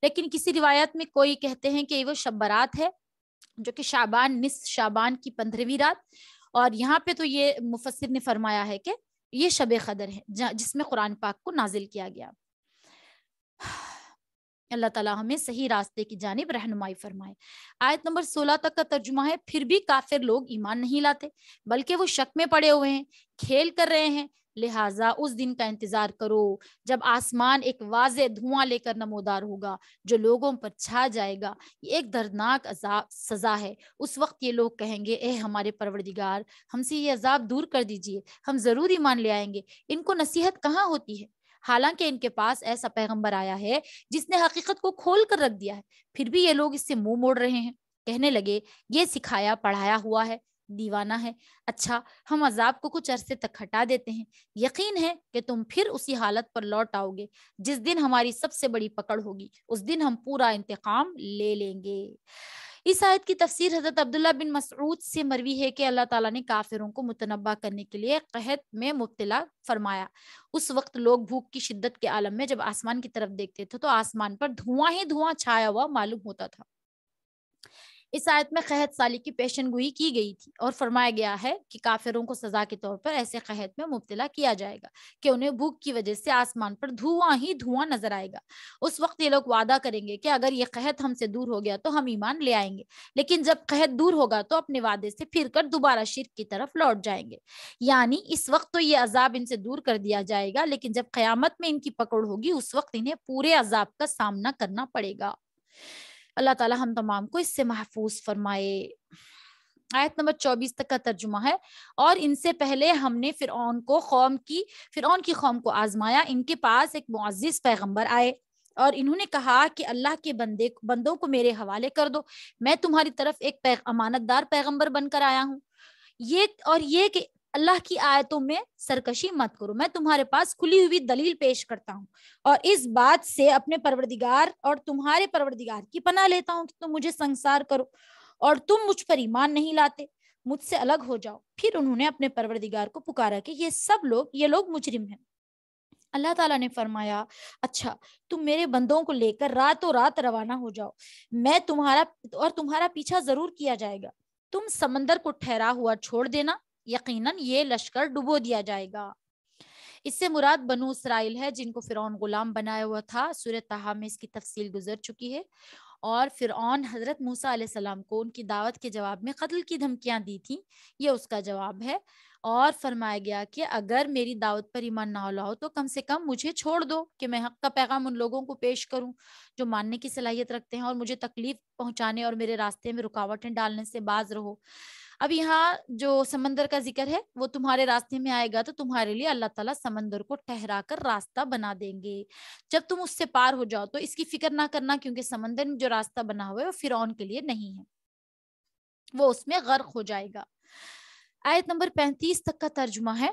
S1: لیکن کسی روایت میں کوئی کہتے ہیں کہ وہ شب برات ہے، جو کہ نصف شعبان کی 15ویں رات، اور یہاں پہ تو یہ مفسر نے فرمایا ہے کہ یہ شب قدر ہے جس میں قرآن پاک کو نازل کیا گیا۔ اللہ تعالیٰ ہمیں صحیح راستے کی جانب رہنمائی فرمائے۔ آیت نمبر 16 تک کا ترجمہ ہے: پھر بھی کافر لوگ ایمان نہیں لاتے، بلکہ وہ شک میں پڑے ہوئے ہیں، کھیل کر رہے ہیں، لہٰذا اس دن کا انتظار کرو جب آسمان ایک واضح دھواں لے کر نمودار ہوگا جو لوگوں پر چھا جائے گا۔ یہ ایک دردناک سزا ہے۔ اس وقت یہ لوگ کہیں گے: اے ہمارے پروردگار، ہم سے یہ عذاب دور کر دیجئے، ہم ضرور ایمان لے آئیں گے۔ ان کو نصیحت کہاں ہوتی ہے، حالانکہ ان کے پاس ایسا پیغمبر آیا ہے جس نے حقیقت کو کھول کر رکھ دیا ہے۔ پھر بھی یہ لوگ اس سے منہ موڑ رہے ہیں، کہنے لگے: یہ سکھایا پڑھایا ہوا ہے، دیوانہ ہے۔ اچھا، ہم عذاب کو کچھ عرصے تک ہٹا دیتے ہیں، یقین ہے کہ تم پھر اسی حالت پر لوٹ آؤ گے جس دن ہماری سب سے بڑی پکڑ ہوگی، اس دن ہم پورا انتقام لے لیں گے۔ اس آیت کی تفسیر حضرت عبداللہ بن مسعود سے مروی ہے کہ اللہ تعالیٰ نے کافروں کو متنبہ کرنے کے لیے قحط میں مبتلا فرمایا۔ اس وقت لوگ بھوک کی شدت کے عالم میں جب آسمان کی طرف دیکھتے تھے تو آسمان پر دھواں ہی دھواں چھایا ہوا معلوم ہوتا تھا۔ اس آیت میں قحط سالی کی پیشن گوئی کی گئی تھی اور فرمایا گیا ہے کہ کافروں کو سزا کے طور پر ایسے قحط میں مبتلا کیا جائے گا کہ انہیں بھوک کی وجہ سے آسمان پر دھواں ہی دھواں نظر آئے گا۔ اس وقت یہ لوگ وعدہ کریں گے کہ اگر یہ قحط ہم سے دور ہو گیا تو ہم ایمان لے آئیں گے، لیکن جب قحط دور ہوگا تو اپنے وعدے سے پھر کر دوبارہ شرک کی طرف لوٹ جائیں گے۔ یعنی اس وقت تو یہ عذاب ان سے دور کر دیا جائے گا، لیکن جب قیامت میں ان کی پکڑ ہوگی اس وقت انہیں پورے عذاب کا سامنا کرنا پڑے گا۔ اللہ تعالی ہم تمام کو اس سے محفوظ فرمائے۔ آیت نمبر 24 تک کا ترجمہ ہے: اور ان سے پہلے ہم نے فرعون کی قوم کو آزمایا، ان کے پاس ایک معزز پیغمبر آئے اور انہوں نے کہا کہ اللہ کے بندوں کو میرے حوالے کر دو، میں تمہاری طرف ایک امانت دار پیغمبر بن کر آیا ہوں، یہ کہ اللہ کی آیتوں میں سرکشی مت کرو، میں تمہارے پاس کھلی ہوئی دلیل پیش کرتا ہوں، اور اس بات سے اپنے پروردگار اور تمہارے پروردگار کی پناہ لیتا ہوں کہ تم مجھے سنگسار کرو اور تم مجھ پر ایمان نہیں لاتے، مجھ سے الگ ہو جاؤ۔ پھر انہوں نے اپنے پروردگار کو پکارا کہ یہ لوگ مجرم ہیں۔ اللہ تعالیٰ نے فرمایا اچھا تم میرے بندوں کو لے کر راتوں رات روانہ ہو جاؤ، میں تمہارا پیچھا ضرور کیا جائے گا، تم سمندر کو ٹھہرا ہوا چھوڑ دینا، یقیناً یہ لشکر ڈبو دیا جائے گا۔ اس سے مراد بنو اسرائیل ہے جن کو فرعون غلام بنایا ہوا تھا۔ سورہ طٰہٰ میں اس کی تفصیل گزر چکی ہے، اور فرعون حضرت موسیٰ علیہ السلام کو ان کی دعوت کے جواب میں قتل کی دھمکیاں دی تھیں، یہ اس کا جواب ہے، اور فرمایا گیا کہ اگر میری دعوت پر ایمان نہ لاؤ تو کم سے کم مجھے چھوڑ دو کہ میں حق کا پیغام ان لوگوں کو پیش کروں جو ماننے کی صلاحیت رکھتے ہیں، اور مجھے تکلیف پہنچانے اور میرے راستے میں رکاوٹیں ڈالنے سے باز رہو۔ اب یہاں جو سمندر کا ذکر ہے وہ تمہارے راستے میں آئے گا تو تمہارے لیے اللہ تعالیٰ سمندر کو ٹھہرا کر راستہ بنا دیں گے، جب تم اس سے پار ہو جاؤ تو اس کی فکر نہ کرنا، کیونکہ سمندر میں جو راستہ بنا ہوا ہے وہ فرعون کے لیے نہیں ہے، وہ اس میں غرق ہو جائے گا۔ آیت نمبر 35 تک کا ترجمہ ہے،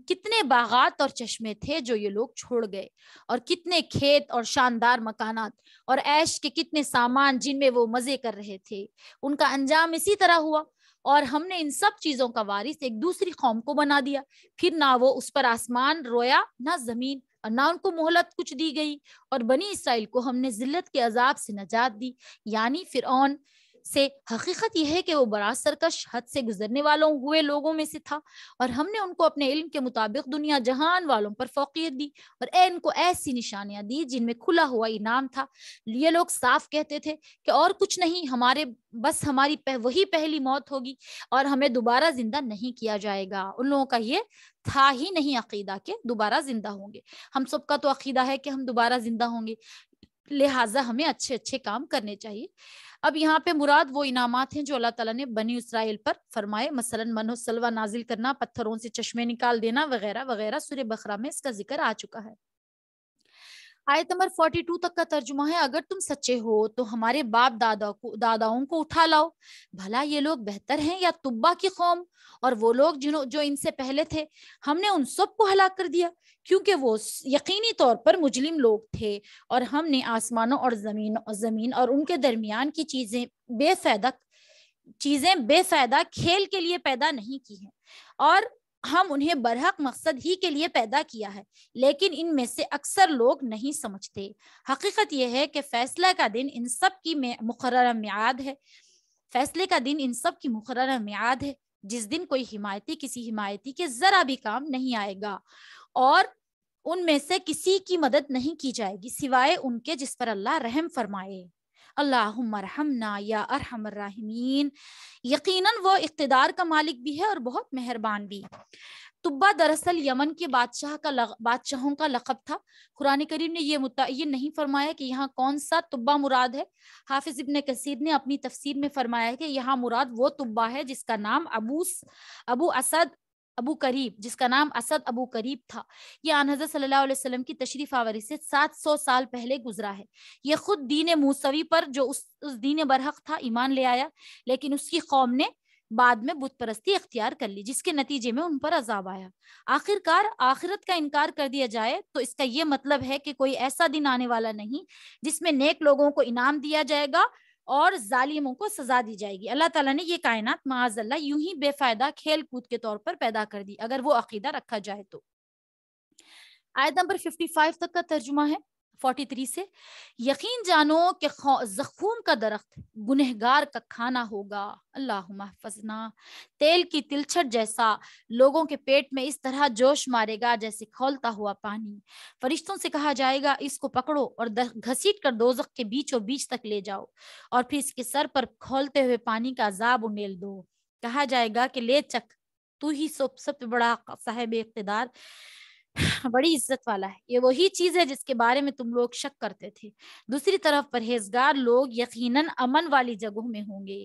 S1: کتنے باغات اور چشمے تھے جو یہ لوگ چھوڑ گئے، اور کتنے کھیت اور شاندار مکانات اور عیش کے کتنے سامان جن میں وہ مزے کر رہے تھے، ان کا انجام اسی طرح ہوا، اور ہم نے ان سب چیزوں کا وارث ایک دوسری قوم کو بنا دیا، پھر نہ وہ اس پر آسمان رویا نہ زمین، اور نہ ان کو مہلت کچھ دی گئی، اور بنی اسرائیل کو ہم نے ذلت کے عذاب سے نجات دی، یعنی فرعون سے۔ حقیقت یہ ہے کہ وہ بڑا سرکش، حد سے گزرنے والوں ہوئے لوگوں میں سے تھا، اور ہم نے ان کو اپنے علم کے مطابق دنیا جہان والوں پر فوقیت دی، اور ان کو ایسی نشانیاں دی جن میں کھلا ہوا انعام تھا۔ یہ لوگ صاف کہتے تھے کہ اور کچھ نہیں، ہماری وہی پہلی موت ہوگی اور ہمیں دوبارہ زندہ نہیں کیا جائے گا۔ ان لوگوں کا یہ تھا ہی نہیں عقیدہ کہ دوبارہ زندہ ہوں گے۔ ہم سب کا تو عقیدہ ہے کہ ہم دوبارہ زندہ ہوں گے، لہٰذا ہمیں اچھے اچھے کام کرنے چاہیے۔ اب یہاں پہ مراد وہ انعامات ہیں جو اللہ تعالیٰ نے بنی اسرائیل پر فرمائے، مثلاً من و سلوہ نازل کرنا، پتھروں سے چشمے نکال دینا وغیرہ وغیرہ، سورہ بقرہ میں اس کا ذکر آ چکا ہے۔ آیت نمبر 42 تک کا ترجمہ ہے، اگر تم سچے ہو تو ہمارے باپ داداؤں کو اٹھا لاؤ، بھلا یہ لوگ بہتر ہیں یا تبا کی قوم اور وہ لوگ جو ان سے پہلے تھے، ہم نے ان سب کو ہلاک کر دیا کیونکہ وہ یقینی طور پر مجرم لوگ تھے، اور ہم نے آسمانوں اور زمین اور ان کے درمیان کی چیزیں بے فائدہ کھیل کے لیے پیدا نہیں کی ہیں، اور ہم انہیں برحق مقصد ہی کے لیے پیدا کیا ہے، لیکن ان میں سے اکثر لوگ نہیں سمجھتے۔ حقیقت یہ ہے کہ فیصلہ کا دن ان سب کی مقررہ میعاد ہے، جس دن کوئی حمایتی کسی حمایتی کے ذرا بھی کام نہیں آئے گا، اور ان میں سے کسی کی مدد نہیں کی جائے گی سوائے ان کے جس پر اللہ رحم فرمائے۔ اللہم ارحمنا یا ارحم الراحمین، یقیناً وہ اقتدار کا مالک بھی ہے اور بہت مہربان بھی۔ تبا دراصل یمن کے بادشاہوں کا لقب تھا۔ قرآن کریم نے یہ متعین نہیں فرمایا کہ یہاں کون سا تبا مراد ہے۔ حافظ ابن کثیر نے اپنی تفسیر میں فرمایا کہ یہاں مراد وہ تبا ہے جس کا نام اسد ابو کریب تھا۔ یہ آن حضرت صلی اللہ علیہ وسلم کی تشریف آوری سے 700 سال پہلے گزرا ہے۔ یہ خود دین موسوی پر جو اس دین برحق تھا ایمان لے آیا، لیکن اس کی قوم نے بعد میں بت پرستی اختیار کر لی، جس کے نتیجے میں ان پر عذاب آیا۔ آخرکار آخرت کا انکار کر دیا جائے تو اس کا یہ مطلب ہے کہ کوئی ایسا دن آنے والا نہیں جس میں نیک لوگوں کو انعام دیا جائے گا اور ظالموں کو سزا دی جائے گی۔ اللہ تعالیٰ نے یہ کائنات معاذ اللہ یوں ہی بے فائدہ کھیل کود کے طور پر پیدا کر دی، اگر وہ عقیدہ رکھا جائے تو۔ آیت نمبر 55 تک کا ترجمہ ہے 43 سے، یقین جانو کہ زقوم کا درخت گنہگار کا کھانا ہوگا، اللہم احفظنا، تیل کی تلچھٹ جیسا لوگوں کے پیٹ میں اس طرح جوش مارے گا جیسے کھولتا ہوا پانی۔ فرشتوں سے کہا جائے گا اس کو پکڑو اور گھسیٹ کر دوزخ کے بیچوں بیچ تک لے جاؤ، اور پھر اس کے سر پر کھولتے ہوئے پانی کا عذاب انڈیل دو۔ کہا جائے گا کہ لے چک، تو ہی سب سے بڑا صاحب اقتدار، بڑی عزت والا ہے، یہ وہی چیز ہے جس کے بارے میں تم لوگ شک کرتے تھے۔ دوسری طرف پرہیزگار لوگ یقیناً امن والی جگہوں میں ہوں گے۔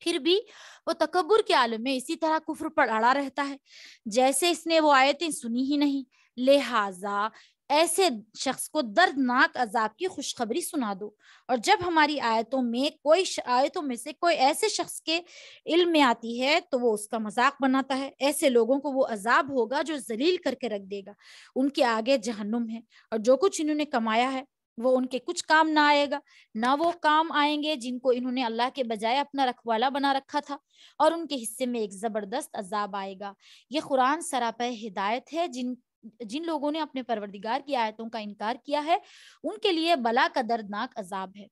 S1: پھر بھی وہ تکبر کے عالم میں اسی طرح کفر پر اڑا رہتا ہے جیسے اس نے وہ آیتیں سنی ہی نہیں۔ لہٰذا ایسے شخص کو دردناک عذاب کی خوشخبری سنا دو، اور جب ہماری آیتوں میں سے کوئی ایسے شخص کے علم میں آتی ہے تو وہ اس کا مذاق بناتا ہے، ایسے لوگوں کو وہ عذاب ہوگا جو ذلیل کر کے رکھ دے گا، ان کے آگے جہنم ہے، اور جو کچھ انہوں نے کمایا ہے وہ ان کے کچھ کام نہ آئے گا، نہ وہ کام آئیں گے جن کو انہوں نے اللہ کے بجائے اپنا رکھوالا بنا رکھا تھا، اور ان کے حصے میں ایک زبردست عذاب آئے گا۔ یہ قرآن سراپے ہدایت ہے۔ جن لوگوں نے اپنے پروردگار کی آیتوں کا انکار کیا ہے ان کے لیے بلا کا دردناک عذاب ہے۔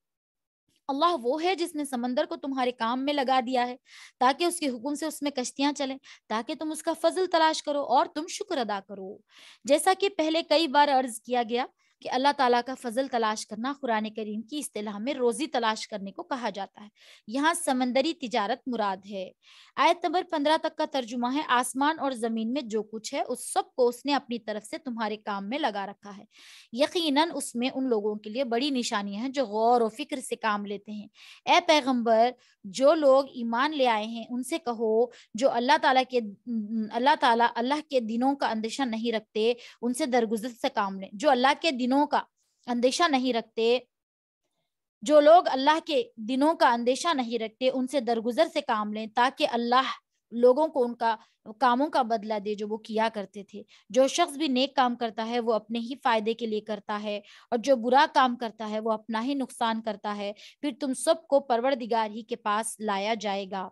S1: اللہ وہ ہے جس نے سمندر کو تمہارے کام میں لگا دیا ہے تاکہ اس کے حکم سے اس میں کشتیاں چلیں، تاکہ تم اس کا فضل تلاش کرو اور تم شکر ادا کرو۔ جیسا کہ پہلے کئی بار عرض کیا گیا کہ اللہ تعالیٰ کا فضل تلاش کرنا قرآن کریم کی اصطلاح میں روزی تلاش کرنے کو کہا جاتا ہے، یہاں سمندری تجارت مراد ہے۔ آیت نمبر 15 تک کا ترجمہ ہے، آسمان اور زمین میں جو کچھ ہے اس سب کو اس نے اپنی طرف سے تمہارے کام میں لگا رکھا ہے، یقیناً اس میں ان لوگوں کے لیے بڑی نشانیاں ہیں جو غور و فکر سے کام لیتے ہیں۔ اے پیغمبر، جو لوگ ایمان لے آئے ہیں ان سے کہو جو اللہ کے دنوں کا اندیشہ نہیں رکھتے ان سے درگزر سے کام لیں۔ جو اللہ کے دنوں کا اندیشہ نہیں رکھتے، جو لوگ اللہ کے دنوں کا اندیشہ نہیں رکھتے ان سے درگزر سے کام لیں تاکہ اللہ لوگوں کو ان کا کاموں کا بدلہ دے جو وہ کیا کرتے تھے۔ جو شخص بھی نیک کام کرتا ہے وہ اپنے ہی فائدے کے لیے کرتا ہے، اور جو برا کام کرتا ہے وہ اپنا ہی نقصان کرتا ہے، پھر تم سب کو پروردگار ہی کے پاس لایا جائے گا۔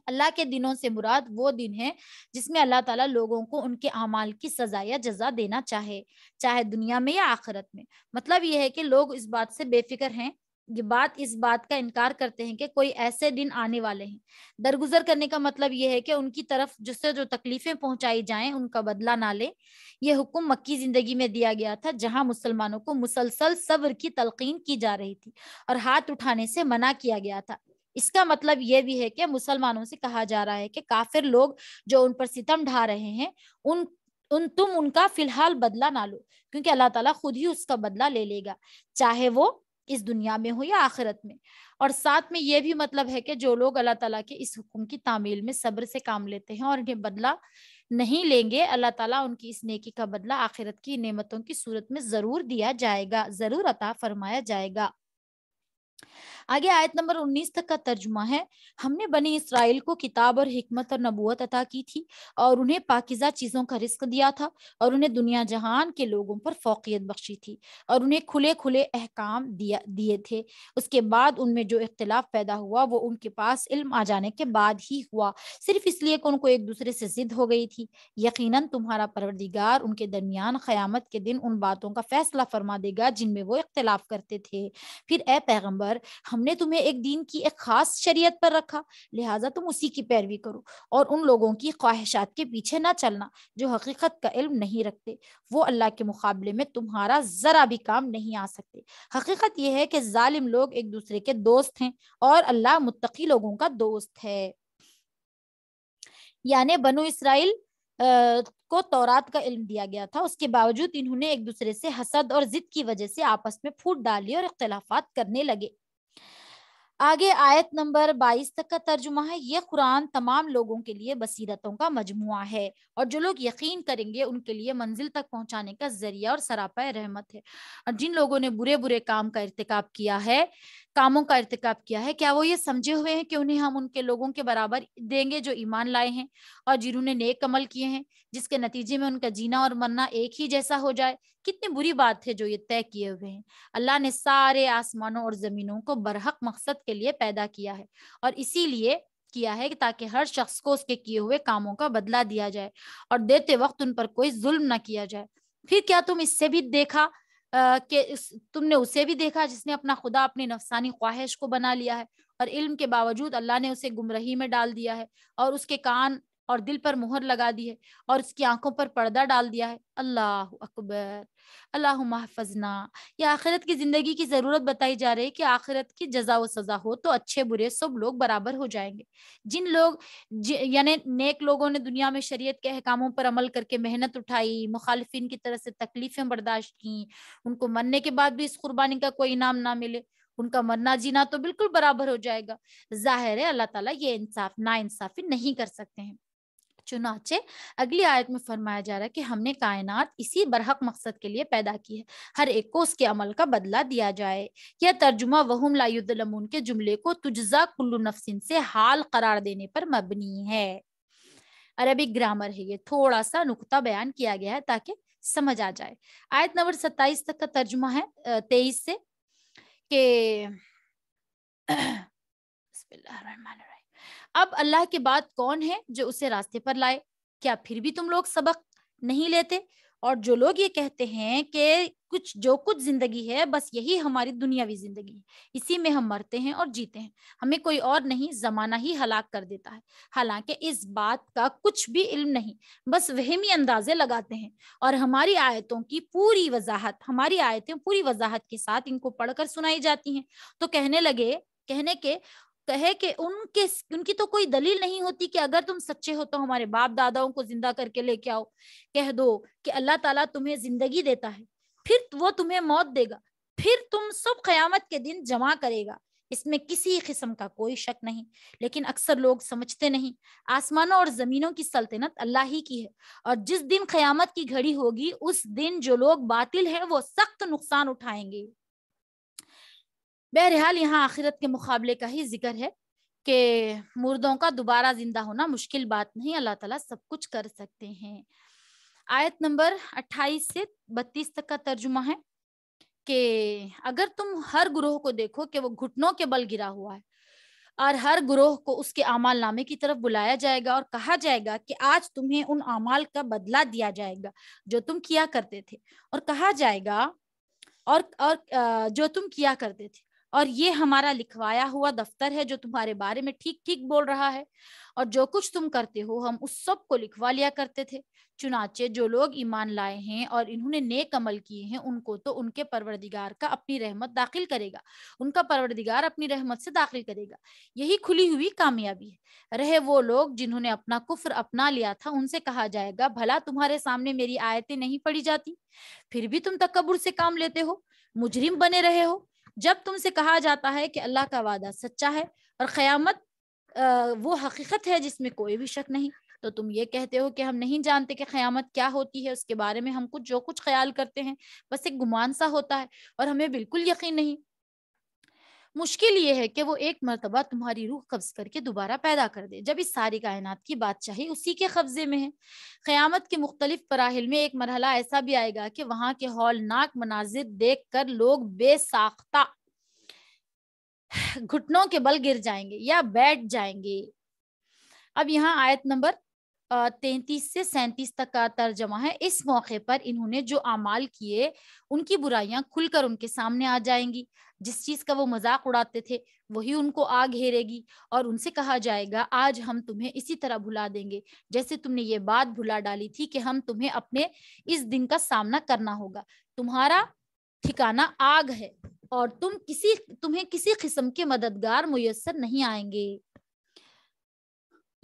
S1: اللہ کے دنوں سے مراد وہ دن ہے جس میں اللہ تعالیٰ لوگوں کو ان کے اعمال کی سزا یا جزا دینا چاہے دنیا میں یا آخرت میں۔ مطلب یہ ہے کہ لوگ اس بات سے بے فکر ہیں، اس بات کا انکار کرتے ہیں کہ کوئی ایسے دن آنے والے ہیں۔ درگزر کرنے کا مطلب یہ ہے کہ ان کی طرف جس سے جو تکلیفیں پہنچائی جائیں ان کا بدلہ نہ لے۔ یہ حکم مکی زندگی میں دیا گیا تھا جہاں مسلمانوں کو مسلسل صبر کی تلقین کی جا رہی تھی اور ہاتھ اٹھانے سے منع کیا گیا تھا۔ اس کا مطلب یہ بھی ہے کہ مسلمانوں سے کہا جا رہا ہے کہ کافر لوگ جو ان پر ستم ڈھا رہے ہیں تم ان کا فی الحال بدلہ نہ لو، کیونکہ اللہ تعالیٰ خود ہی اس کا بدلہ لے گا، چاہے وہ اس دنیا میں ہو یا آخرت میں۔ اور ساتھ میں یہ بھی مطلب ہے کہ جو لوگ اللہ تعالیٰ کے اس حکم کی تعمیل میں صبر سے کام لیتے ہیں اور انہیں بدلہ نہیں لیں گے، اللہ تعالیٰ ان کی اس نیکی کا بدلہ آخرت کی نعمتوں کی صورت میں ضرور دیا جائے گا، ضرور عطا فرمایا جائے گا۔ آگے آیت نمبر 19 تک کا ترجمہ ہے، ہم نے بنی اسرائیل کو کتاب اور حکمت اور نبوت عطا کی تھی اور انہیں پاکیزہ چیزوں کا رزق دیا تھا اور انہیں دنیا جہان کے لوگوں پر فوقیت بخشی تھی اور انہیں کھلے کھلے احکام دیے تھے۔ اس کے بعد ان میں جو اختلاف پیدا ہوا وہ ان کے پاس علم آ جانے کے بعد ہی ہوا، صرف اس لیے کہ ان کو ایک دوسرے سے ضد ہو گئی تھی۔ یقیناً تمہارا پروردگار ان کے درمیان قیامت کے دن ان باتوں کا فیصلہ فرما دے گا جن میں وہ اختلاف کرتے تھے۔ پھر اے پیغمبر، ہم نے تمہیں ایک دین کی ایک خاص شریعت پر رکھا، لہٰذا تم اسی کی پیروی کرو اور ان لوگوں کی خواہشات کے پیچھے نہ چلنا جو حقیقت کا علم نہیں رکھتے، وہ اللہ کے مقابلے میں تمہارا ذرا بھی کام نہیں آ سکتے۔ حقیقت یہ ہے کہ ظالم لوگ ایک دوسرے کے دوست ہیں اور اللہ متقی لوگوں کا دوست ہے۔ یعنی بنو اسرائیل کو تورات کا علم دیا گیا تھا، اس کے باوجود انہوں نے ایک دوسرے سے حسد اور ضد کی وجہ سے آپس میں پھوٹ ڈالی اور اختلافات کرنے لگے۔ آگے آیت نمبر 22 تک کا ترجمہ ہے، یہ قرآن تمام لوگوں کے لیے بصیرتوں کا مجموعہ ہے اور جو لوگ یقین کریں گے ان کے لیے منزل تک پہنچانے کا ذریعہ اور سراپا رحمت ہے۔ اور جن لوگوں نے برے کاموں کا ارتکاب کیا ہے، کیا وہ یہ سمجھے ہوئے ہیں کہ انہیں ہم ان کے لوگوں کے برابر دیں گے جو ایمان لائے ہیں اور جنہوں نے نیک عمل کیے ہیں، جس کے نتیجے میں ان کا جینا اور مرنا ایک ہی جیسا ہو جائے؟ کتنی بری بات ہے جو یہ طے کیے ہوئے ہیں۔ اللہ نے سارے آسمانوں اور زمینوں کو برحق مقصد کے لیے پیدا کیا ہے اور اسی لیے کیا ہے تاکہ ہر شخص کو اس کے کیے ہوئے کاموں کا بدلہ دیا جائے اور دیتے وقت ان پر کوئی ظلم نہ کیا جائے۔ پھر کیا تم اس سے بھی دیکھا کہ تم نے اسے بھی دیکھا جس نے اپنا خدا اپنی نفسانی خواہش کو بنا لیا ہے اور علم کے باوجود اللہ نے اسے گمراہی میں ڈال دیا ہے اور اس کے کان اور دل پر مہر لگا دی ہے اور اس کی آنکھوں پر پردہ ڈال دیا ہے۔ اللہ اکبر، اللہم احفظنا۔ یہ آخرت کی زندگی کی ضرورت بتائی جا رہی ہے کہ آخرت کی جزا و سزا ہو تو اچھے برے سب لوگ برابر ہو جائیں گے۔ جن لوگ یعنی نیک لوگوں نے دنیا میں شریعت کے احکاموں پر عمل کر کے محنت اٹھائی، مخالفین کی طرف سے تکلیفیں برداشت کی، ان کو مرنے کے بعد بھی اس قربانی کا کوئی انعام نہ ملے، ان کا مرنا جینا تو بالکل برابر ہو جائے گا۔ ظاہر ہے اللہ تعالیٰ یہ نا انصافی نہیں کر سکتے ہیں۔ چنانچہ اگلی آیت میں فرمایا جا رہا ہے کہ ہم نے کائنات اسی برحق مقصد کے لیے پیدا کی ہے، ہر ایک کو اس کے عمل کا بدلہ دیا جائے۔ یہ ترجمہ وہم لا یظلمون کے جملے کو تجزا کل نفس سے حال قرار دینے پر مبنی ہے۔ عربک گرامر ہے، یہ تھوڑا سا نقطہ بیان کیا گیا ہے تاکہ سمجھ آ جائے۔ آیت نمبر 27 تک کا ترجمہ ہے 23 سے کہ بسم اللہ الرحمن الرحیم، اب اللہ کے بعد کون ہے جو اسے راستے پر لائے؟ کیا پھر بھی تم لوگ سبق نہیں لیتے؟ اور جو لوگ یہ کہتے ہیں کہ جو کچھ زندگی ہے بس یہی ہماری دنیاوی زندگی ہے، اسی میں ہم مرتے ہیں اور جیتے ہیں، ہمیں کوئی اور نہیں، زمانہ ہی ہلاک کر دیتا ہے، حالانکہ اس بات کا کچھ بھی علم نہیں، بس وہمی اندازے لگاتے ہیں۔ اور ہماری آیتیں پوری وضاحت کے ساتھ ان کو پڑھ کر سنائی جاتی ہیں تو کہے کہ ان کی تو کوئی دلیل نہیں ہوتی کہ اگر تم سچے ہو تو ہمارے باپ داداؤں کو زندہ کر کے لے کے آؤ۔ کہہ دو کہ اللہ تعالیٰ تمہیں زندگی دیتا ہے، پھر وہ تمہیں موت دے گا، پھر تم سب قیامت کے دن جمع کرے گا، اس میں کسی قسم کا کوئی شک نہیں۔ لیکن اکثر لوگ سمجھتے نہیں۔ آسمانوں اور زمینوں کی سلطنت اللہ ہی کی ہے، اور جس دن قیامت کی گھڑی ہوگی اس دن جو لوگ باطل ہیں وہ سخت نقصان اٹھائیں گے۔ بہرحال یہاں آخرت کے مقابلے کا ہی ذکر ہے کہ مردوں کا دوبارہ زندہ ہونا مشکل بات نہیں، اللہ تعالیٰ سب کچھ کر سکتے ہیں۔ آیت نمبر 28 سے 32 تک کا ترجمہ ہے کہ اگر تم ہر گروہ کو دیکھو کہ وہ گھٹنوں کے بل گرا ہوا ہے، اور ہر گروہ کو اس کے اعمال نامے کی طرف بلایا جائے گا اور کہا جائے گا کہ آج تمہیں ان اعمال کا بدلہ دیا جائے گا جو تم کیا کرتے تھے، اور کہا جائے گا جو تم کیا کرتے تھے، اور یہ ہمارا لکھوایا ہوا دفتر ہے جو تمہارے بارے میں ٹھیک ٹھیک بول رہا ہے، اور جو کچھ تم کرتے ہو ہم اس سب کو لکھوا لیا کرتے تھے۔ چنانچہ جو لوگ ایمان لائے ہیں اور انہوں نے نیک عمل کیے ہیں ان کو تو ان کے پروردگار کا اپنی رحمت داخل کرے گا، ان کا پروردگار اپنی رحمت سے داخل کرے گا، یہی کھلی ہوئی کامیابی ہے۔ رہے وہ لوگ جنہوں نے اپنا کفر اپنا لیا تھا، ان سے کہا جائے گا بھلا تمہارے سامنے میری آیتیں نہیں پڑھی جاتی، پھر بھی تم تکبر سے کام لیتے ہو، مجرم بنے رہے ہو۔ جب تم سے کہا جاتا ہے کہ اللہ کا وعدہ سچا ہے اور قیامت وہ حقیقت ہے جس میں کوئی بھی شک نہیں، تو تم یہ کہتے ہو کہ ہم نہیں جانتے کہ قیامت کیا ہوتی ہے، اس کے بارے میں ہم جو کچھ خیال کرتے ہیں بس ایک گمان سا ہوتا ہے اور ہمیں بالکل یقین نہیں۔ مشکل یہ ہے کہ وہ ایک مرتبہ تمہاری روح قبض کر کے دوبارہ پیدا کر دے، جب اس ساری کائنات کی بادشاہی اسی کے قبضے میں ہے۔ قیامت کے مختلف مراحل میں ایک مرحلہ ایسا بھی آئے گا کہ وہاں کے ہولناک مناظر دیکھ کر لوگ بے ساختہ گھٹنوں کے بل گر جائیں گے یا بیٹھ جائیں گے۔ اب یہاں آیت نمبر 33 سے 37 تک کا ترجمہ ہے۔ اس موقع پر انہوں نے جو اعمال کیے ان کی برائیاں کھل کر ان کے سامنے آ جائیں گی، جس چیز کا وہ مذاق اڑاتے تھے وہی ان کو آ گھیرے گی، اور ان سے کہا جائے گا آج ہم تمہیں اسی طرح بھلا دیں گے جیسے تم نے یہ بات بھلا ڈالی تھی کہ ہم تمہیں اپنے اس دن کا سامنا کرنا ہوگا، تمہارا ٹھکانہ آگ ہے اور تمہیں کسی قسم کے مددگار میسر نہیں آئیں گے۔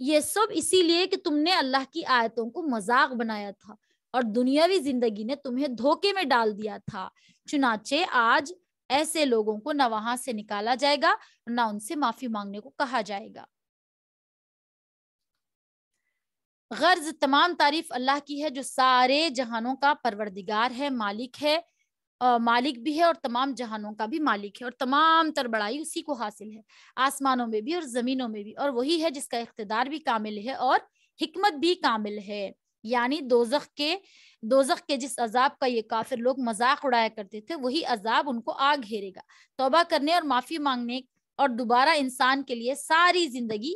S1: یہ سب اسی لیے کہ تم نے اللہ کی آیتوں کو مذاق بنایا تھا اور دنیاوی زندگی نے تمہیں دھوکے میں ڈال دیا تھا۔ چنانچہ آج ایسے لوگوں کو نہ وہاں سے نکالا جائے گا نہ ان سے معافی مانگنے کو کہا جائے گا۔ غرض تمام تعریف اللہ کی ہے جو سارے جہانوں کا پروردگار ہے، مالک بھی ہے اور تمام جہانوں کا بھی مالک ہے، اور تمام تر بڑائی اسی کو حاصل ہے، آسمانوں میں بھی اور زمینوں میں بھی، اور وہی ہے جس کا اقتدار بھی کامل ہے اور حکمت بھی کامل ہے۔ یعنی دوزخ کے جس عذاب کا یہ کافر لوگ مذاق اڑایا کرتے تھے وہی عذاب ان کو آ گھیرے گا۔ توبہ کرنے اور معافی مانگنے اور دوبارہ انسان کے لیے ساری زندگی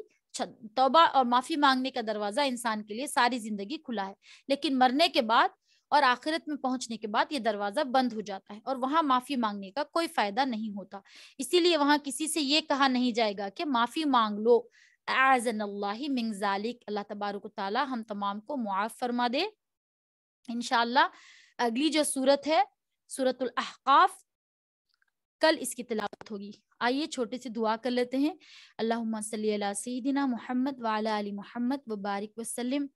S1: توبہ اور معافی مانگنے کا دروازہ انسان کے لیے ساری زندگی کھلا ہے، لیکن مرنے کے بعد اور آخرت میں پہنچنے کے بعد یہ دروازہ بند ہو جاتا ہے اور وہاں معافی مانگنے کا کوئی فائدہ نہیں ہوتا۔ اسی لیے وہاں کسی سے یہ کہا نہیں جائے گا کہ معافی مانگ لو، اعاذنا اللہ من ذالک۔ اللہ تبارک و تعالی ہم تمام کو معاف فرما دے۔ انشاءاللہ اگلی جو سورت ہے سورۃ الاحقاف، کل اس کی تلاوت ہوگی۔ آئیے چھوٹے سے دعا کر لیتے ہیں. اللہم صلی علی سیدنا محمد وعلی آل محمد وبارک وسلم.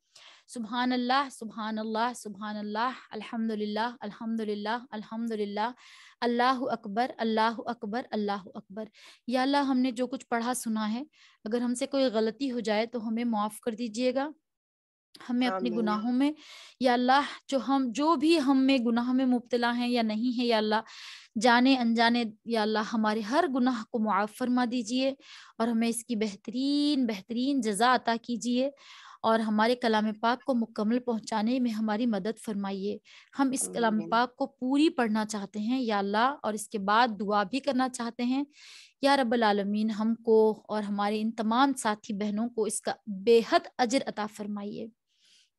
S1: سبحان اللہ سبحان اللہ سبحان اللہ الحمدللہ الحمدللہ الحمدللہ اللہ اکبر اللہ اکبر اللہ اکبر. یا اللہ ہم نے جو کچھ پڑھا سنا ہے، اگر ہم سے کوئی غلطی ہو جائے تو ہمیں معاف کر دیجیے گا. ہمیں اپنے
S3: آمین
S1: گناہوں میں یا اللہ جو بھی ہم میں گناہ میں مبتلا ہیں یا نہیں ہے یا اللہ جانے انجانے یا اللہ ہمارے ہر گناہ کو معاف فرما دیجئے اور ہمیں اس کی بہترین بہترین جزا عطا کیجئے اور ہمارے کلام پاک کو مکمل پہنچانے میں ہماری مدد فرمائیے. ہم اس کلام
S3: آمین
S1: پاک کو پوری پڑھنا چاہتے ہیں یا اللہ، اور اس کے بعد دعا بھی کرنا چاہتے ہیں. یا رب العالمین ہم کو اور ہمارے ان تمام ساتھی بہنوں کو اس کا بے حد اجر عطا فرمائیے.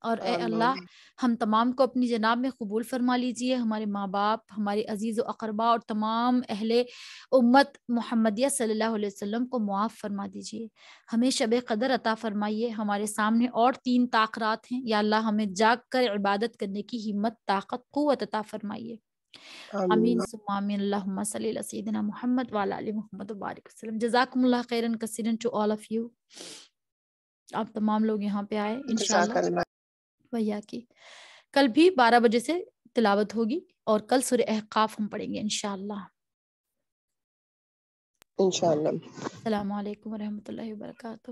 S1: اور اے
S3: آمین
S1: اللہ ہم تمام کو اپنی جناب میں قبول فرما لیجئے. ہمارے ماں باپ، ہمارے عزیز و اقربا اور تمام اہل امت محمدیہ صلی اللہ علیہ وسلم کو معاف فرما دیجئے. ہمیں شب قدر عطا فرمائیے. ہمارے سامنے اور 3 تاخرات ہیں یا اللہ، ہمیں جاگ کر عبادت کرنے کی ہمت، طاقت، قوت عطا فرمائیے.
S3: آمین
S1: امین ثم آمین. اللہم صلی علی سیدنا محمد وعلی آل محمد وبارک وسلم. جزاکم اللہ خیرا کثیرا ٹو آل آف یو. آپ تمام لوگ یہاں پہ آئے
S3: جزاک
S1: انشاءاللہ.
S3: اللہ
S1: وہیا کی کل بھی 12 بجے سے تلاوت ہوگی اور کل سورہ احقاف ہم پڑھیں گے انشاءاللہ.
S3: انشاءاللہ.
S1: السلام علیکم ورحمۃ اللہ وبرکاتہ.